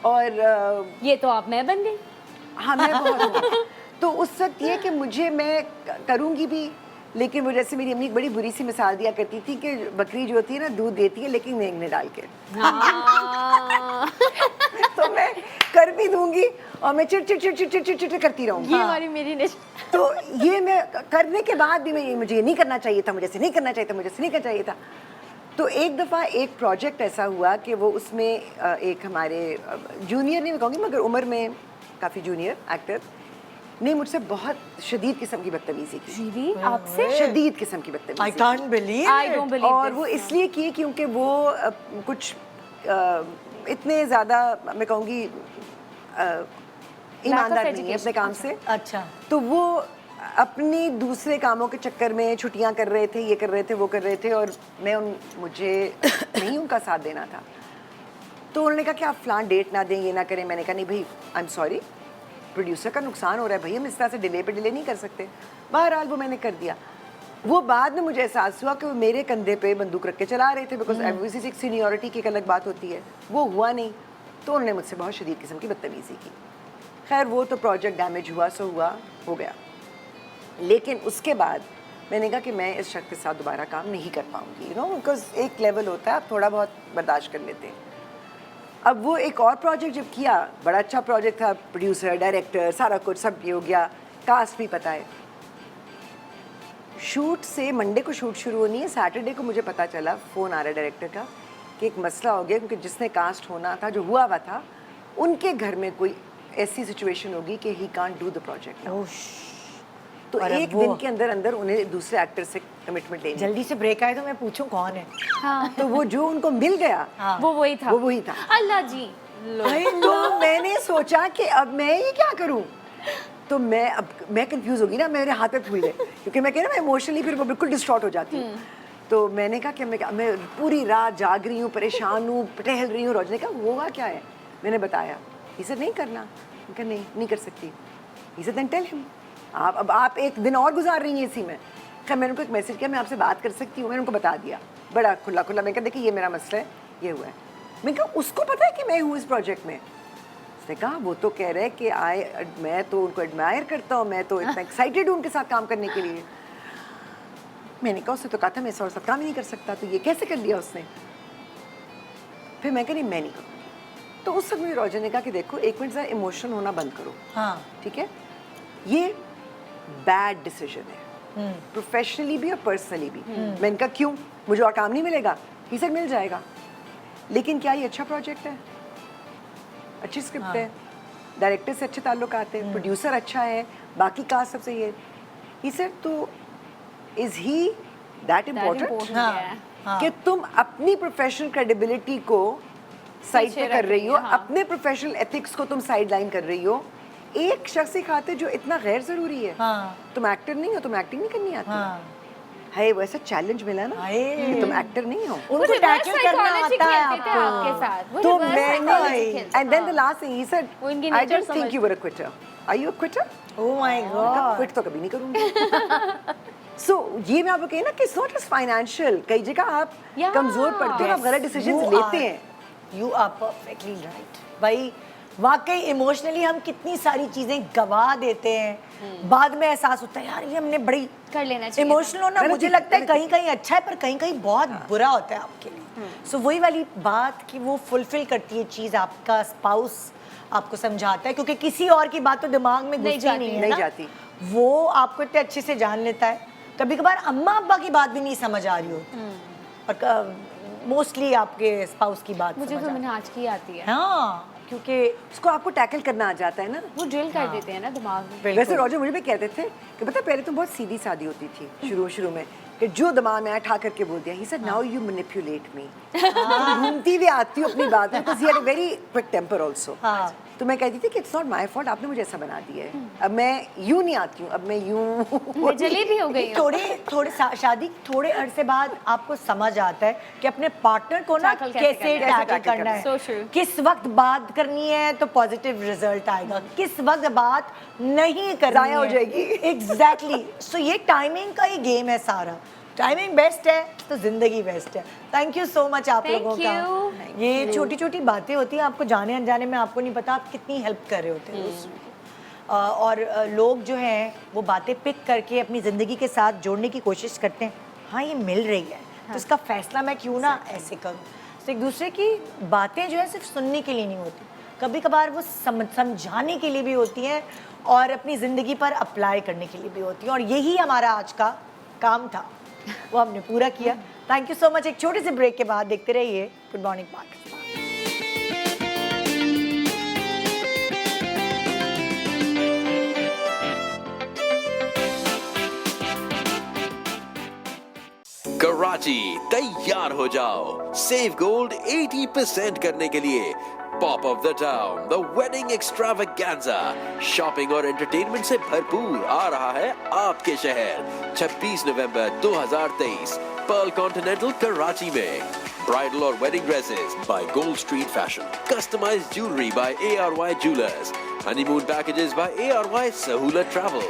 और ये तो आप मैं बन गई। हाँ मैं बहुत हूँ। तो उस वक्त ये कि मैं करूँगी भी, लेकिन वो जैसे मेरी अम्मी एक बड़ी बुरी सी मिसाल दिया करती थी कि बकरी जो होती है ना दूध देती है लेकिन नेंगने डाल के। तो मैं कर भी दूंगी और मैं chit chit chit chit chit chit chit करती रहूँगी। ये हमारी मेरी ने तो ये मैं करने के बाद भी मुझे ये नहीं करना चाहिए था, मुझे ऐसे नहीं करना चाहिए था, मुझे ऐसे नहीं करना चाहिए था। तो एक दफ़ा एक प्रोजेक्ट ऐसा हुआ कि वो उसमें एक हमारे जूनियर नहीं मैं कहूँगी मगर उम्र में काफ़ी जूनियर एक्टर ने मुझसे बहुत शदीद किस्म की बदतमीजी की। Really? आपसे? शदीद किस्म की आई बदतमीजी can't believe I don't believe और this. वो इसलिए की क्योंकि वो कुछ इतने ज़्यादा मैं कहूँगी ईमानदार नहीं है अपने काम से। अच्छा, तो वो अपनी दूसरे कामों के चक्कर में छुट्टियां कर रहे थे, ये कर रहे थे, वो कर रहे थे, और मुझे नहीं उनका साथ देना था। तो उन्होंने कहा कि आप फलां डेट ना दें, ये ना करें। मैंने कहा नहीं भाई, आई एम सॉरी, प्रोड्यूसर का नुकसान हो रहा है भाई, हम इस तरह से डिले पे डिले नहीं कर सकते। बहरहाल वो मैंने कर दिया। वो बाद में मुझे एहसास हुआ कि वो मेरे कंधे पे बंदूक रख के चला रहे थे, बिकॉज एवरीसी सीनियरिटी की एक अलग बात होती है, वो हुआ नहीं। तो उन्होंने मुझसे बहुत शदीद किस्म की बदतमीजी की। खैर वो तो प्रोजेक्ट डैमेज हुआ सो हुआ, हो गया। लेकिन उसके बाद मैंने कहा कि मैं इस शख्स के साथ दोबारा काम नहीं कर पाऊंगी, यू नो, बिकॉज एक लेवल होता है, आप थोड़ा बहुत बर्दाश्त कर लेते हैं। अब वो एक और प्रोजेक्ट जब किया, बड़ा अच्छा प्रोजेक्ट था, प्रोड्यूसर डायरेक्टर सारा कुछ सब ये हो गया, कास्ट भी पता है। शूट से मंडे को शूट शुरू होनी है, सैटरडे को मुझे पता चला, फ़ोन आ रहा है डायरेक्टर का कि एक मसला हो गया, क्योंकि जिसने कास्ट होना था, जो हुआ था, उनके घर में कोई ऐसी सिचुएशन होगी कि he can't do the project. तो और एक दिन के अंदर अंदर उन्हें दूसरे एक्टर से कमिटमेंट लेनी। जल्दी से ब्रेक आए तो मैं पूछूं कौन है। हाँ, तो वो जो उनको मिल गया वो वही था। वो वही था। अल्लाह जी। तो मैंने सोचा कि अब मैं ये क्या करूं। तो मैं कंफ्यूज होगी ना, मेरे हाथ में फूल गए, क्योंकि मैं कह रहा मैं इमोशनली फिर वो बिल्कुल डिस्ट्रॉट हो जाती हूँ। तो मैंने कहा कि मैं पूरी रात जाग रही हूँ, परेशान हूँ, टहल रही हूँ। रोज ने कहा होगा क्या है, मैंने बताया, इसे नहीं करना, मैं कहा नहीं कर सकती। He said then tell him, आप एक दिन और गुजार रही हैं इसी में। खैर मैंने उनको एक मैसेज किया, मैं आपसे बात कर सकती हूँ, मैंने उनको बता दिया बड़ा खुला खुला। मैं कहा देखिए ये मेरा मसला है, ये हुआ है। मैं कहा उसको पता है कि मैं हूँ इस प्रोजेक्ट में? उसने कहा वो तो कह रहे हैं कि मैं तो उनको एडमायर करता हूँ, मैं तो इतना एक्साइटेड हूँ उनके साथ काम करने के लिए। मैंने कहा उसने तो कहा था मैं और साथ काम ही नहीं कर सकता, तो ये कैसे कर लिया उसने? फिर मैं कह रही मैं नहीं करूँगी। तो उस वक्त मुझे रोजर ने कहा कि देखो एक मिनट ज़रा इमोशनल होना बंद करो, हाँ, ठीक है, ये बैड डिसीजन है, प्रोफेशनली भी और पर्सनली भी। मैंने कहा क्यों, मुझे और काम नहीं मिलेगा? ही सेड मिल जाएगा, लेकिन क्या ये अच्छा प्रोजेक्ट है, अच्छी स्क्रिप्ट है, डायरेक्टर से अच्छे ताल्लुक आते हैं, प्रोड्यूसर अच्छा है, बाकी कास्ट सबसे ये। ही सेड तो इज ही दैट इम्पोर्टेंट हाँ, कि तुम अपनी प्रोफेशनल क्रेडिबिलिटी को साइड पे कर रही हो, अपने प्रोफेशनल एथिक्स को तुम साइड लाइन कर रही हो एक शख्स की खातिर जो इतना गैर जरूरी है। हाँ, तुम एक्टर नहीं हो, तुम एक्टिंग नहीं करनी आती हाँ, है, वो ऐसा चैलेंज मिला ना हाय। कि तुम एक्टर नहीं हो। उनको टैकल करना आता है आपके आपको। साथ, वो तो reverse मैंने psychology खेलते and then the last thing he said वो इनकी I nature don't think you were a quitter, are you a quitter? Oh my God, quit तो कभी नहीं करूंगी। सो ये मैं आपको कही ना कि इट्स नॉट जस्ट फाइनेंशियल, कई जगह आप Yeah. कमजोर पड़ते हो, आप गलत डिसीजंस लेते हैं। यू आर परफेक्टली राइट भाई। वाकई इमोशनली हम कितनी सारी चीजें गवा देते हैं, बाद में एहसास होता है यार ये हमने बड़ी कर लेना चाहिए। इमोशनल होना गलत मुझे चीज़, लगता है गलत कहीं कहीं अच्छा है पर कहीं कहीं बहुत बुरा होता है आपके लिए। सो वही वाली बात कि वो फुलफिल करती है चीज़, आपका स्पाउस आपको समझाता है, क्योंकि किसी और की बात तो दिमाग में घुसती जाती, नहीं है नहीं ना, जाती। वो आपको इतने अच्छे से जान लेता है। कभी कभार अम्मा अब्बा की बात भी नहीं समझ आ रही होती और मोस्टली आपके स्पाउस की बात मुझे समझ तो आती है। मिनहाज की आती है, हाँ, क्योंकि उसको आपको टैकल करना आ जाता है ना। वो ड्रिल कर देते हैं ना दिमाग में। बिल्कुल। वैसे रोजर मुझे भी कहते थे कि पता पहले तुम बहुत सीधी सादी होती थी शुरू में, कि जो दिमाग में आया ठा करके बोल दिया। He said now you manipulate me, घूमती हुई आती हूँ अपनी बात में, because he had a very quick temper also. हाँ। तो मैं कहती थी कि इट्स नॉट माय फॉल्ट, आपने मुझे ऐसा बना दिया है, अब मैं यूं नहीं आती हूँ, अब मैं यूं मैं जली भी हो गई हूँ। थोड़े शादी थोड़े अरसे बाद आपको समझ आता है कि अपने पार्टनर को ना Tackle कैसे कैसे करना है। टैकल कैसे करना tackle है, So true. किस वक्त बात करनी है तो पॉजिटिव रिजल्ट आएगा, किस वक्त बात नहीं करनी ज़ाया हो है। जाएगी। एग्जैक्टली। सो ये टाइमिंग का ही गेम है सारा। टाइमिंग बेस्ट है तो जिंदगी बेस्ट है। थैंक यू सो मच आप Thank लोगों you. का। ये छोटी छोटी बातें होती हैं, आपको जाने अनजाने में आपको नहीं पता आप कितनी हेल्प कर रहे होते हैं दूसरों की। और लोग जो हैं वो बातें पिक करके अपनी ज़िंदगी के साथ जोड़ने की कोशिश करते हैं। हाँ ये मिल रही है तो इसका फैसला मैं क्यों ना ऐसे करूँ। तो एक दूसरे की बातें जो है सिर्फ सुनने के लिए नहीं होती, कभी कभार वो समझाने के लिए भी होती हैं और अपनी ज़िंदगी पर अप्लाई करने के लिए भी होती हैं। और यही हमारा आज का काम था, वो हमने पूरा किया। Thank you so much. एक छोटे से ब्रेक के बाद देखते रहिए गुड मॉर्निंग पाकिस्तान। कराची तैयार हो जाओ सेव गोल्ड 80% करने के लिए। Pop of the town the wedding extravaganza shopping और एंटरटेनमेंट से भरपूर आ रहा है आपके शहर 26 नवंबर 2023 पर्ल कॉन्टिनेंटल कराची में। ब्राइडल और wedding dresses by gold street fashion, customised jewellery by ARY jewellers, honeymoon packages by ARY Sahulat travel,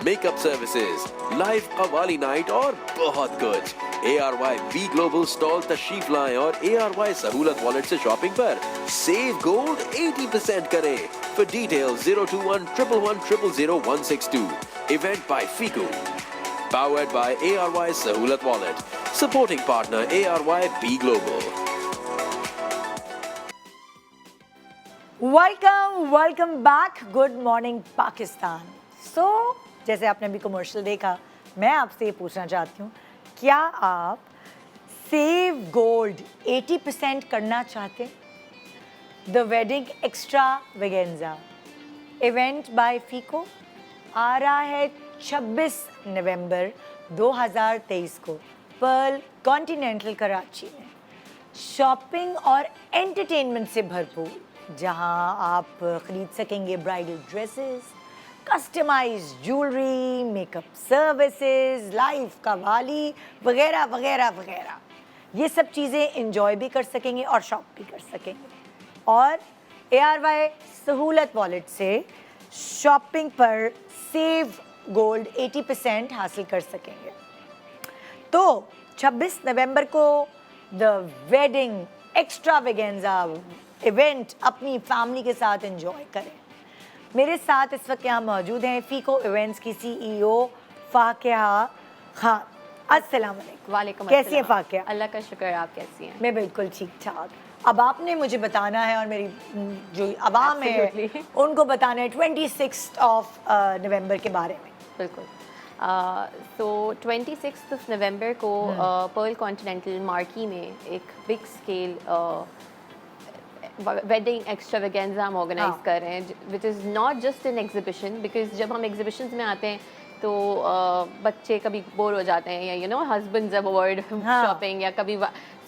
makeup services, live qawwali night और बहुत कुछ। ARY बी ग्लोबल स्टॉल तशरीफ लाएं और ARY सहूलत वॉलेट से शॉपिंग पर सेव गोल्ड 80% करें। For details 02111000162। Event by Feeku, powered by ARY Sahulat wallet, supporting partner ARY B global. Welcome back good morning Pakistan. So जैसे आपने अभी कमर्शियल देखा, मैं आपसे ये पूछना चाहती हूँ, क्या आप सेव गोल्ड 80% करना चाहते हैं? The wedding extravaganza event by Feeko आ रहा है 26 नवंबर 2023 को पर्ल कॉन्टिनेंटल कराची में। शॉपिंग और एंटरटेनमेंट से भरपूर, जहां आप खरीद सकेंगे bridal dresses, customised jewellery, makeup services, live qawwali वगैरह वगैरह वगैरह। ये सब चीज़ें एंजॉय भी कर सकेंगे और शॉप भी कर सकेंगे। और ARY सहूलत वॉलेट से शॉपिंग पर सेव गोल्ड 80% हासिल कर सकेंगे। तो 26 नवंबर को द वेडिंग एक्स्ट्रावेगेंजा इवेंट अपनी फैमिली के साथ एंजॉय करें। मेरे साथ इस वक्त यहाँ मौजूद हैं फीको इवेंट्स की CEO फाकिया खान। अस्सलाम वालेकुम। वालेकुम कैसी है अस्सलाम। फाकिया? अल्लाह का शुक्र, आप कैसी हैं? मैं बिल्कुल ठीक ठाक। अब आपने मुझे बताना है और मेरी जो अवाम है Absolutely. उनको बताना है 26 नवंबर के बारे में। बिल्कुल। तो 26 नवंबर को पर्ल कॉन्टिनेंटल मार्की में एक बिग स्केल वेडिंग एक्स्ट्रावेगेंजा हम ऑर्गेनाइज हाँ। कर रहे हैं, which is not just an exhibition, because जब हम एग्जीबिशंस में आते हैं तो बच्चे कभी बोर हो जाते हैं, या you know husbands are bored हाँ। शॉपिंग, या कभी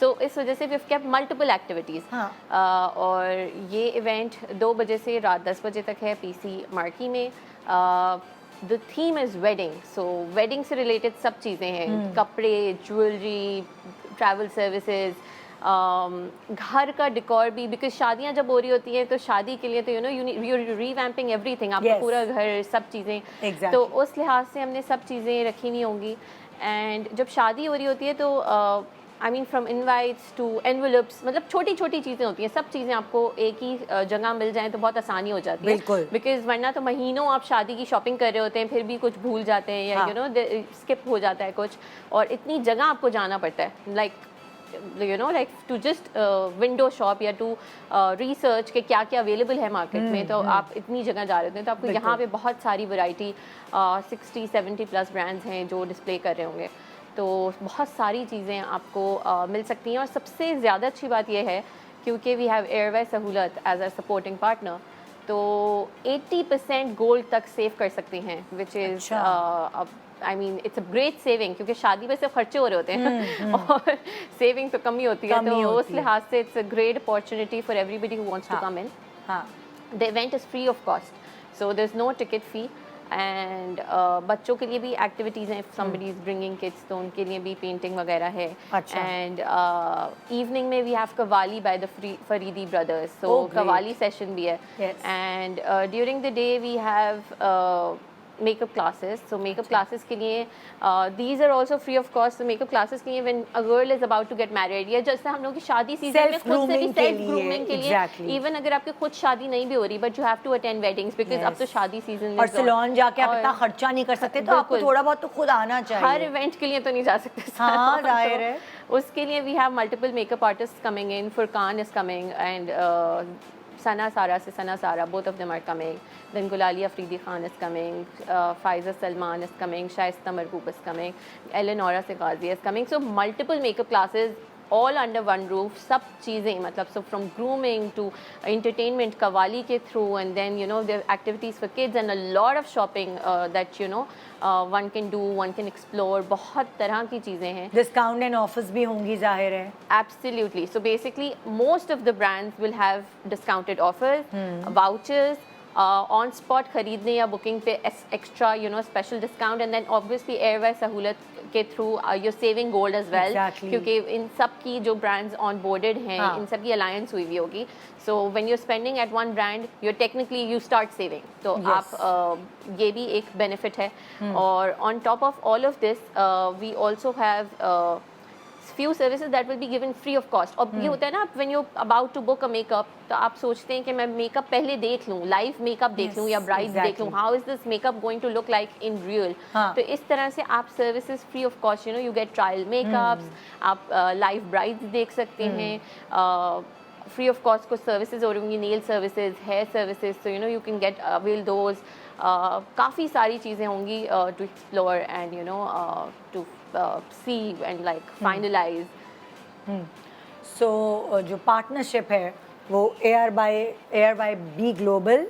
सो इस वजह से we have kept multiple activities. हाँ। और ये इवेंट 2 बजे से रात 10 बजे तक है PC मार्की में। The theme is wedding, so wedding से रिलेटेड सब चीज़ें हैं, कपड़े, ज्वेलरी, ट्रैवल सर्विसेज, घर का डिकॉर भी, बिकॉज शादियां जब हो रही होती हैं तो शादी के लिए तो you know you revamping everything, आपका Yes. पूरा घर, सब चीज़ें। Exactly. तो उस लिहाज से हमने सब चीज़ें रखी हुई होंगी। एंड जब शादी हो रही होती है तो I mean from invites to envelopes, मतलब छोटी छोटी चीज़ें होती हैं, सब चीज़ें आपको एक ही जगह मिल जाएं तो बहुत आसानी हो जाती है। बिल्कुल। बिकॉज वरना तो महीनों आप शादी की शॉपिंग कर रहे होते हैं, फिर भी कुछ भूल जाते हैं, या हाँ। यू नो स्किप हो जाता है कुछ, और इतनी जगह आपको जाना पड़ता है, like you know like to just window shop या to research कि क्या क्या अवेलेबल है मार्केट में, तो आप इतनी जगह जा रहे थे तो आपको यहाँ पे बहुत सारी वैरायटी 60-70 प्लस ब्रांड्स हैं जो डिस्प्ले कर रहे होंगे, तो बहुत सारी चीज़ें आपको मिल सकती हैं। और सबसे ज़्यादा अच्छी बात यह है क्योंकि वी हैव एयरवे सहूलत एज अ सपोर्टिंग पार्टनर, तो 80% गोल्ड तक सेव कर सकते हैं, which is I mean it's a great saving, क्योंकि शादी में सिर्फ खर्चे हो रहे होते हैं और सेविंग तो कम ही होती है, तो उस लिहाज से it's a great opportunity for everybody who wants to come in. हाँ। The event is free of cost, so there is no ticket fee, and बच्चों के लिए भी एक्टिविटीज़ हैं, if somebody is bringing kids तो उनके लिए भी पेंटिंग वगैरह है। अच्छा। एंड इवनिंग में we have qawwali by the Faridi brothers, so Oh, great. Qawwali session भी है। Yes. And during the day we have makeup classes, so makeup classes के लिए these are also free of cost. Makeup classes के लिए when a girl is about to get married, या जैसे हम लोग की शादी सीजन में खुद से भी सेल्फ ग्रूमिंग के लिए, exactly. इवन अगर आपकी खुद शादी नहीं भी हो रही, but you have to attend weddings, because अब तो शादी सीजन और सैलून जाके आप इतना खर्चा नहीं कर सकते, तो आपको बिल्कुल। थोड़ा बहुत तो खुद आना चाहिए। हर इवेंट के लिए तो नहीं जा सकते। हाँ, तो जाहिर है। उसके लिए we have multiple makeup artist coming in, Furqan is coming, and Sana Sara, both of them are coming. Then Gulali Afridi Khan is coming, Faiza Salman is coming, Shaista Margoob is coming, Eleonora Seghazi is coming. So multiple makeup classes all under one roof, सब चीज़ें, मतलब so from grooming to entertainment qawwali के through, and then you know there are activities for kids and a lot of shopping that you know one can do, one can explore, बहुत तरह की चीज़ें हैं। Discount and offers भी होंगी जाहिर है। Absolutely. So basically, most of the brands will have discounted offers, vouchers, on spot खरीदने या booking पे extra, you know, special discount, and then obviously Airway सहूलत के through you're saving gold as well. Exactly. क्योंकि इन सब की जो brands onboarded हैं, हाँ. इन सब की alliance हुई हुई होगी. So when you're spending at one brand, you're technically you start saving. तो Yes. आप ये भी एक benefit है. और on top of all of this, we also have few services that will be given free of cost. और ये होता है ना, when you're about to book a makeup, तो आप सोचते हैं कि मैं मेकअप पहले देख लूँ, लाइव मेकअप देख लूँ, या ब्राइड देख लूँ, how is this makeup going to look like in real. तो इस तरह से आप services free of cost, you know, you get trial makeups, आप लाइव ब्राइड्स देख सकते हैं, फ्री ऑफ कॉस्ट कुछ सर्विसेज हो रही होंगी, नेल सर्विसेज, हेयर सर्विसेज, तो you know you can get avail those. काफ़ी सारी चीज़ें होंगी to explore and you know to see and like finalise. सो जो पार्टनरशिप है वो ARY B Global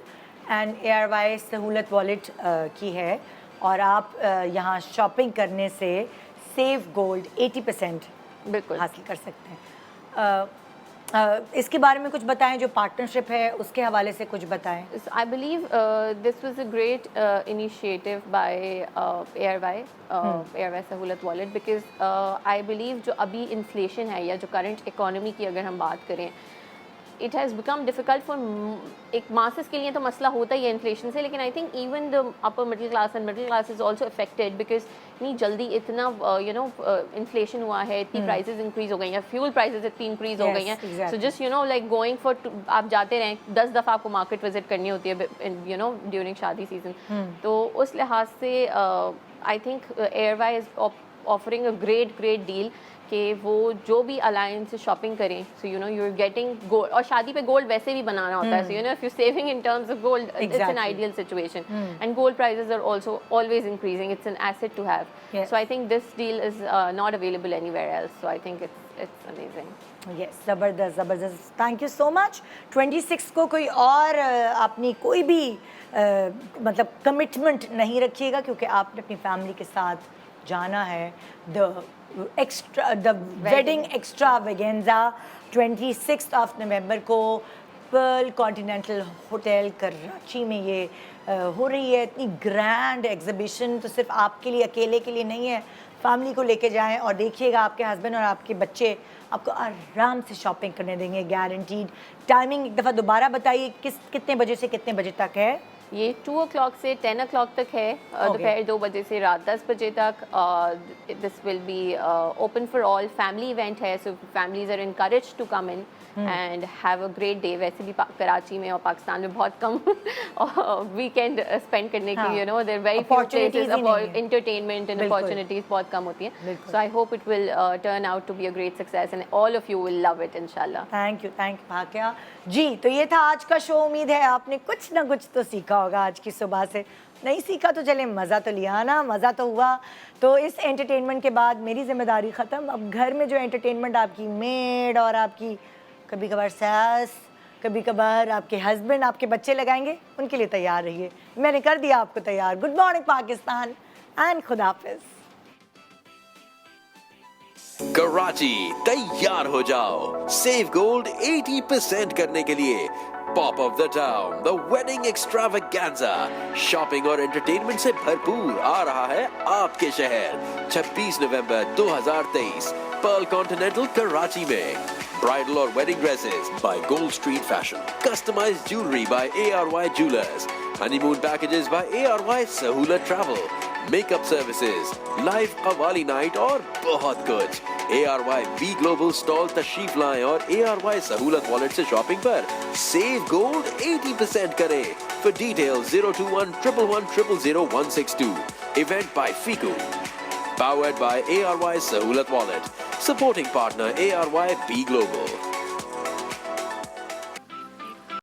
and ARY Sahulat wallet की है, और आप यहाँ शॉपिंग करने से सेव गोल्ड 80% बिल्कुल हासिल कर सकते हैं। इसके बारे में कुछ बताएं, जो पार्टनरशिप है उसके हवाले से कुछ बताएं। I believe this was a great initiative by Airway सहूलत वॉलेट, because I believe जो अभी इन्फ्लेशन है या जो करंट इकोनॉमी की अगर हम बात करें, it has become difficult for एक masses के लिए तो मसला होता ही है इन्फ्लेशन से, लेकिन I think even the upper middle class and middle class is also affected because इतनी जल्दी इतना इन्फ्लेशन हुआ है, इतनी प्राइसेस इंक्रीज हो गई हैं, फ्यूल प्राइसेस इतनी इंक्रीज हो गई हैं, so just like going for आप जाते रहें 10 दफ़ा आपको मार्केट विजिट करनी होती है ड्यूरिंग शादी सीजन, तो उस लिहाज से I think Airway is offering a great deal कि वो जो भी अलायंस से शॉपिंग करें, so you are getting gold, और शादी पे गोल्ड वैसे भी बनाना होता है, so if you saving in terms of gold it's an ideal situation, and gold prices are also always increasing, it's an asset to have, so I think this deal is not available anywhere else, so I think it's amazing. Yes, ज़बरदस्त, thank you so much. 26 को कोई और अपनी कोई भी मतलब commitment नहीं रखिएगा, क्योंकि आपने अपनी फैमिली के साथ जाना है। The wedding extravaganza 26 of November को पर्ल कॉन्टिनेंटल होटल कराची में ये हो रही है। इतनी ग्रैंड एग्जीबिशन तो सिर्फ आपके लिए अकेले के लिए नहीं है, फैमिली को लेके जाएं और देखिएगा आपके हस्बैंड और आपके बच्चे आपको आराम से शॉपिंग करने देंगे, गारंटीड। टाइमिंग एक दफ़ा दोबारा बताइए, कितने बजे से कितने बजे तक है? ये 2 o'clock से 10 o'clock तक है, दोपहर 2 बजे से रात 10 बजे तक। This will be open for all, family event है, so families are encouraged to come in and have a great day. वैसे भी कराची में और पाकिस्तान में बहुत कम वीकेंड स्पेंड करने की there very few places, entertainment and opportunities बहुत कम होती हैं, so I hope it will turn out to be a great success and all of you will love it इंशाल्लाह। Thank you Bhagya ji. तो ये था आज का शो। उम्मीद है आपने कुछ ना कुछ तो सीखा होगा आज की सुबह से। नहीं सीखा तो चले, मज़ा तो लिया ना, मज़ा तो हुआ। तो इस एंटरटेनमेंट के बाद मेरी जिम्मेदारी ख़त्म। अब घर में जो एंटरटेनमेंट आपकी मेड और आपकी कभी कभार सास, कभी कभार आपके हस्बैंड, आपके बच्चे लगाएंगे, उनके लिए तैयार रहिए। मैंने कर दिया आपको तैयार। गुड मॉर्निंग पाकिस्तान एंड खुदा हाफिज़। कराची तैयार हो जाओ सेव गोल्ड 80% करने के लिए। Pop of the town the wedding extravaganza shopping और एंटरटेनमेंट से भरपूर आ रहा है आपके शहर 26 नवंबर 2023 पर्ल कॉन्टिनेंटल कराची में। Bridal or wedding dresses by Gold Street Fashion. Customized jewelry by ARY Jewelers. Honeymoon packages by ARY Sahulat Travel. Makeup services, live qawwali night और बहुत कुछ। ARY B Global Stall तशरीफ लाएं और ARY Sahulat Wallet से shopping पर Save Gold 80% करें। For details 021 111 000 162. Event by FICO. Powered by ARY Sahulat Wallet. Supporting partner ARY B Global.